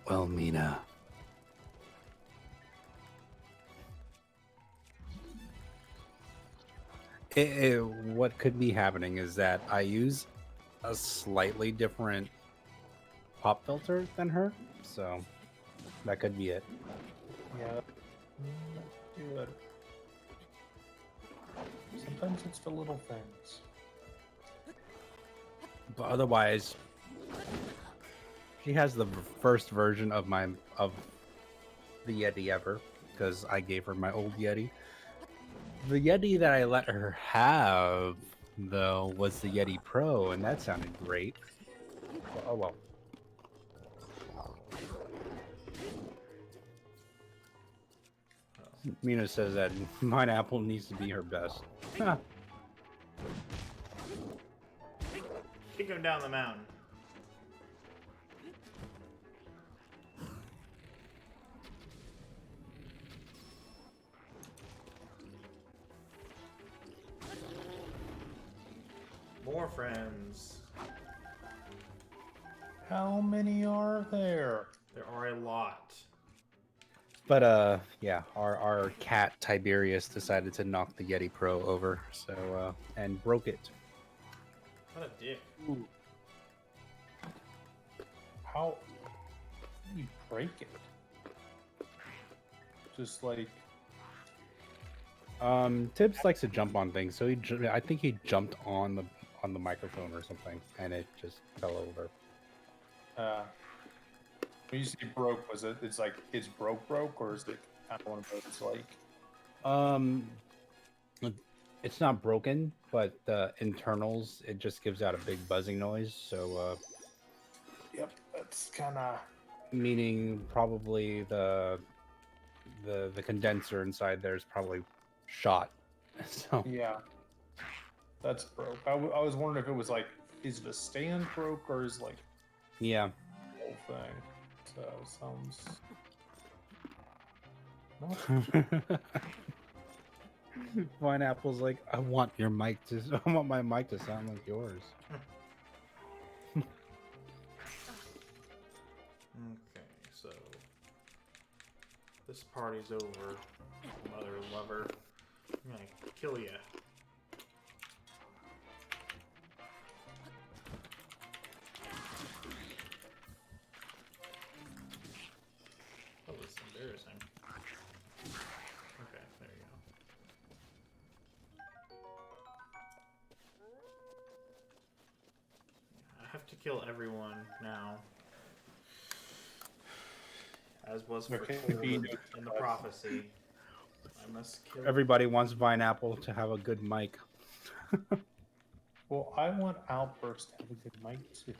Well, Mina. What could be happening is that I use a slightly different pop filter than her, so that could be it. Yeah. Good. Sometimes it's the little things. But otherwise, she has the first version of the Yeti ever, because I gave her my old Yeti. The Yeti that I let her have, though, was the Yeti Pro, and that sounded great. Oh well. Mina says that mine apple needs to be her best. Huh. Kick him down the mountain. More friends. How many are there? There are a lot. But yeah, our cat Tiberius decided to knock the Yeti Pro over, so and broke it. What a dick. Ooh. How do you break it? Just like Tibbs likes to jump on things, so I think he jumped on the microphone or something, and it just fell over. when you say broke, it's like it's broke, or is it kind of one of those like it's not broken, but the internals, it just gives out a big buzzing noise, so yep, that's kind of meaning probably the condenser inside there is probably shot. So yeah, that's broke. I was wondering if it was like, is the stand broke or is like yeah. the whole thing? So sounds Pineapple's like, I want my mic to sound like yours. this party's over, mother lover. I'm gonna kill ya. Oh, that's embarrassing. Okay, there you go. I have to kill everyone now. As was There foretold can be in no the choice. prophecy. I must kill Everybody wants Vineapple to have a good mic. Well, I want Outburst to have a good mic too.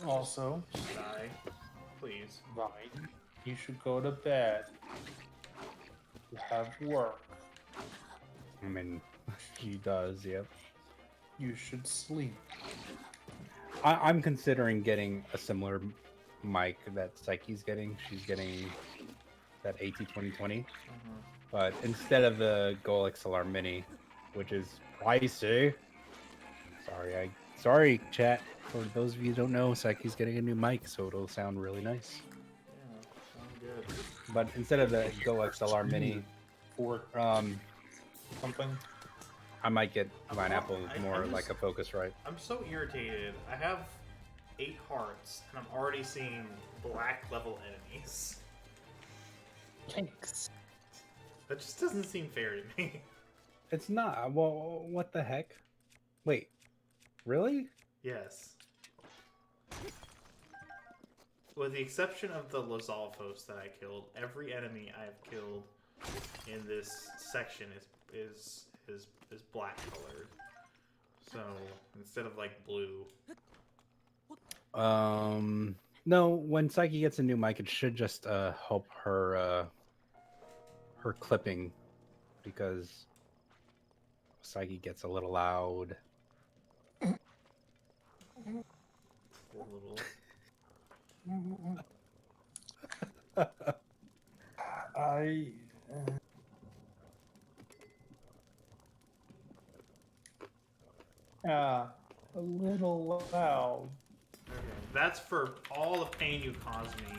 Also, die. Please. Vine, you should go to bed. You have work. I mean, he does, yep. You should sleep. I'm considering getting a similar mic that Psyche's getting. She's getting that AT2020. But instead of the Goal XLR Mini, which is pricey. Sorry, chat. For those of you who don't know, Psyche's getting a new mic, so it'll sound really nice. Yeah, sound good. But instead of the Go XLR Mini, For something. I might get Vineapple I'm more just- like a Focusrite. I'm so irritated. I have 8 hearts, and I'm already seeing black level enemies. Thanks. That just doesn't seem fair to me. It's not. Well, what the heck? Wait, really? Yes. With the exception of the Lizalfos that I killed, every enemy I've killed in this section is black colored. So instead of like blue. No. When Psyche gets a new mic, it should just help her her clipping, because Psyche gets a little loud. A little. A little loud. Okay, that's for all the pain you caused me.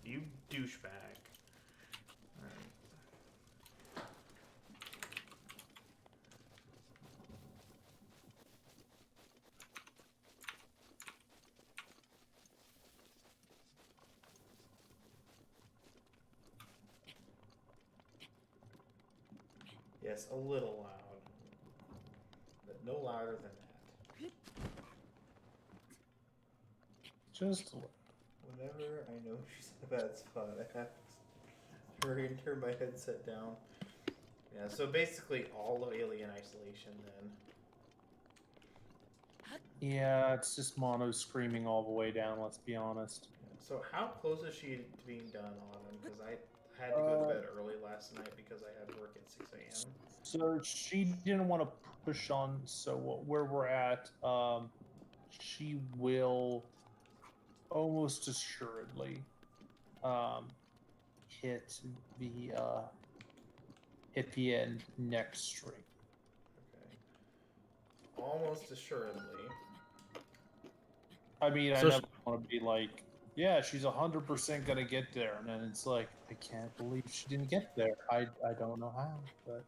You douchebag. Alright. Yes, a little loud. But no louder than that. Just a little. Whenever I know she's in a bad spot, I have to hurry and turn my headset down. Yeah, so basically all of Alien Isolation then. Yeah, it's just mono screaming all the way down, let's be honest. So how close is she to being done, Autumn? Because I had to go to bed early last night because I had work at 6 a.m. So she didn't want to push on, so where we're at, she will almost assuredly hit the end next stream. Okay. Almost assuredly. I mean, I So never want to be like, yeah, she's 100% gonna get there, and then it's like, I can't believe she didn't get there. I don't know how, but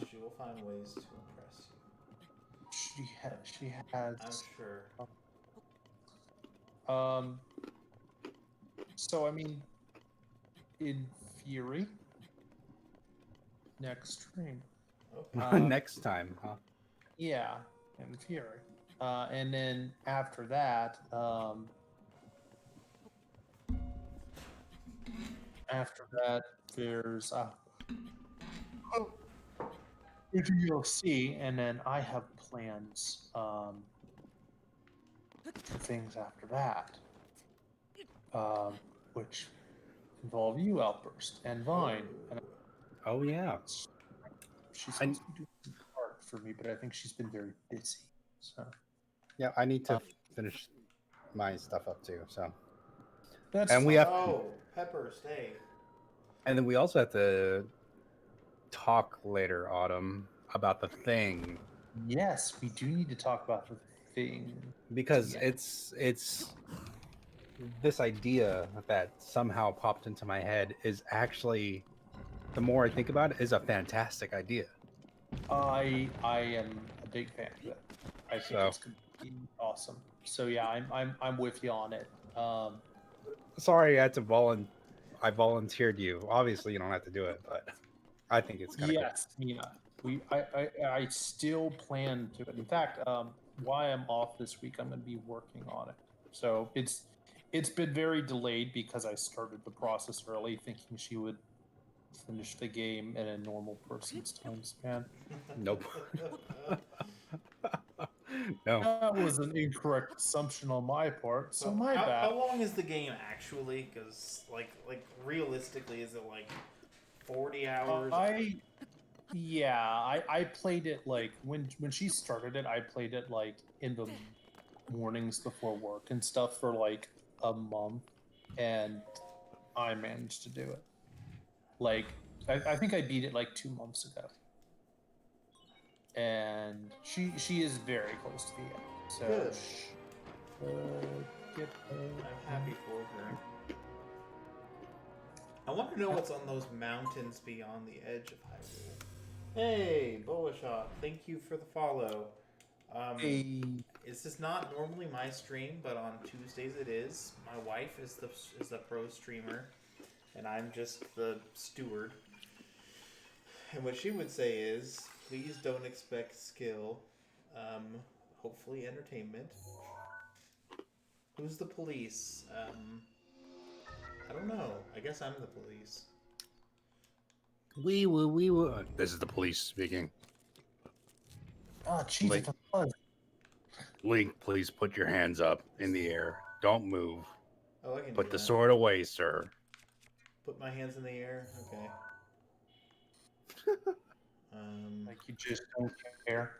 She will find ways to impress you. she has. I'm sure. So I mean, in theory, next stream. Okay. Next time, huh? Yeah, in theory. And then after that, there's DLC, and then I have plans for things after that, which involve you, Outburst, and Vine. And Oh yeah. she's supposed to do some art for me, but I think she's been very busy. So Yeah, I need to finish my stuff up too. So, that's and we fine. have, Oh, Pepper, stay. and then we also have to talk later, Autumn, about the thing Yes, we do need to talk about the thing. because Yeah. it's this idea that somehow popped into my head is actually, the more I think about it, is a fantastic idea. I am a big fan of it. I think So it's gonna be awesome. So yeah, I'm with you on it. sorry I had to I volunteered you. Obviously you don't have to do it, but I think it's kind of cool. Yes, yeah. I still plan to. In fact, while I'm off this week, I'm going to be working on it. So it's been very delayed because I started the process early, thinking she would finish the game in a normal person's time span. Nope. No. That was an incorrect assumption on my part, so my how, bad. how long is the game actually? Because like realistically, is it like 40 hours? I played it like when she started it. I played it like in the mornings before work and stuff for like a month, and I managed to do it. Like I think I beat it like 2 months ago, and she is very close to the end. So Good. I'm happy for her. I want to know what's on those mountains beyond the edge of Hyrule. Hey, Boa Shot, thank you for the follow. Hey. This is not normally my stream, but on Tuesdays it is. My wife is the pro streamer, and I'm just the steward. And what she would say is, please don't expect skill. Hopefully entertainment. Who's the police? I don't know. I guess I'm the police. We will. This is the police speaking. Oh, Jesus! Link, please put your hands up in the air. Don't move. Oh, I can Put do the that. sword away, sir. Put my hands in the air. Okay. Like you just don't care.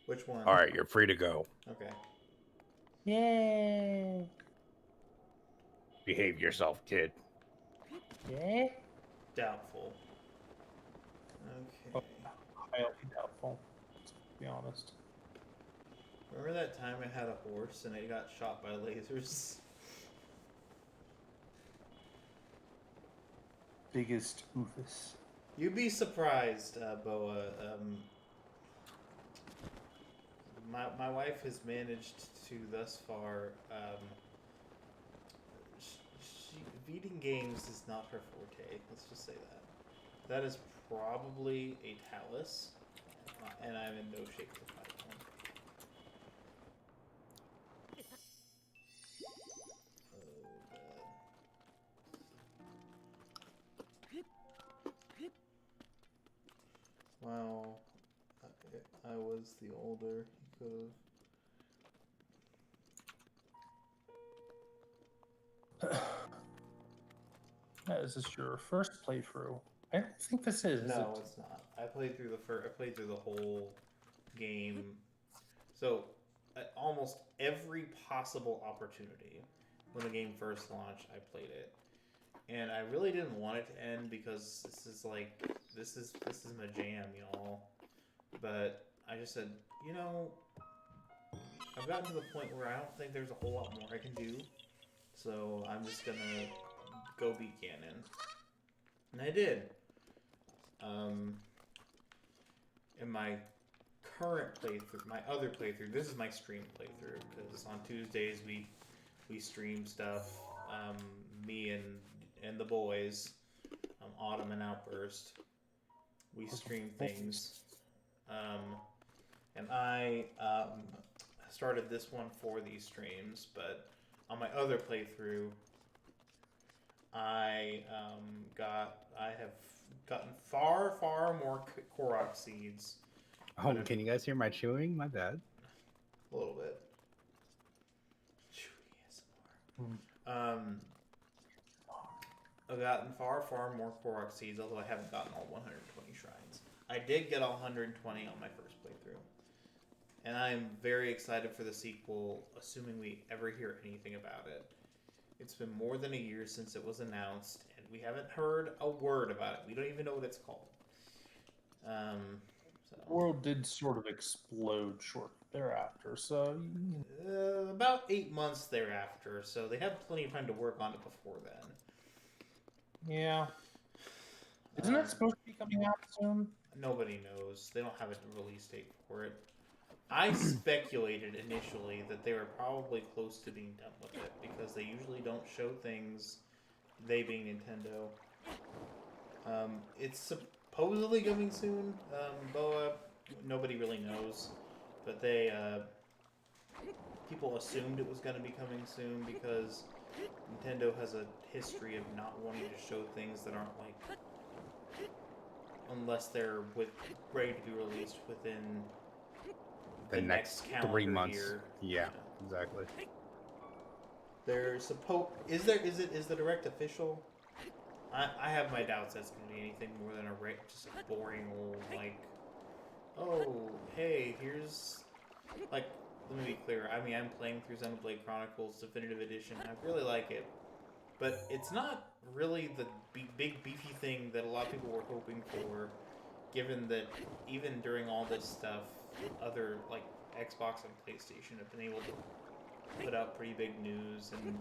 Which one? All right, you're free to go. Okay. Yay! Behave yourself, kid. Yeah. Doubtful. Okay. Highly doubtful, to be honest. Remember that time I had a horse and it got shot by lasers? Biggest oofus. You'd be surprised, Boa. My wife has managed to thus far. Beating games is not her forte. Let's just say that. That is probably a Talus, and I'm in no shape to fight one. Wow, I was the older. He could Is this your first playthrough? I don't think this is. have. No, it's not. I played through the whole game. So, at almost every possible opportunity when the game first launched, I played it, and I really didn't want it to end because this is my jam, y'all. But I just said, I've gotten to the point where I don't think there's a whole lot more I can do, so I'm just gonna go beat Ganon, and I did. In my current playthrough, my other playthrough, this is my stream playthrough, because on Tuesdays we stream stuff, me and the boys, Autumn and Outburst, we stream things, and I started this one for these streams, but on my other playthrough, I have gotten far more Korok seeds. Oh, can you guys hear my chewing? My bad. A little bit. I've gotten far more Korok seeds, although I haven't gotten all 120 shrines. I did get all 120 on my first playthrough. And I'm very excited for the sequel, assuming we ever hear anything about it. It's been more than a year since it was announced, and we haven't heard a word about it. We don't even know what it's called. So The world did sort of explode shortly thereafter, so about 8 months thereafter. So they have plenty of time to work on it before then. yeah. Isn't it supposed to be coming out soon? Nobody knows. They don't have a release date for it. I speculated initially that they were probably close to being done with it because they usually don't show things, they being Nintendo. It's supposedly coming soon, Boa. Nobody really knows. But people assumed it was going to be coming soon because Nintendo has a history of not wanting to show things that aren't like, unless they're ready to be released within The next 3 calendar months. year. Yeah, exactly. They're is the direct official? I have my doubts that's going to be anything more than just a boring old like, oh hey, here's like, let me be clear. I mean, I'm playing through Xenoblade Chronicles Definitive Edition. I really like it, but it's not really the big beefy thing that a lot of people were hoping for. Given that even during all this stuff, other like Xbox and PlayStation have been able to put out pretty big news, and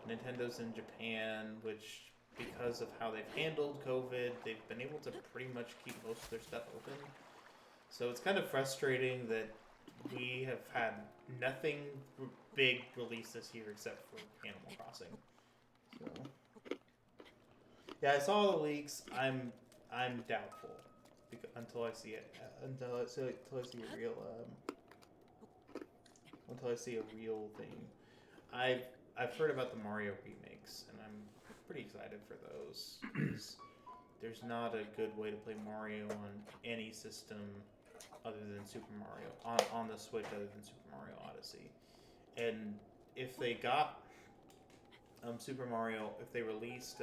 Nintendo's in Japan, which because of how they've handled COVID, they've been able to pretty much keep most of their stuff open. So it's kind of frustrating that we have had nothing big released this year except for Animal Crossing. So yeah, I saw the leaks. I'm doubtful until I see it. Until I see a real until I see a real thing. I've heard about the Mario remakes, and I'm pretty excited for those. Because there's not a good way to play Mario on any system other than Super Mario on the Switch, other than Super Mario Odyssey. And if they got Super Mario, if they released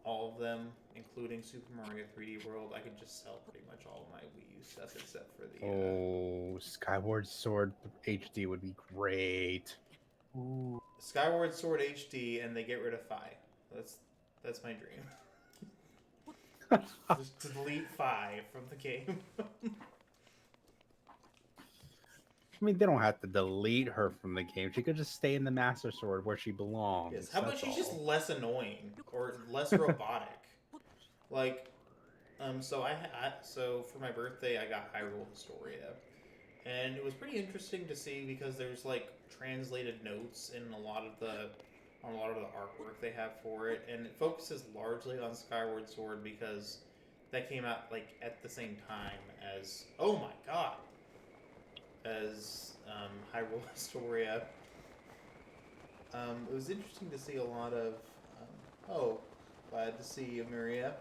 all of them, including Super Mario 3D World, I could just sell pretty much all of my Wii U stuff except for the. Oh, Skyward Sword HD would be great. Ooh. Skyward Sword HD, and they get rid of Fi. That's my dream. Just delete Fi from the game. I mean, they don't have to delete her from the game. She could just stay in the Master Sword where she belongs. Yes. How about that's she's all. just less annoying or less robotic? Like, so so for my birthday I got Hyrule Historia, and it was pretty interesting to see because there's like translated notes in a lot of the artwork they have for it, and it focuses largely on Skyward Sword because that came out like at the same time as Hyrule Historia. It was interesting to see a lot of glad to see you, Maria.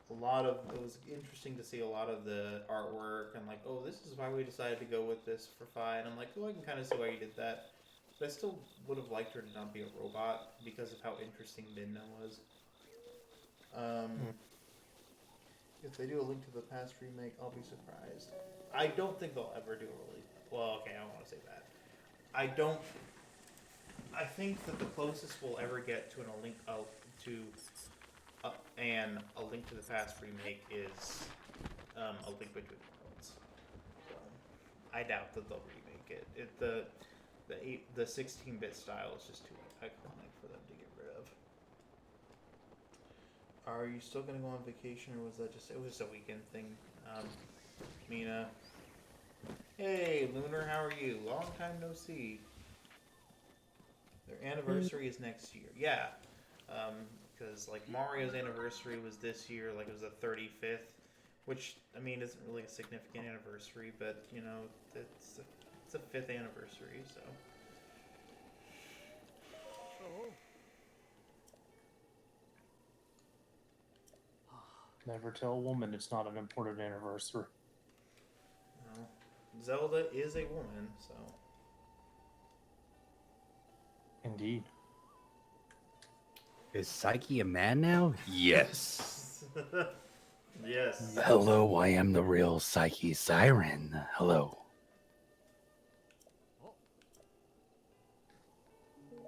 It was interesting to see a lot of the artwork and like, oh, this is why we decided to go with this for Fi, and I'm like, oh, I can kind of see why you did that. But I still would have liked her to not be a robot because of how interesting Midna was. If they do a Link to the Past remake, I'll be surprised. I don't think they'll ever do a release. Well, okay, I don't want to say that. I think that the closest we'll ever get to a Link to the Past remake is a Link Between Worlds. So, I doubt that they'll remake it. The 16-bit style is just too iconic for them to get rid of. Are you still going to go on vacation, or was that just a weekend thing? Mina. Hey, Lunar, how are you? Long time no see. Their anniversary is next year. Yeah. Because like Mario's anniversary was this year, like it was the 35th, which I mean isn't really a significant anniversary, but you know it's a 5th anniversary, so. Never tell a woman it's not an important anniversary. No. Zelda is a woman, so. Indeed. Is Psyche a man now? Yes. Yes. Hello, I am the real PsycheSiren. Hello. Yeah,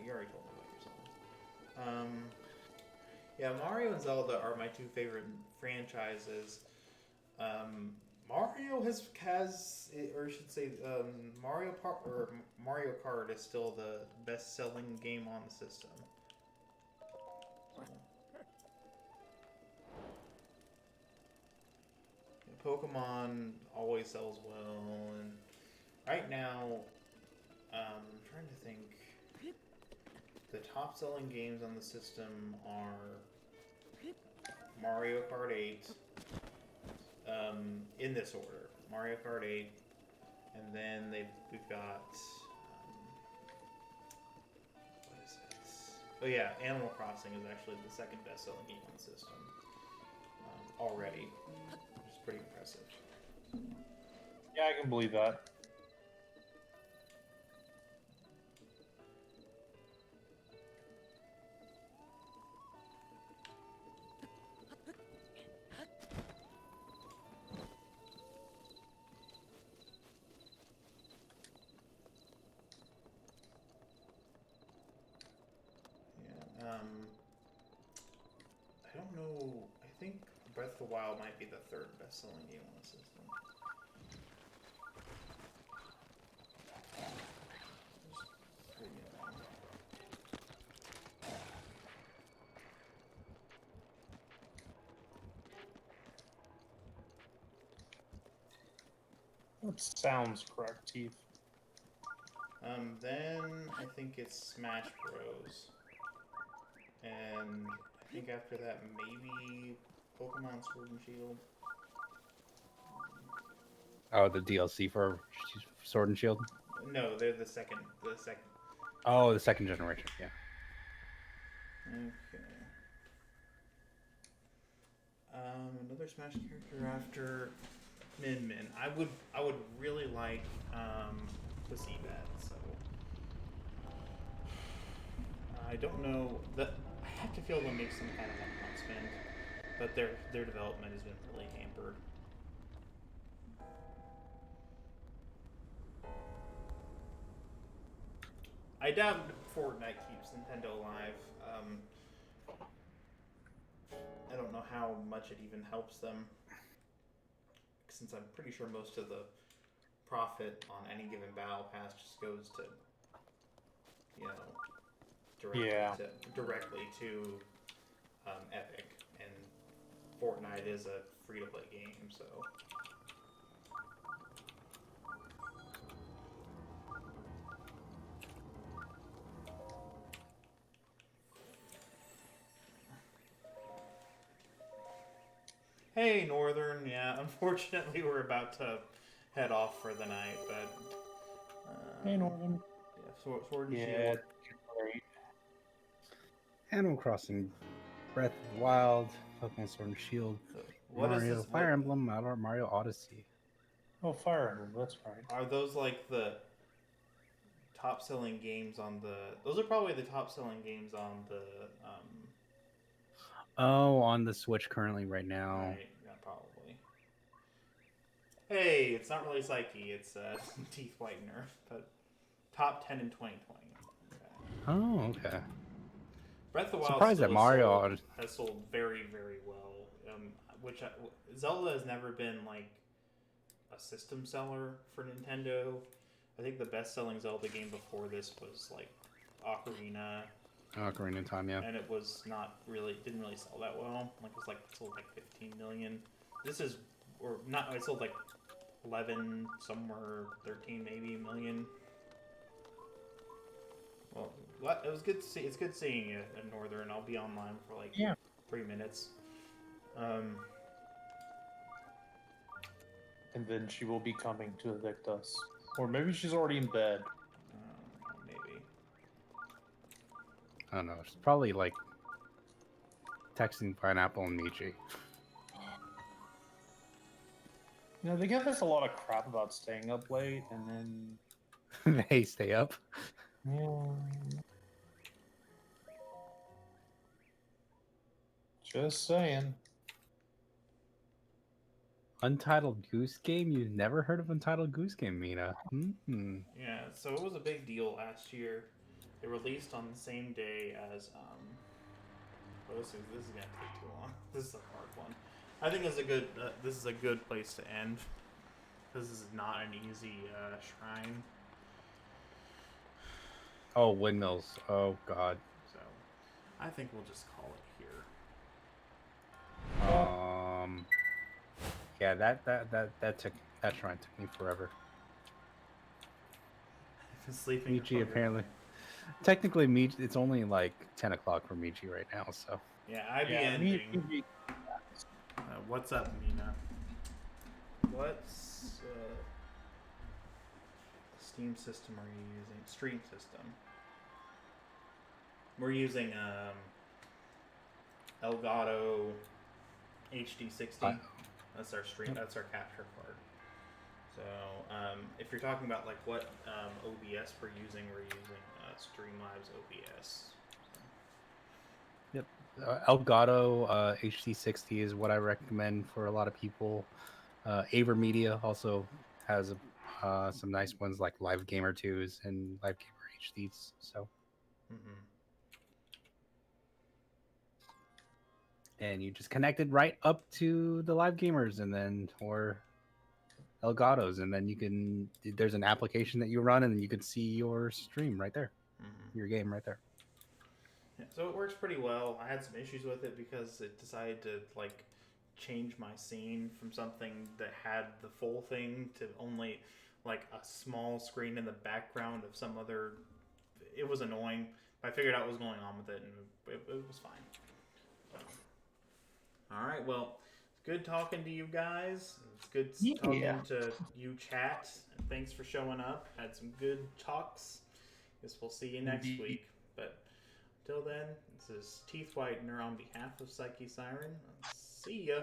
you already told me about your songs. Yeah, Mario and Zelda are my two favorite franchises. Mario or I should say, Mario Kart is still the best-selling game on the system. Pokemon always sells well, and right now, I'm trying to think. The top-selling games on the system are Mario Kart 8, in this order: Mario Kart 8, and then we've got what is it? Oh yeah, Animal Crossing is actually the second best-selling game on the system already, which is pretty impressive. Yeah, I can believe that. Yeah. I don't know. I think Breath of the Wild might be the third best-selling game on the system. That sounds correct, Teeth. Then I think it's Smash Bros. And I think after that, maybe Pokemon Sword and Shield. Oh, the DLC for Sword and Shield. No, they're the second. The second. Oh, the second generation. Yeah. Okay. Another Smash character after Min Min. I would really like to see that. So I don't know that. I have to feel they'll make some kind of announcement, but their development has been really hampered. I doubt Fortnite keeps Nintendo alive. I don't know how much it even helps them, since I'm pretty sure most of the profit on any given battle pass just goes to, directly to Epic, and Fortnite is a free-to-play game, so. Hey, Northern. Yeah, unfortunately, we're about to head off for the night, but. Hey, Norman. Yeah, Sword and Yeah, Shield. great. Animal Crossing, Breath of the Wild, Pokemon Sword and Shield, What is Mario, this? Fire Emblem, Mario Odyssey. Oh, Fire Emblem, that's right. Are those like the top-selling games on the? Those are probably the top-selling games on the. Oh, on the Switch currently right now. Right, yeah, probably. Hey, it's not really Psyche. It's Teeth Whitener, but top 10 in 2020. Okay. Oh, okay. Breath of the Wild Surprised that Mario has sold very, very well. Zelda has never been like a system seller for Nintendo. I think the best-selling Zelda game before this was like Ocarina. Ocarina of Time, yeah. And it was didn't really sell that well. Like it sold like 15 million. It sold like 11, somewhere 13 maybe million. Well, it was good to see. It's good seeing you at Northern. I'll be online for like 3 minutes. And then she will be coming to evict us. Or maybe she's already in bed. Maybe. I don't know. It's probably like texting Pineapple and Michi. You know, they give us a lot of crap about staying up late, and then... They stay up. Yeah. Just saying. Untitled Goose Game? You've never heard of Untitled Goose Game, Mina? Mm-hmm. Yeah, so it was a big deal last year. It released on the same day as Oh, this is gonna take too long. This is a hard one. I think this is a good place to end. This is not an easy shrine. Oh, windmills. Oh God. So, I think we'll just call it here. Yeah, that shrine took me forever. I've been sleeping. Michi apparently. Technically, Michi. It's only like 10 o'clock for Michi right now. So. Yeah, I'd be ending. What's up, Mina? What's Steam system are you using? Stream system. We're using Elgato HD60. That's our stream. That's our capture card. So if you're talking about like what OBS we're using Streamlabs OBS. Yep. Elgato HD60 is what I recommend for a lot of people. Aver Media also has some nice ones like Live Gamer 2s and Live Gamer HDs. So. And you just connect it right up to the Live Gamers and then or Elgatos, and then there's an application that you run and you can see your stream right there, your game right there. Yeah, so it works pretty well. I had some issues with it because it decided to like change my scene from something that had the full thing to only like a small screen in the background of some other. It was annoying. I figured out what was going on with it, and it was fine. All right, well, it's good talking to you guys. It's good talking to you, chat. And thanks for showing up. Had some good talks. Guess we'll see you next week. But until then, this is Teeth Whitener on behalf of PsycheSiren. See ya.